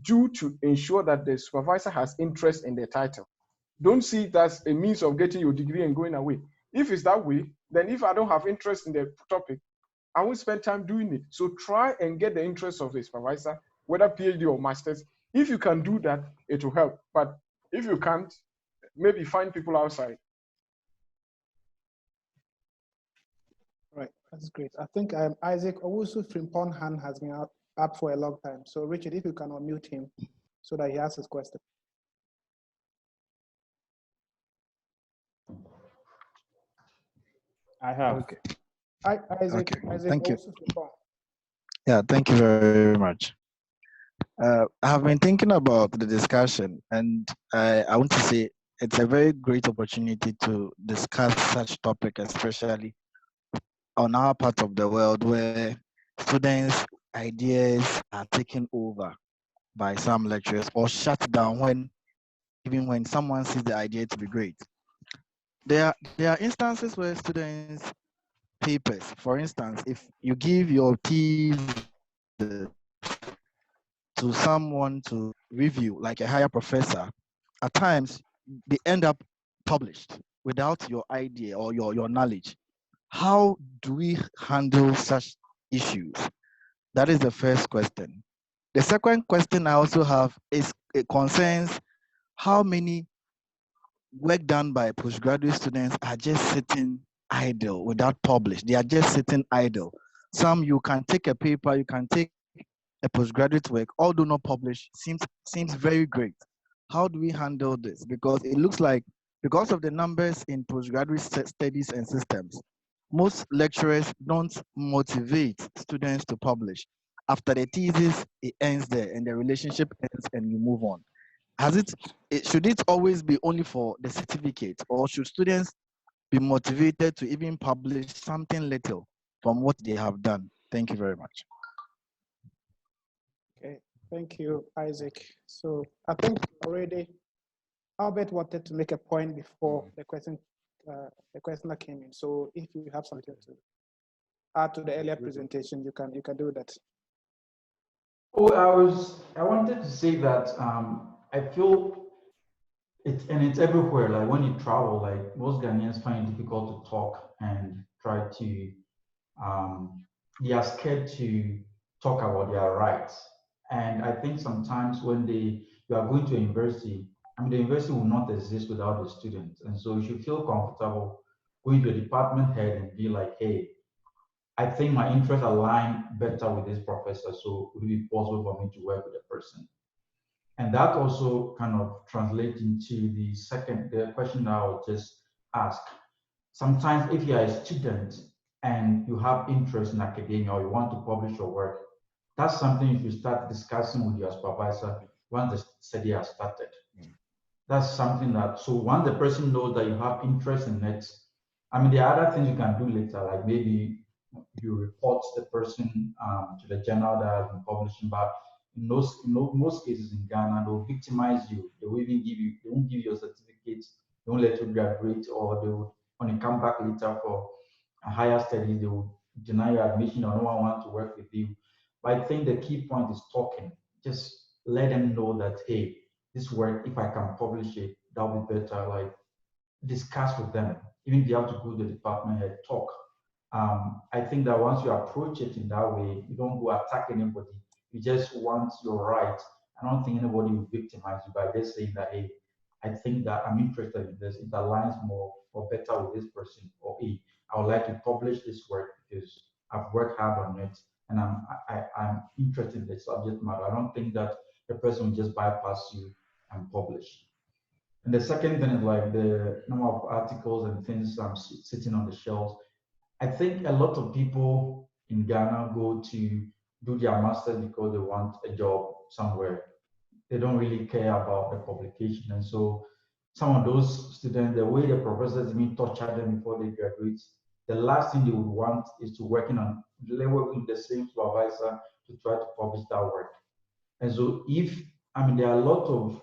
to ensure that the supervisor has interest in the title. Don't see it as a means of getting your degree and going away. If it's that way, then if I don't have interest in the topic, I won't spend time doing it. So try and get the interest of the supervisor, whether PhD or master's. If you can do that, it will help. But if you can't, maybe find people outside. Right, that's great. I think Isaac Owusu Frimpong hand has been up for a long time. So Richard, if you can unmute him so that he asks his question. I have. Okay. Isaac, Okay. Isaac Thank you. Owusu Frimpong. Yeah, thank you very much. I have been thinking about the discussion, and I want to say it's a very great opportunity to discuss such topic, especially on our part of the world where students' ideas are taken over by some lecturers or shut down even when someone sees the idea to be great. There are instances where students' papers, for instance, if you give your thesis to someone to review, like a higher professor, at times they end up published without your idea or your knowledge. How do we handle such issues? That is the first question. The second question I also have is, it concerns how many work done by postgraduate students are just sitting idle without publish. They are just sitting idle. Some, you can take a paper, you can take a postgraduate work, although not published, seems very great. How do we handle this? Because it looks like, because of the numbers in postgraduate studies and systems, most lecturers don't motivate students to publish. After the thesis, it ends there and the relationship ends and you move on. Should it always be only for the certificate, or should students be motivated to even publish something little from what they have done? Thank you very much. Okay, thank you, Isaac. So I think already Albert wanted to make a point before the questioner came in. So if you have something to add to the earlier presentation, you can do that. Oh, I wanted to say that I feel it's everywhere. Like when you travel, like most Ghanaians find it difficult to talk and try to they are scared to talk about their rights. And I think sometimes when you are going to a university, I mean, the university will not exist without the students. And so you should feel comfortable going to a department head and be like, hey, I think my interests align better with this professor, so would it be possible for me to work with the person? And that also kind of translates into the question that I would just ask. Sometimes if you're a student and you have interest in academia or you want to publish your work, that's something you should start discussing with your supervisor once the study has started. That's something that, so once the person knows that you have interest in it, I mean, there are other things you can do later, like maybe you report the person to the journal that has been publishing, but in most cases in Ghana, they'll victimize you. They won't even they won't give you a certificate, they won't let you graduate, or they will, when you come back later for a higher studies, they will deny your admission or no one wants to work with you. But I think the key point is talking. Just let them know that, hey, this work, if I can publish it, that'll be better. Like discuss with them. Even if you have to go to the department head, talk. I think that once you approach it in that way, you don't go attack anybody. You just want your right. I don't think anybody will victimize you by just saying that, hey, I think that I'm interested in this. It aligns more or better with this person. Or hey, I would like to publish this work because I've worked hard on it and I'm interested in the subject matter. I don't think that the person will just bypass you and publish. And the second thing is like the number of articles and things sitting on the shelves. I think a lot of people in Ghana go to do their master's because they want a job somewhere. They don't really care about the publication. And so some of those students, the way the professors even torture them before they graduate, the last thing they would want is to work with the same supervisor to try to publish that work. And so there are a lot of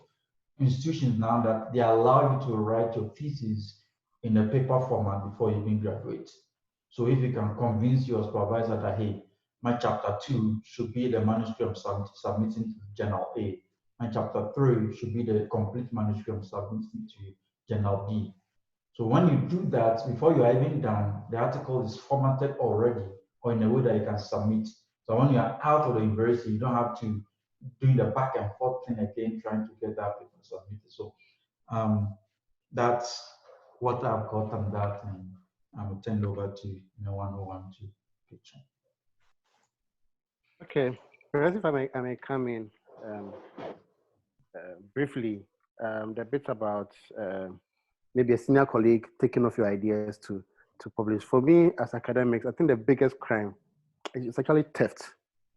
institutions now that they allow you to write your thesis in a paper format before you even graduate. So if you can convince your supervisor that, hey, my chapter 2 should be the manuscript submitting to Journal A, my chapter 3 should be the complete manuscript submitting to Journal B. So when you do that, before you are even done, the article is formatted already or in a way that you can submit. So when you are out of the university, you don't have to doing the back and forth thing again, trying to get that paper submitted. So that's what I've got on that, and I will turn over to anyone who wants to pitch in. Okay, perhaps if I may come in briefly, the bit about maybe a senior colleague taking off your ideas to publish. For me, as academics, I think the biggest crime is actually theft,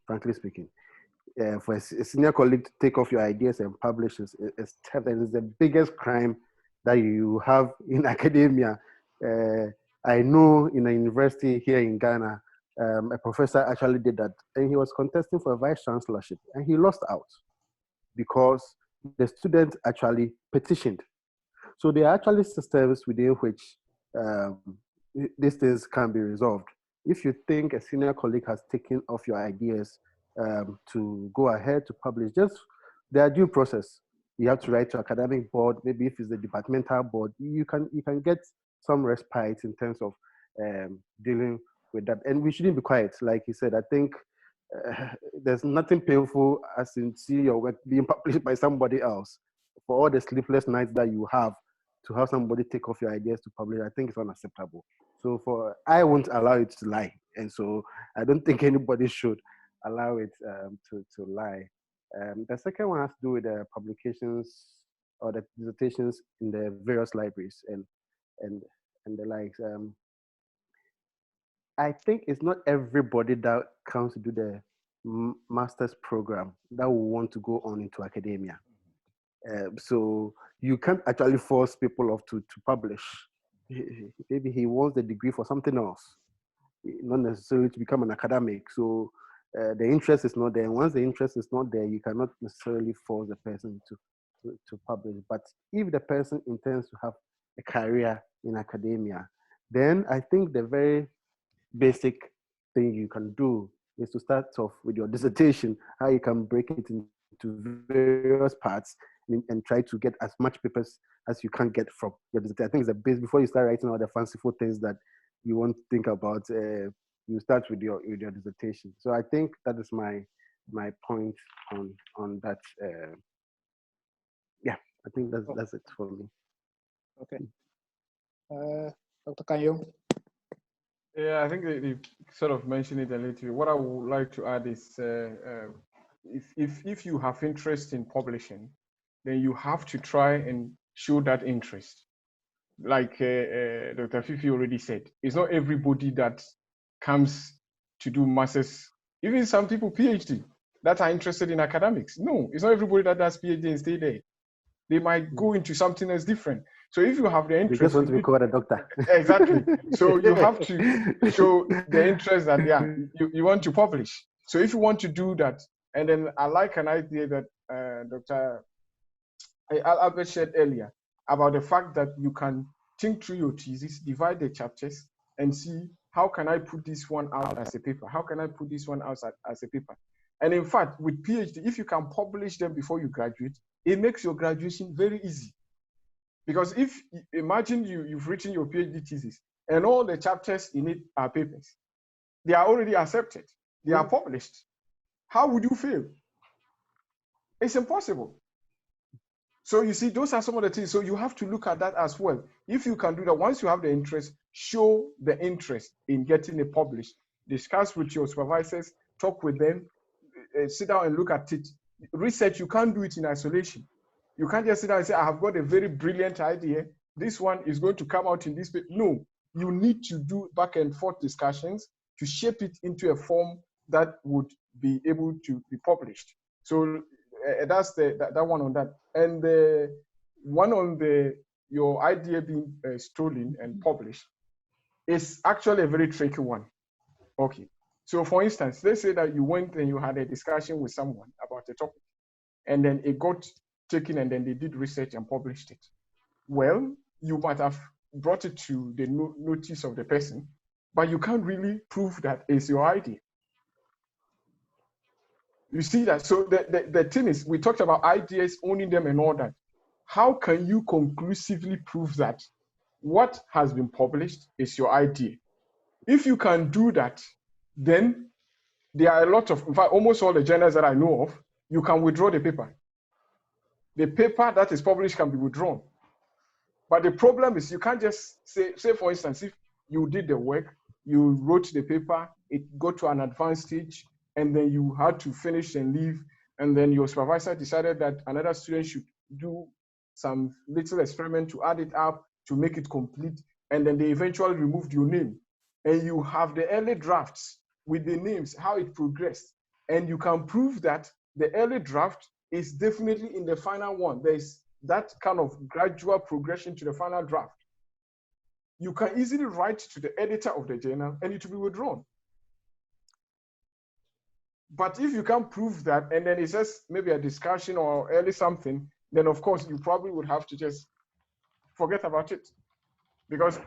frankly speaking. For a senior colleague to take off your ideas and publish is theft, and it's the biggest crime that you have in academia. I know in a university here in Ghana, a professor actually did that, and he was contesting for a vice chancellorship, and he lost out because the students actually petitioned. So there are actually systems within which these things can be resolved. If you think a senior colleague has taken off your ideas to go ahead to publish, just their due process. You have to write to academic board. Maybe if it's the departmental board, you can get some respite in terms of dealing with that. And we shouldn't be quiet. Like you said, I think there's nothing painful as in see your work being published by somebody else. For all the sleepless nights that you have, to have somebody take off your ideas to publish, I think it's unacceptable. So I won't allow it to lie. And so I don't think anybody should allow it to lie. The second one has to do with the publications or the dissertations in the various libraries and the likes. I think it's not everybody that comes to do the master's program that will want to go on into academia. So you can't actually force people off to publish. Maybe he wants the degree for something else, not necessarily to become an academic. So the interest is not there. And once the interest is not there, you cannot necessarily force the person to publish. But if the person intends to have a career in academia, then I think the very basic thing you can do is to start off with your dissertation, how you can break it into various parts and try to get as much papers as you can get from your dissertation. I think it's the base before you start writing all the fanciful things that you won't think about. You start with your dissertation. So I think that is my point on that. Yeah, I think that's it for me. Okay. Dr. Kanyo. Yeah, I think they sort of mentioned it a little bit. What I would like to add is if you have interest in publishing, then you have to try and show that interest. Like Dr. Fifi already said, it's not everybody that comes to do masters, even some people PhD that are interested in academics. No, it's not everybody that does PhD and stay there. They might go into something else different. So if you have the interest, you just want to be called a doctor. Exactly. So you have to show the interest that you want to publish. So if you want to do that, and then I like an idea that Dr. Albert shared earlier about the fact that you can think through your thesis, divide the chapters, and see how can I put this one out as a paper? How can I put this one out as a paper? And in fact, with PhD, if you can publish them before you graduate, it makes your graduation very easy. Because if, imagine you've written your PhD thesis and all the chapters in it are papers. They are already accepted. They are published. How would you fail? It's impossible. So you see, those are some of the things. So you have to look at that as well. If you can do that, once you have the interest, show the interest in getting it published. Discuss with your supervisors, talk with them, sit down and look at it. Research, you can't do it in isolation. You can't just sit down and say, I have got a very brilliant idea. This one is going to come out in this paper. No, you need to do back and forth discussions to shape it into a form that would be able to be published. So that's that one on that. And the one on your idea being stolen and published is actually a very tricky one. Okay. So for instance, let's say that you went and you had a discussion with someone about a topic, and then it got taken and then they did research and published it. Well, you might have brought it to the notice of the person, but you can't really prove that it's your idea. You see that? So the thing is, we talked about ideas, owning them and all that. How can you conclusively prove that what has been published is your idea? If you can do that, then there are a lot of, in fact, almost all the journals that I know of, you can withdraw the paper. The paper that is published can be withdrawn. But the problem is you can't just say for instance, if you did the work, you wrote the paper, it got to an advanced stage, and then you had to finish and leave, and then your supervisor decided that another student should do some little experiment to add it up, to make it complete, and then they eventually removed your name. And you have the early drafts with the names, how it progressed. And you can prove that the early draft is definitely in the final one. There's that kind of gradual progression to the final draft. You can easily write to the editor of the journal and it will be withdrawn. But if you can't prove that, and then it's just maybe a discussion or early something, then of course you probably would have to just forget about it. Because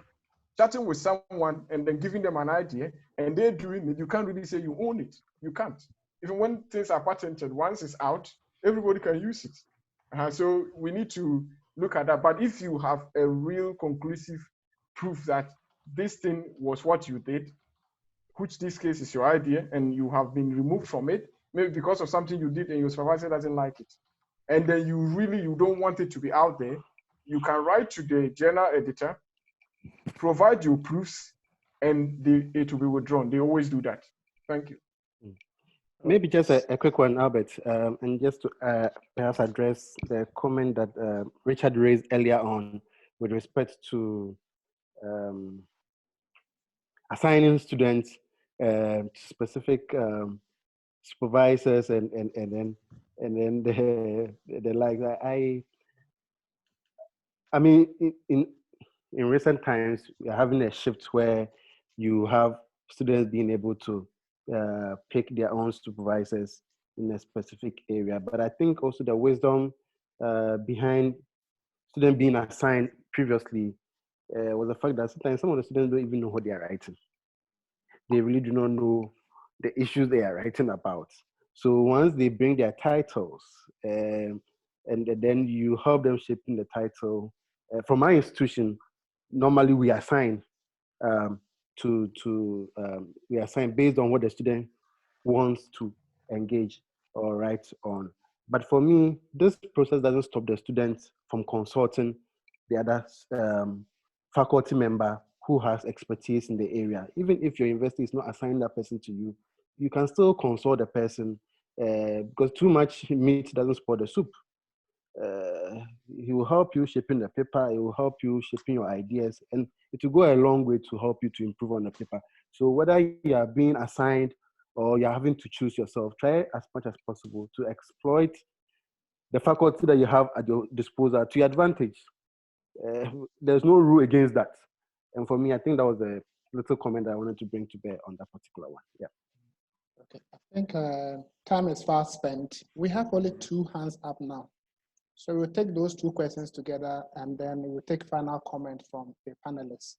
chatting with someone and then giving them an idea and they're doing it, you can't really say you own it. You can't. Even when things are patented, once it's out, everybody can use it. So we need to look at that. But if you have a real conclusive proof that this thing was what you did, which this case is your idea, and you have been removed from it, maybe because of something you did and your supervisor doesn't like it. And then you don't want it to be out there, you can write to the journal editor, provide your proofs, and it will be withdrawn. They always do that. Thank you. Maybe just a quick one, Albert, and just to perhaps address the comment that Richard raised earlier on with respect to assigning students to specific supervisors and then the like. I mean, in recent times, we're having a shift where you have students being able to pick their own supervisors in a specific area. But I think also the wisdom behind students being assigned previously was the fact that sometimes some of the students don't even know what they are writing. They really do not know the issues they are writing about. So once they bring their titles, and then you help them shaping the title. From my institution, normally we assign we assign based on what the student wants to engage or write on. But for me, this process doesn't stop the students from consulting the other faculty member who has expertise in the area. Even if your university is not assigning that person to you, you can still consult the person because too much meat doesn't spoil the soup. He will help you shaping the paper, it will help you shaping your ideas, and it will go a long way to help you to improve on the paper. So whether you are being assigned or you're having to choose yourself, try as much as possible to exploit the faculty that you have at your disposal to your advantage. There's no rule against that. And for me, I think that was a little comment that I wanted to bring to bear on that particular one. Yeah. Okay, I think time is fast spent. We have only 2 hands up now. So we'll take those 2 questions together and then we'll take final comment from the panelists.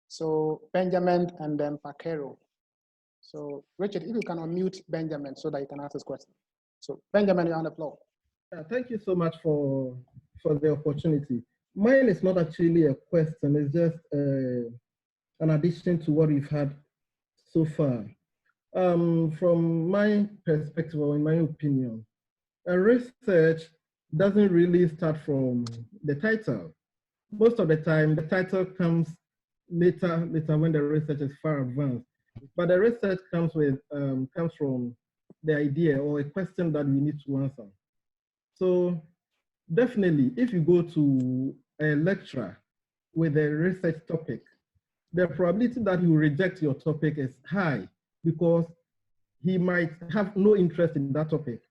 So Benjamin and then Pakero. So Richard, if you can unmute Benjamin so that you can ask this question. So Benjamin, you're on the floor. Thank you so much for the opportunity. Mine is not actually a question, it's just an addition to what we've had so far. From my perspective, or in my opinion, a research doesn't really start from the title. Most of the time, the title comes later when the research is far advanced. But the research comes from the idea or a question that we need to answer. So definitely, if you go to a lecturer with a research topic, the probability that he will reject your topic is high because he might have no interest in that topic.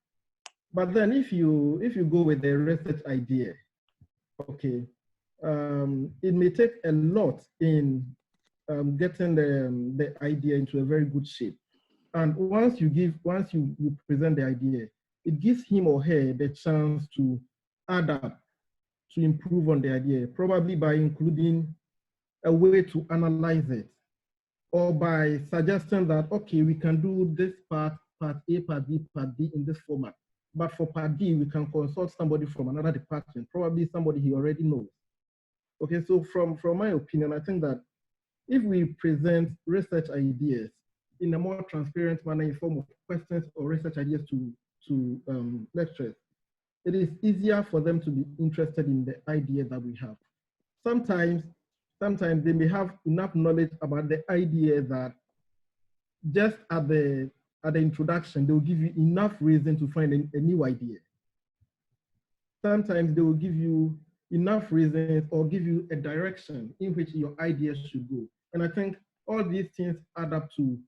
But then if you go with a research idea, okay, it may take a lot in getting the idea into a very good shape. And once you present the idea, it gives him or her the chance to adapt, to improve on the idea, probably by including a way to analyze it, or by suggesting that, okay, we can do this part A, part B, part D in this format. But for part D, we can consult somebody from another department, probably somebody he already knows. Okay, so from my opinion, I think that if we present research ideas in a more transparent manner in form of questions or research ideas to lecturers, it is easier for them to be interested in the idea that we have. Sometimes they may have enough knowledge about the idea that just at the introduction, they will give you enough reason to find a new idea. Sometimes they will give you enough reasons or give you a direction in which your idea should go. And I think all these things add up to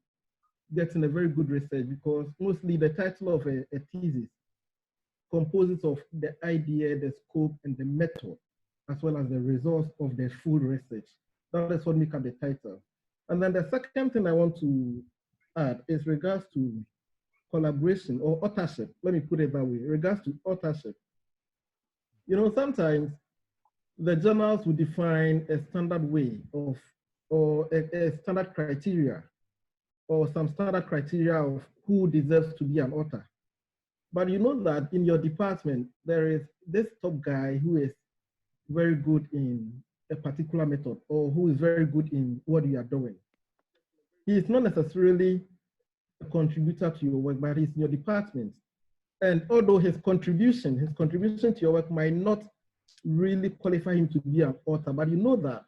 getting a very good research, because mostly the title of a thesis composes of the idea, the scope, and the method, as well as the results of the full research. That is what makes up the title. And then the second thing I want to add is regards to collaboration or authorship. Let me put it that way. Regards to authorship. You know, sometimes the journals will define a standard way of, or a standard criteria, or some standard criteria of who deserves to be an author. But you know that in your department, there is this top guy who is very good in a particular method, or who is very good in what you are doing. he is not necessarily a contributor to your work, but he's in your department. And although his contribution to your work might not really qualify him to be an author, but you know that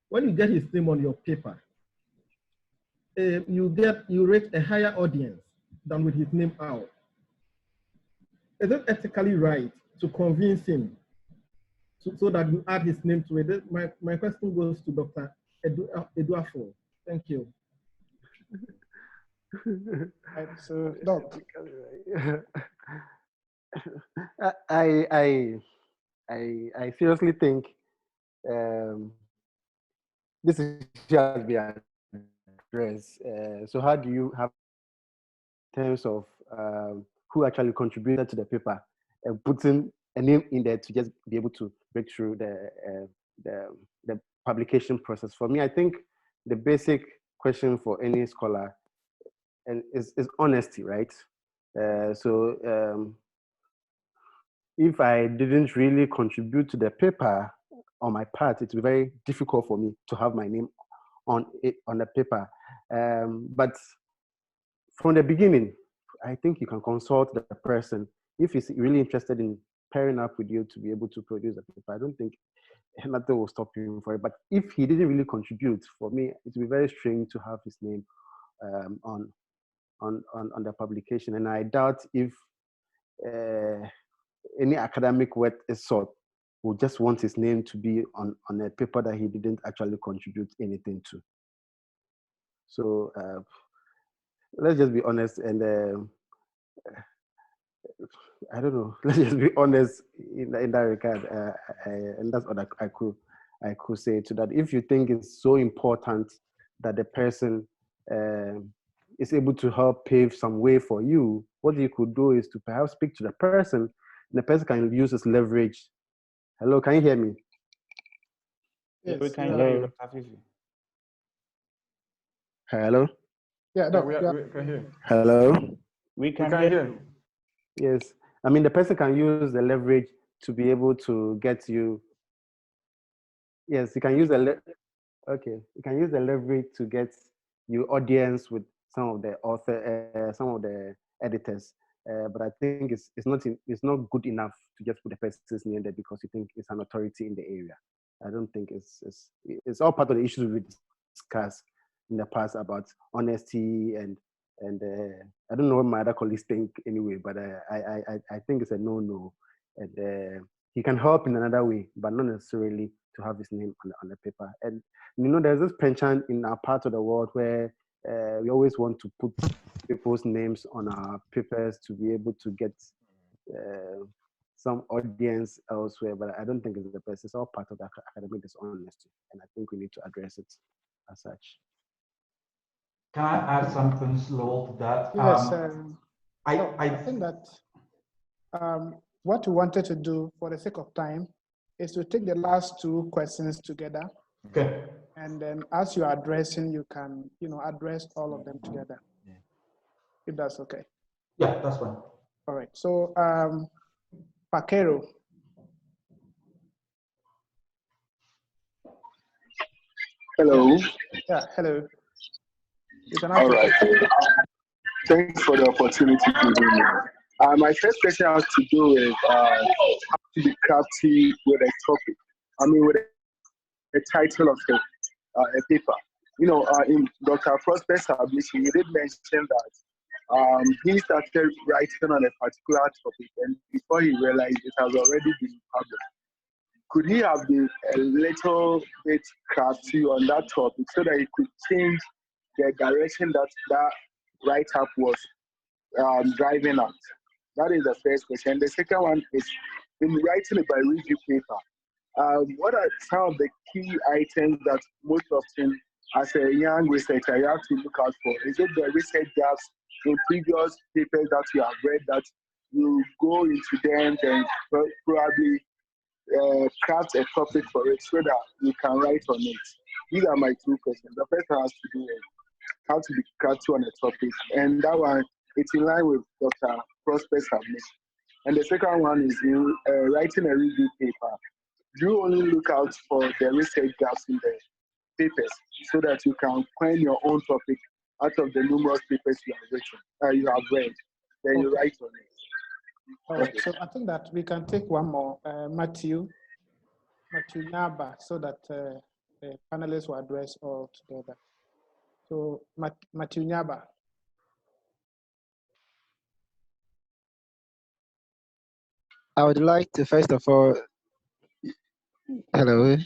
when you get his name on your paper, you reach a higher audience than with his name out. Is it ethically right to convince him so that you add his name to it? My question goes to Dr. Eduafo. Thank you. Right, so, Doc. I seriously think this has been addressed. So how do you have in terms of who actually contributed to the paper and putting a name in there to just be able to break through the publication process? For me, I think the basic question for any scholar is honesty, right? If I didn't really contribute to the paper on my part, it would be very difficult for me to have my name on the paper. But from the beginning, I think you can consult the person if he's really interested in pairing up with you to be able to produce a paper. I don't think nothing will stop him for it. But if he didn't really contribute, for me, it would be very strange to have his name on the publication. And I doubt if any academic work is sought would just want his name to be on a paper that he didn't actually contribute anything to. So let's just be honest, and I don't know. Let's just be honest in that regard, and that's what I could say to that. If you think it's so important that the person is able to help pave some way for you, what you could do is to perhaps speak to the person, and the person can use his leverage. Hello, can you hear me? Yes, we can Hello. hear you, Dr. Fifi. Hello. Yeah, no, we can hear. Hello. We can hear hear you. Yes, I mean the person can use the leverage to be able to get you. Yes, you can use the okay. You can use the leverage to get you audience with some of the some of the editors. But I think it's not good enough to just put the person's name there because you think it's an authority in the area. I don't think it's all part of the issues we discussed in the past about honesty and I don't know what my other colleagues think anyway, but I think it's a no. And he can help in another way, but not necessarily to have his name on the paper. And there's this penchant in our part of the world where we always want to put people's names on our papers to be able to get some audience elsewhere. But I don't think it's the best. It's all part of the academic dishonesty, and I think we need to address it as such. Can I add something slow to that? Yes, I think that what we wanted to do for the sake of time is to take the last two questions together. Okay. And then as you are addressing, you can, address all of them together. If that's okay. Yeah, that's fine. All right. So, Pakero. Hello. Yeah, hello. You can All right. Thanks for the opportunity to do me. My first question has to do with how to be crafty with a topic. I mean, with a title of a paper. In Dr. Prosper's submission, he did mention that he started writing on a particular topic, and before he realized it has already been published. Could he have been a little bit crafty on that topic so that he could change the direction that write-up was driving at? That is the first question. The second one is, in writing a bi-review paper, what are some of the key items that most often, as a young researcher, you have to look out for? Is it the research gaps in previous papers that you have read that you go into them and probably craft a topic for it so that you can write on it? These are my two questions. The first one has to do with how to be crafty on a topic, and that one, it's in line with Dr. Prosper's submission. And the second one is in writing a review paper. Do you only look out for the research gaps in the papers so that you can find your own topic out of the numerous papers you have written, you have read. Then you write on it. All right, so I think that we can take one more, Matthew Nyaba, so that the panelists will address all together. So Matthew Nyaba. I would like to first of all, hello.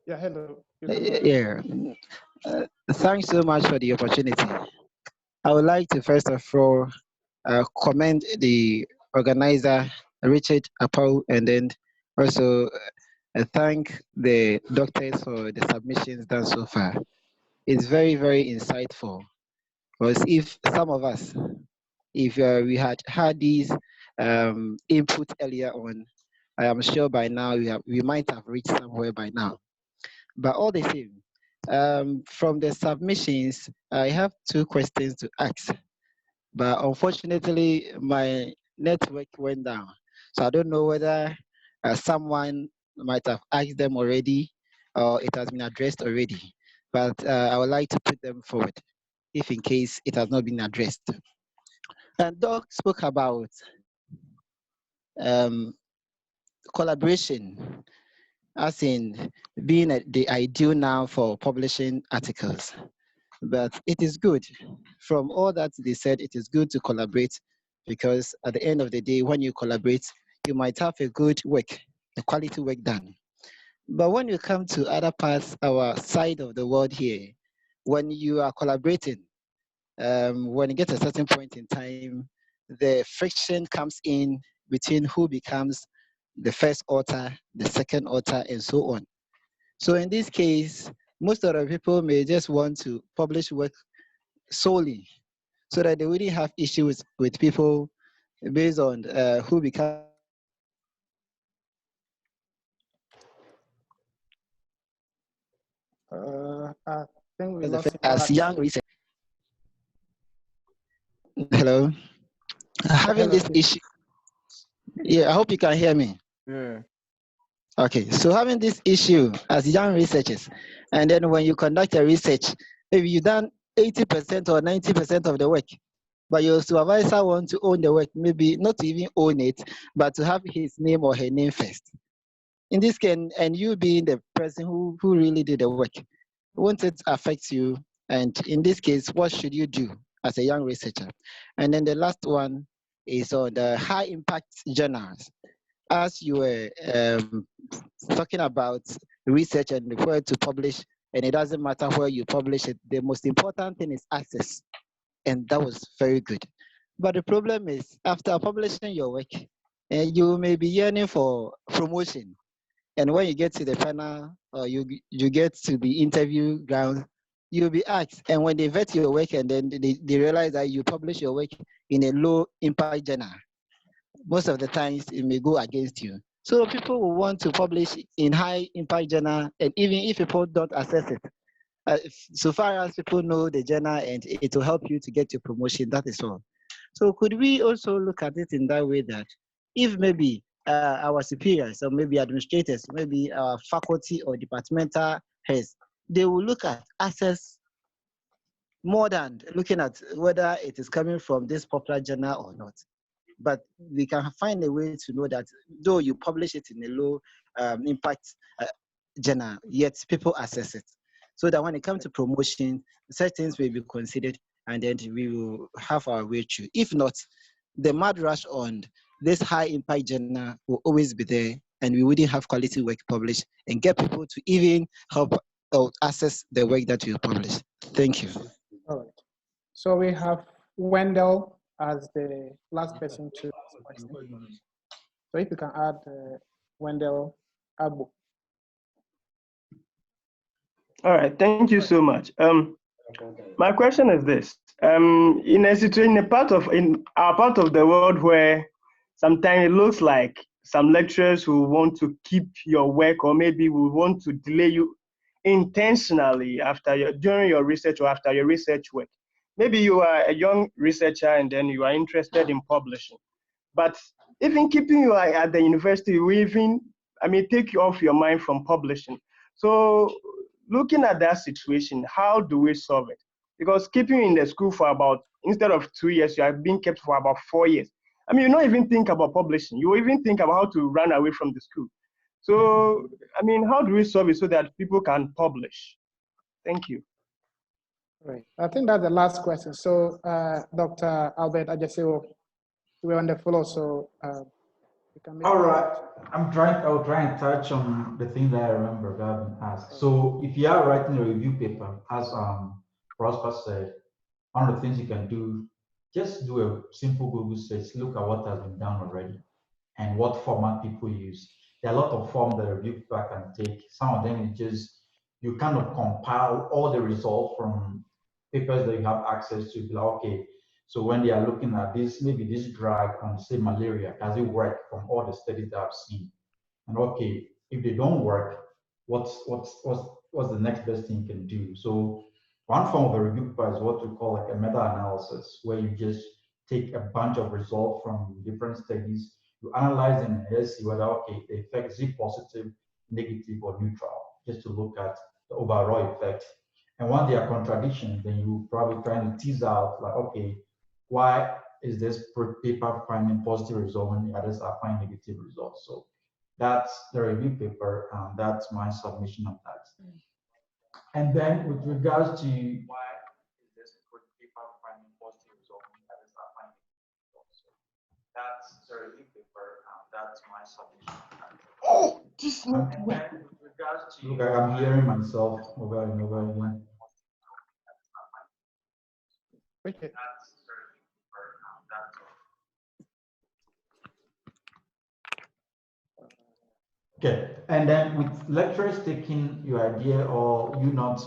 Yeah, hello. Yeah. Thanks so much for the opportunity. I would like to first of all commend the organizer, Richard Apau, and then also thank the doctors for the submissions done so far. It's very, very insightful. Because if some of us, if we had these input earlier on, I am sure by now we might have reached somewhere by now. But all the same, from the submissions, I have 2 questions to ask. But unfortunately, my network went down. So I don't know whether someone might have asked them already or it has been addressed already. But I would like to put them forward if in case it has not been addressed. And Doc spoke about collaboration as in being the ideal now for publishing articles. But it is good. From all that they said, it is good to collaborate because at the end of the day, when you collaborate, you might have a good work, a quality work done. But when you come to other parts, our side of the world here, when you are collaborating, when you get to a certain point in time, the friction comes in between who becomes the first author, the second author, and so on. So in this case, most of the people may just want to publish work solely so that they wouldn't have issues with people based on who becomes I think we lost as young research. Hello. Having this issue. Yeah, I hope you can hear me. Yeah. Okay, so having this issue as young researchers, and then when you conduct a research, if you've done 80% or 90% of the work, but your supervisor wants to own the work, maybe not to even own it, but to have his name or her name first. In this case, and you being the person who really did the work, won't it affect you? And in this case, what should you do as a young researcher? And then the last one is on the high impact journals. As you were talking about research and where to publish, and it doesn't matter where you publish it, the most important thing is access. And that was very good. But the problem is, after publishing your work, you may be yearning for promotion. And when you get to the panel or you get to the interview ground, you'll be asked. And when they vet your work and then they realize that you publish your work in a low impact journal, most of the times it may go against you. So people will want to publish in high impact journal, and even if people don't assess it, so far as people know the journal and it will help you to get your promotion, that is all. So could we also look at it in that way that if maybe our superiors or maybe administrators, maybe our faculty or departmental heads, they will look at access more than looking at whether it is coming from this popular journal or not. But we can find a way to know that though you publish it in a low impact journal, yet people assess it. So that when it comes to promotion, such things will be considered and then we will have our way through. If not, the mad rush on this high impact journal will always be there and we wouldn't have quality work published and get people to even help or access the work that you publish. Thank you. All right. So we have Wendell as the last person to ask questions. So if you can add Wendell Abu. All right, thank you so much. My question is this: in a part of our part of the world where sometimes it looks like some lecturers who want to keep your work, or maybe will want to delay you intentionally during your research or after your research work. Maybe you are a young researcher and then you are interested in publishing, but even keeping you at the university will even, take you off your mind from publishing. So looking at that situation, how do we solve it? Because keeping you in the school for about, instead of 2 years, you are being kept for about 4 years. I mean, you don't even think about publishing. You even think about how to run away from the school. So, I mean, how do we solve it so that people can publish? Thank you. Right. I think that's the last question. So, Dr. Albert Ajase, we're on the floor, so you can make. All right. I'll try and touch on the thing that I remember that I've been asked. So, if you are writing a review paper, as Prosper said, one of the things you can do, just do a simple Google search, look at what has been done already and what format people use. There are a lot of forms that a review paper can take. Some of them is just, you kind of compile all the results from papers that you have access to. Be like, okay, so when they are looking at this, maybe this drug on, say, malaria, does it work from all the studies that I've seen? And okay, if they don't work, what's the next best thing you can do? So one form of a review paper is what we call like a meta-analysis, where you just take a bunch of results from different studies, you analyze them and see whether, okay, the effect is positive, negative, or neutral, just to look at the overall effect. And once there are contradictions, then you probably try to tease out, like, okay, why is this paper finding positive results when the others are finding negative results? So that's the review paper, and that's my submission of that. And then with regards to why is this paper finding positive results when the others are finding negative results? So that's the review paper, and that's my submission of that. Oh, this not well. With regards to, look, I'm hearing myself over and over again. Okay. Okay, and then with lecturers taking your idea or you not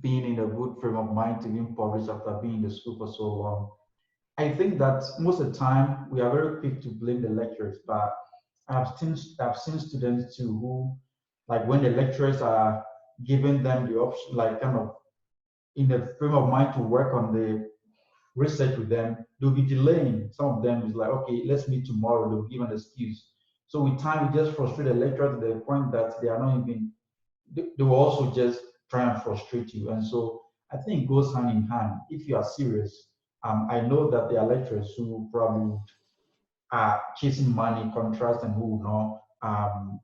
being in a good frame of mind to even publish after being in the school for so long, I think that most of the time we are very quick to blame the lecturers, but I've seen students too who, like when the lecturers are giving them the option, like kind of in the frame of mind to work on the research with them, they'll be delaying. Some of them is like, okay, let's meet tomorrow. They'll give an excuse. So with time, we just frustrate the lecturer to the point that they are not even, they will also just try and frustrate you. And so I think it goes hand in hand. If you are serious, I know that there are lecturers who probably are chasing money, contrast, and who will not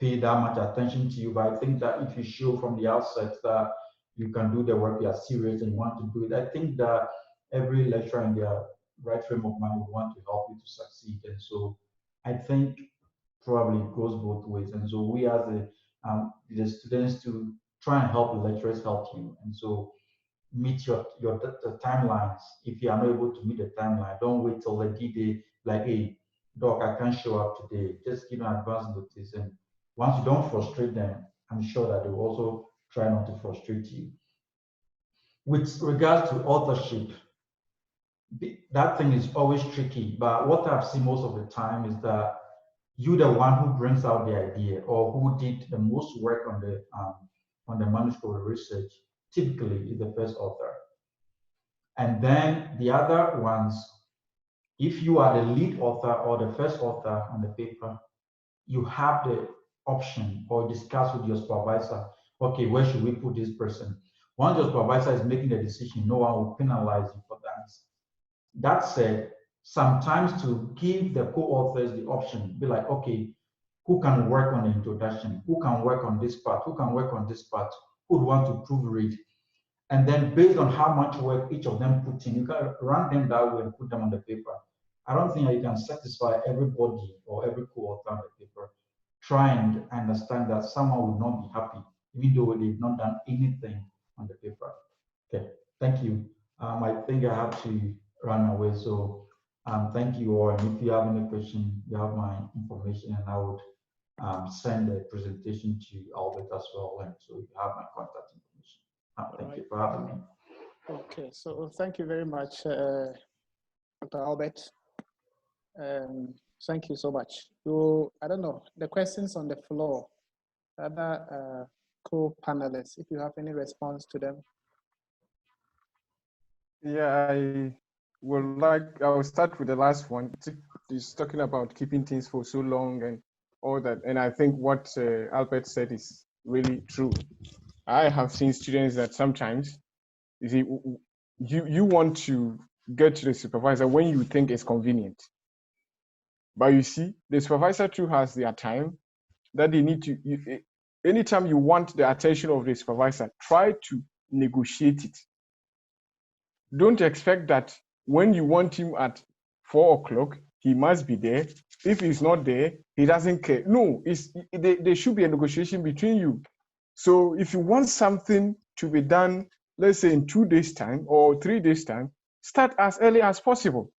pay that much attention to you. But I think that if you show from the outset that you can do the work, you are serious and you want to do it, I think that every lecturer in their right frame of mind would want to help you to succeed. And so I think probably it goes both ways. And so we as the students to try and help the lecturers help you. And so meet the timelines. If you are not able to meet the timeline, don't wait till the D-Day, like, hey, doc, I can't show up today. Just give an advance notice. And once you don't frustrate them, I'm sure that they will also try not to frustrate you. With regards to authorship, that thing is always tricky. But what I've seen most of the time is that you're the one who brings out the idea or who did the most work on the manuscript research, typically is the first author. And then the other ones, if you are the lead author or the first author on the paper, you have the option or discuss with your supervisor, okay, where should we put this person? Once your supervisor is making the decision, no one will penalize you for that. That said, sometimes to give the co-authors the option, be like, okay, who can work on the introduction? Who can work on this part? Who can work on this part? Who would want to proofread? And then based on how much work each of them put in, you can run them that way and put them on the paper. I don't think that you can satisfy everybody or every co-author on the paper. Try and understand that someone will not be happy, even though they've not done anything on the paper. Okay, thank you. I think I have to run away, so thank you all. And if you have any question, you have my information, and I would send the presentation to Albert as well, and so you have my contact information. Thank you for having me. Okay, so thank you very much, Dr. Albert. Thank you so much. So I don't know, the questions on the floor, other co-panelists, if you have any response to them. Yeah, I will start with the last one. It's talking about keeping things for so long and all that. And I think what Albert said is really true. I have seen students that sometimes You see, you want to get to the supervisor when you think it's convenient. But you see, the supervisor too has their time that they need to, anytime you want the attention of the supervisor, try to negotiate it. Don't expect that when you want him at 4 o'clock, he must be there. If he's not there, he doesn't care. No, there should be a negotiation between you. So if you want something to be done, let's say in 2 days' time or 3 days' time, start as early as possible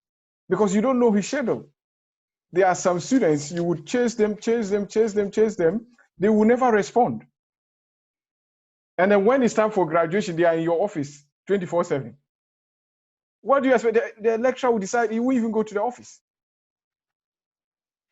because you don't know his schedule. There are some students, you would chase them. They will never respond. And then when it's time for graduation, they are in your office 24/7. What do you expect? The lecturer will decide he won't even go to the office.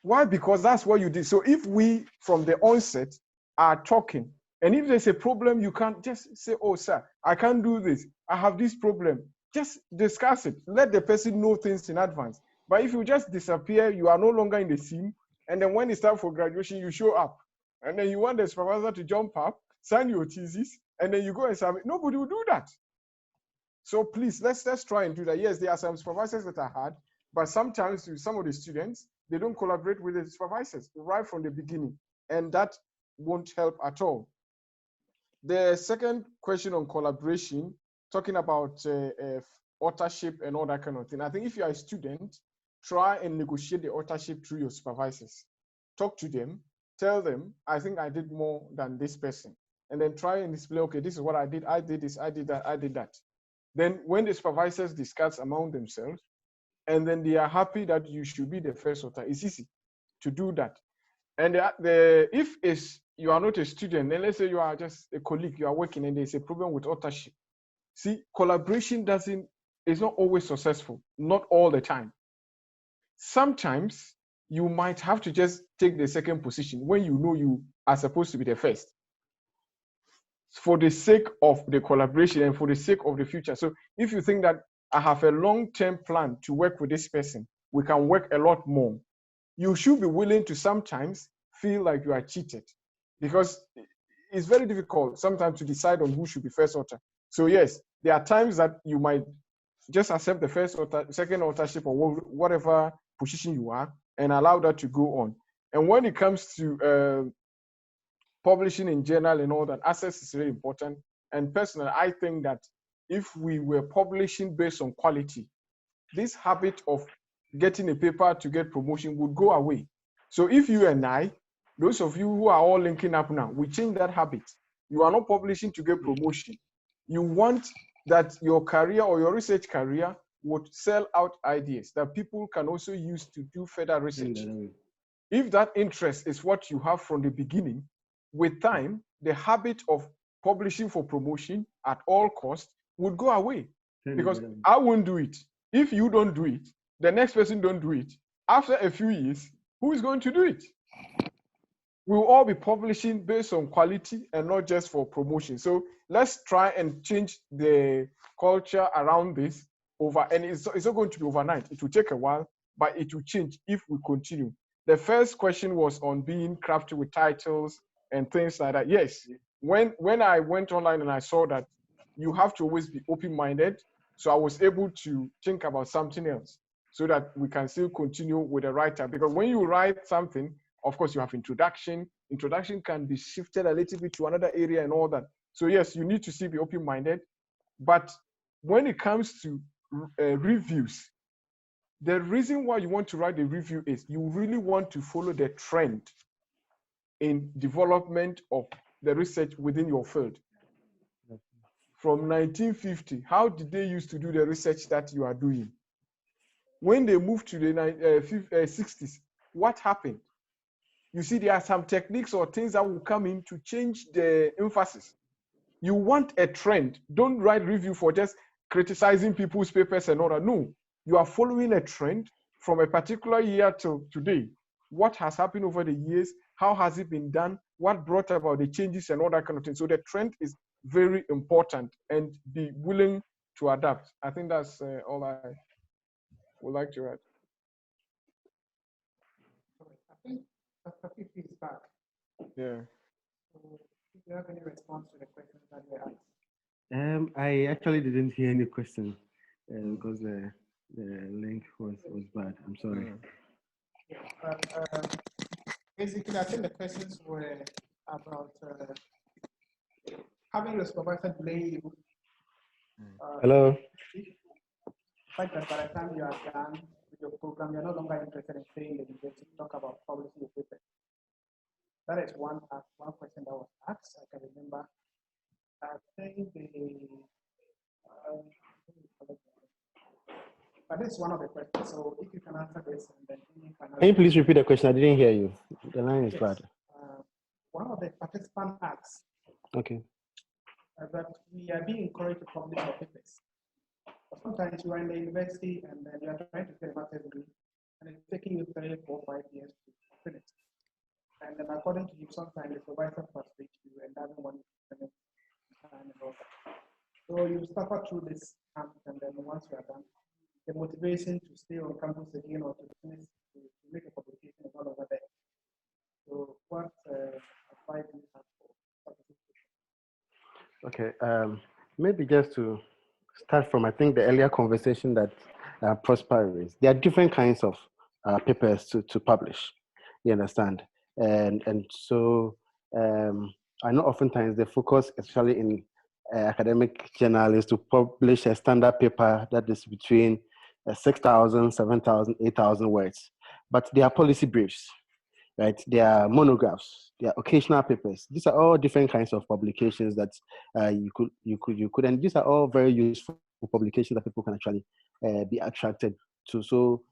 Why? Because that's what you did. So if we, from the onset, are talking, and if there's a problem, you can't just say, oh, sir, I can't do this. I have this problem. Just discuss it. Let the person know things in advance. But if you just disappear, you are no longer in the scene. And then when it's time for graduation, you show up. And then you want the supervisor to jump up, sign your thesis, and then you go and submit. Nobody will do that. So please, let's try and do that. Yes, there are some supervisors that are hard, but sometimes with some of the students, they don't collaborate with the supervisors right from the beginning. And that won't help at all. The second question on collaboration, talking about authorship and all that kind of thing. I think if you are a student, try and negotiate the authorship through your supervisors. Talk to them, tell them, I think I did more than this person. And then try and display, okay, this is what I did this, I did that, I did that. Then when the supervisors discuss among themselves, and then they are happy that you should be the first author, it's easy to do that. And if you are not a student, then let's say you are just a colleague, you are working and there's a problem with authorship. See, collaboration is not always successful, not all the time. Sometimes you might have to just take the second position when you know you are supposed to be the first, for the sake of the collaboration and for the sake of the future. So if you think that I have a long-term plan to work with this person, we can work a lot more, you should be willing to sometimes feel like you are cheated, because it's very difficult sometimes to decide on who should be first author. So yes, there are times that you might just accept the first author, second authorship, or whatever position you are, and allow that to go on. And when it comes to publishing in journal and all that, access is very important. And personally, I think that if we were publishing based on quality, this habit of getting a paper to get promotion would go away. So if you and I, those of you who are all linking up now, we change that habit. You are not publishing to get promotion. You want that your career or your research career would sell out ideas that people can also use to do further research. If that interest is what you have from the beginning, with time, the habit of publishing for promotion at all costs would go away. Because I won't do it. If you don't do it, the next person don't do it. After a few years, who is going to do it? We'll all be publishing based on quality and not just for promotion. So let's try and change the culture around this and it's not going to be overnight. It will take a while, but it will change if we continue. The first question was on being crafty with titles and things like that. Yes, when I went online and I saw that you have to always be open-minded, so I was able to think about something else so that we can still continue with the writer. Because when you write something, of course, you have introduction. Introduction can be shifted a little bit to another area and all that. So yes, you need to still be open-minded. But when it comes to reviews, the reason why you want to write a review is you really want to follow the trend in development of the research within your field. From 1950, how did they used to do the research that you are doing? When they moved to the 60s, what happened? You see, there are some techniques or things that will come in to change the emphasis. You want a trend. Don't write review for just criticizing people's papers and all that. No, you are following a trend from a particular year to today. What has happened over the years? How has it been done? What brought about the changes and all that kind of thing? So the trend is very important, and be willing to adapt. I think that's all I would like to add. I think Dr. Fifi is back. Yeah. So if you have any response to the questions that were asked. I actually didn't hear any question because the link was bad. I'm sorry. Basically, I think the questions were about having your supervisor delay you. Hello. Fact that by the time you are done with your program, you're no longer interested in staying in the university to talk about publishing your paper. That is one question that was asked. I can remember. I think but this is one of the questions. So if you can answer this, and then you Can you please repeat the question? I didn't hear you. The line is bad. One of the participants asked. Okay. That we are being encouraged to publish our papers. But sometimes you are in the university and then you are trying to get a master's degree, and it's taking you 3, 4, 5 years to finish. And then according to you, sometimes the supervisor frustrates you and doesn't want you to finish time and all that. So you suffer through this camp, and then once you are done, the motivation to stay on campus again or to finish to make a publication is all over there. So what advice do you have for participants? Okay. Maybe just to start from, I think, the earlier conversation that Prosper raised. There are different kinds of papers to publish. You understand? And so I know oftentimes the focus, especially in academic journal, is to publish a standard paper that is between 6,000, 7,000, 8,000 words. But there are policy briefs, right? There are monographs, there are occasional papers. These are all different kinds of publications that you could, and these are all very useful publications that people can actually be attracted to. So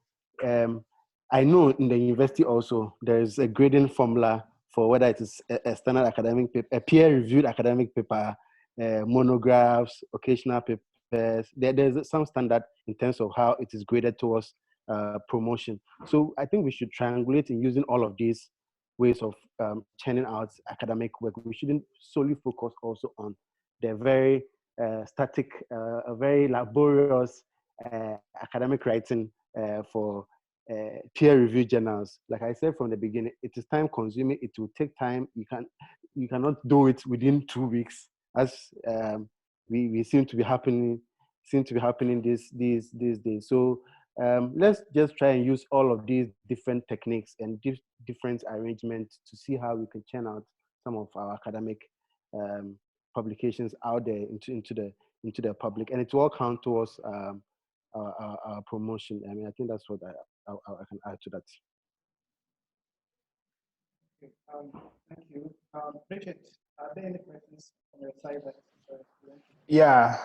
I know in the university also, there is a grading formula for whether it is a standard academic paper, a peer-reviewed academic paper, monographs, occasional papers. There's some standard in terms of how it is graded towards promotion. So I think we should triangulate in using all of these ways of churning out academic work. We shouldn't solely focus also on the very static, very laborious academic writing for peer-reviewed journals. Like I said from the beginning, it is time-consuming. It will take time. You cannot do it within 2 weeks, as we seem to be happening these days. So let's just try and use all of these different techniques and different arrangements to see how we can churn out some of our academic publications out there into the public, and it will all count towards our promotion. I mean, I think that's what I can add to that. Okay, thank you. Bridget, are there any questions on your side? Yeah.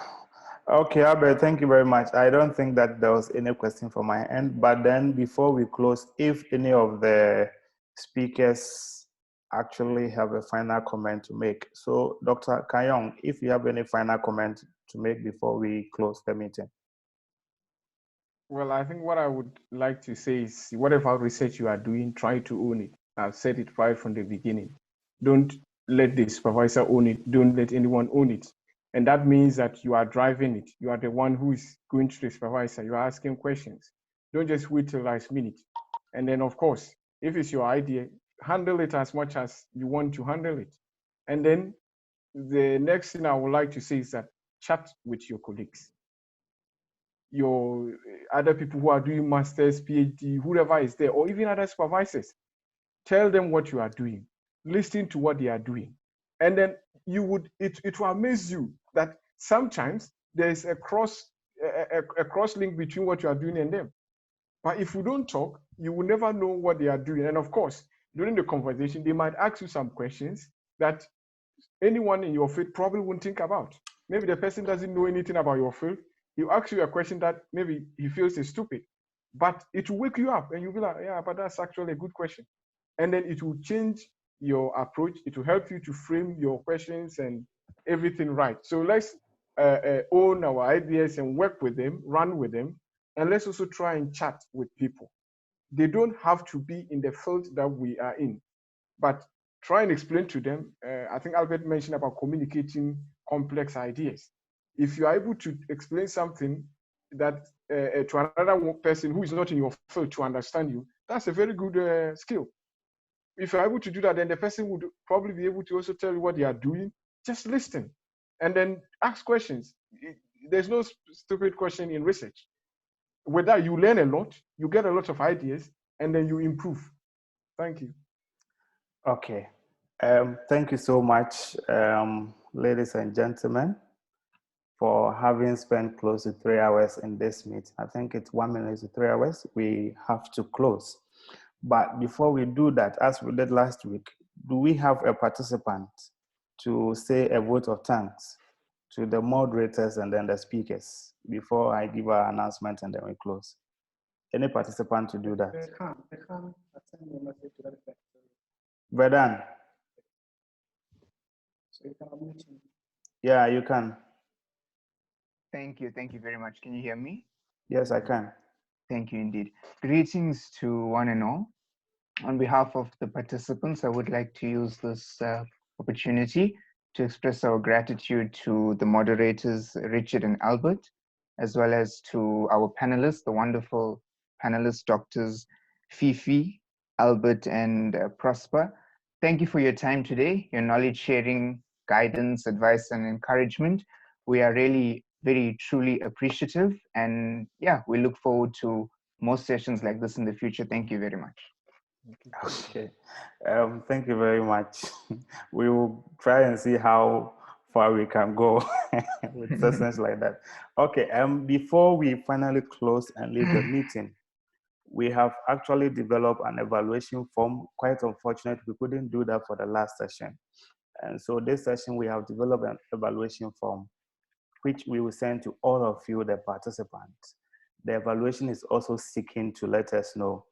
Okay, Albert, thank you very much. I don't think that there was any question from my end, but then before we close, if any of the speakers actually have a final comment to make. So Dr. Kanyong, if you have any final comment to make before we close the meeting. Well, I think what I would like to say is whatever research you are doing, try to own it. I've said it right from the beginning. Don't let the supervisor own it. Don't let anyone own it. And that means that you are driving it. You are the one who is going to the supervisor. You are asking questions. Don't just wait till last minute. And then, of course, if it's your idea, handle it as much as you want to handle it. And then the next thing I would like to say is that chat with your colleagues. Your other people who are doing masters, PhD, whoever is there, or even other supervisors. Tell them what you are doing. Listen to what they are doing. And then it will amaze you that sometimes there is a cross link between what you are doing and them. But if you don't talk, you will never know what they are doing. And of course, during the conversation, they might ask you some questions that anyone in your field probably won't think about. Maybe the person doesn't know anything about your field. He'll ask you a question that maybe he feels is stupid, but it will wake you up and you'll be like, yeah, but that's actually a good question. And then it will change your approach. It will help you to frame your questions and everything right. So let's own our ideas and work with them, run with them. And let's also try and chat with people. They don't have to be in the field that we are in, but try and explain to them. I think Albert mentioned about communicating complex ideas. If you are able to explain something that to another person who is not in your field to understand you, that's a very good skill. If you're able to do that, then the person would probably be able to also tell you what they are doing. Just listen. and then ask questions. There's no stupid question in research. With that, you learn a lot, you get a lot of ideas, and then you improve. Thank you. Okay. Thank you so much, ladies and gentlemen, for having spent close to 3 hours in this meet. I think it's 1 minute to 3 hours. We have to close. But before we do that, as we did last week, do we have a participant to say a vote of thanks to the moderators and then the speakers before I give our announcement and then we close? Any participant to do that? They can send me a message to that effect. Vedan? So you can unmute me. Yeah, you can. Thank you very much. Can you hear me? Yes, I can. Thank you indeed. Greetings to one and all. On behalf of the participants, I would like to use this opportunity to express our gratitude to the moderators, Richard and Albert, as well as to our panelists, the wonderful panelists, Doctors Fifi, Albert, and Prosper. Thank you for your time today, your knowledge sharing, guidance, advice, and encouragement. We are really very truly appreciative, and yeah, we look forward to more sessions like this in the future. Thank you very much. Okay, thank you very much. We will try and see how far we can go with sessions like that. Okay, before we finally close and leave the meeting, we have actually developed an evaluation form. Quite unfortunate, we couldn't do that for the last session. And so this session, we have developed an evaluation form, which we will send to all of you, the participants. The evaluation is also seeking to let us know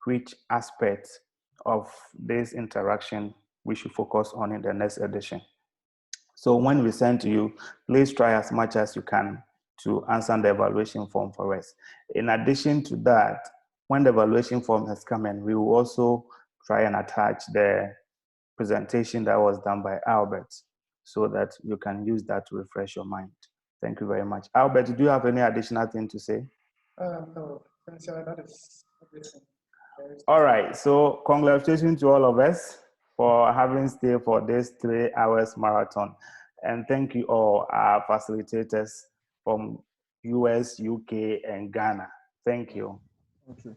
which aspects of this interaction we should focus on in the next edition. So when we send to you, please try as much as you can to answer the evaluation form for us. In addition to that, when the evaluation form has come in, we will also try and attach the presentation that was done by Albert so that you can use that to refresh your mind. Thank you very much. Albert, do you have any additional thing to say? No, that is everything. All right, so congratulations to all of us for having stayed for this 3 hours marathon. And thank you all, our facilitators from US, UK, and Ghana. Thank you. Okay.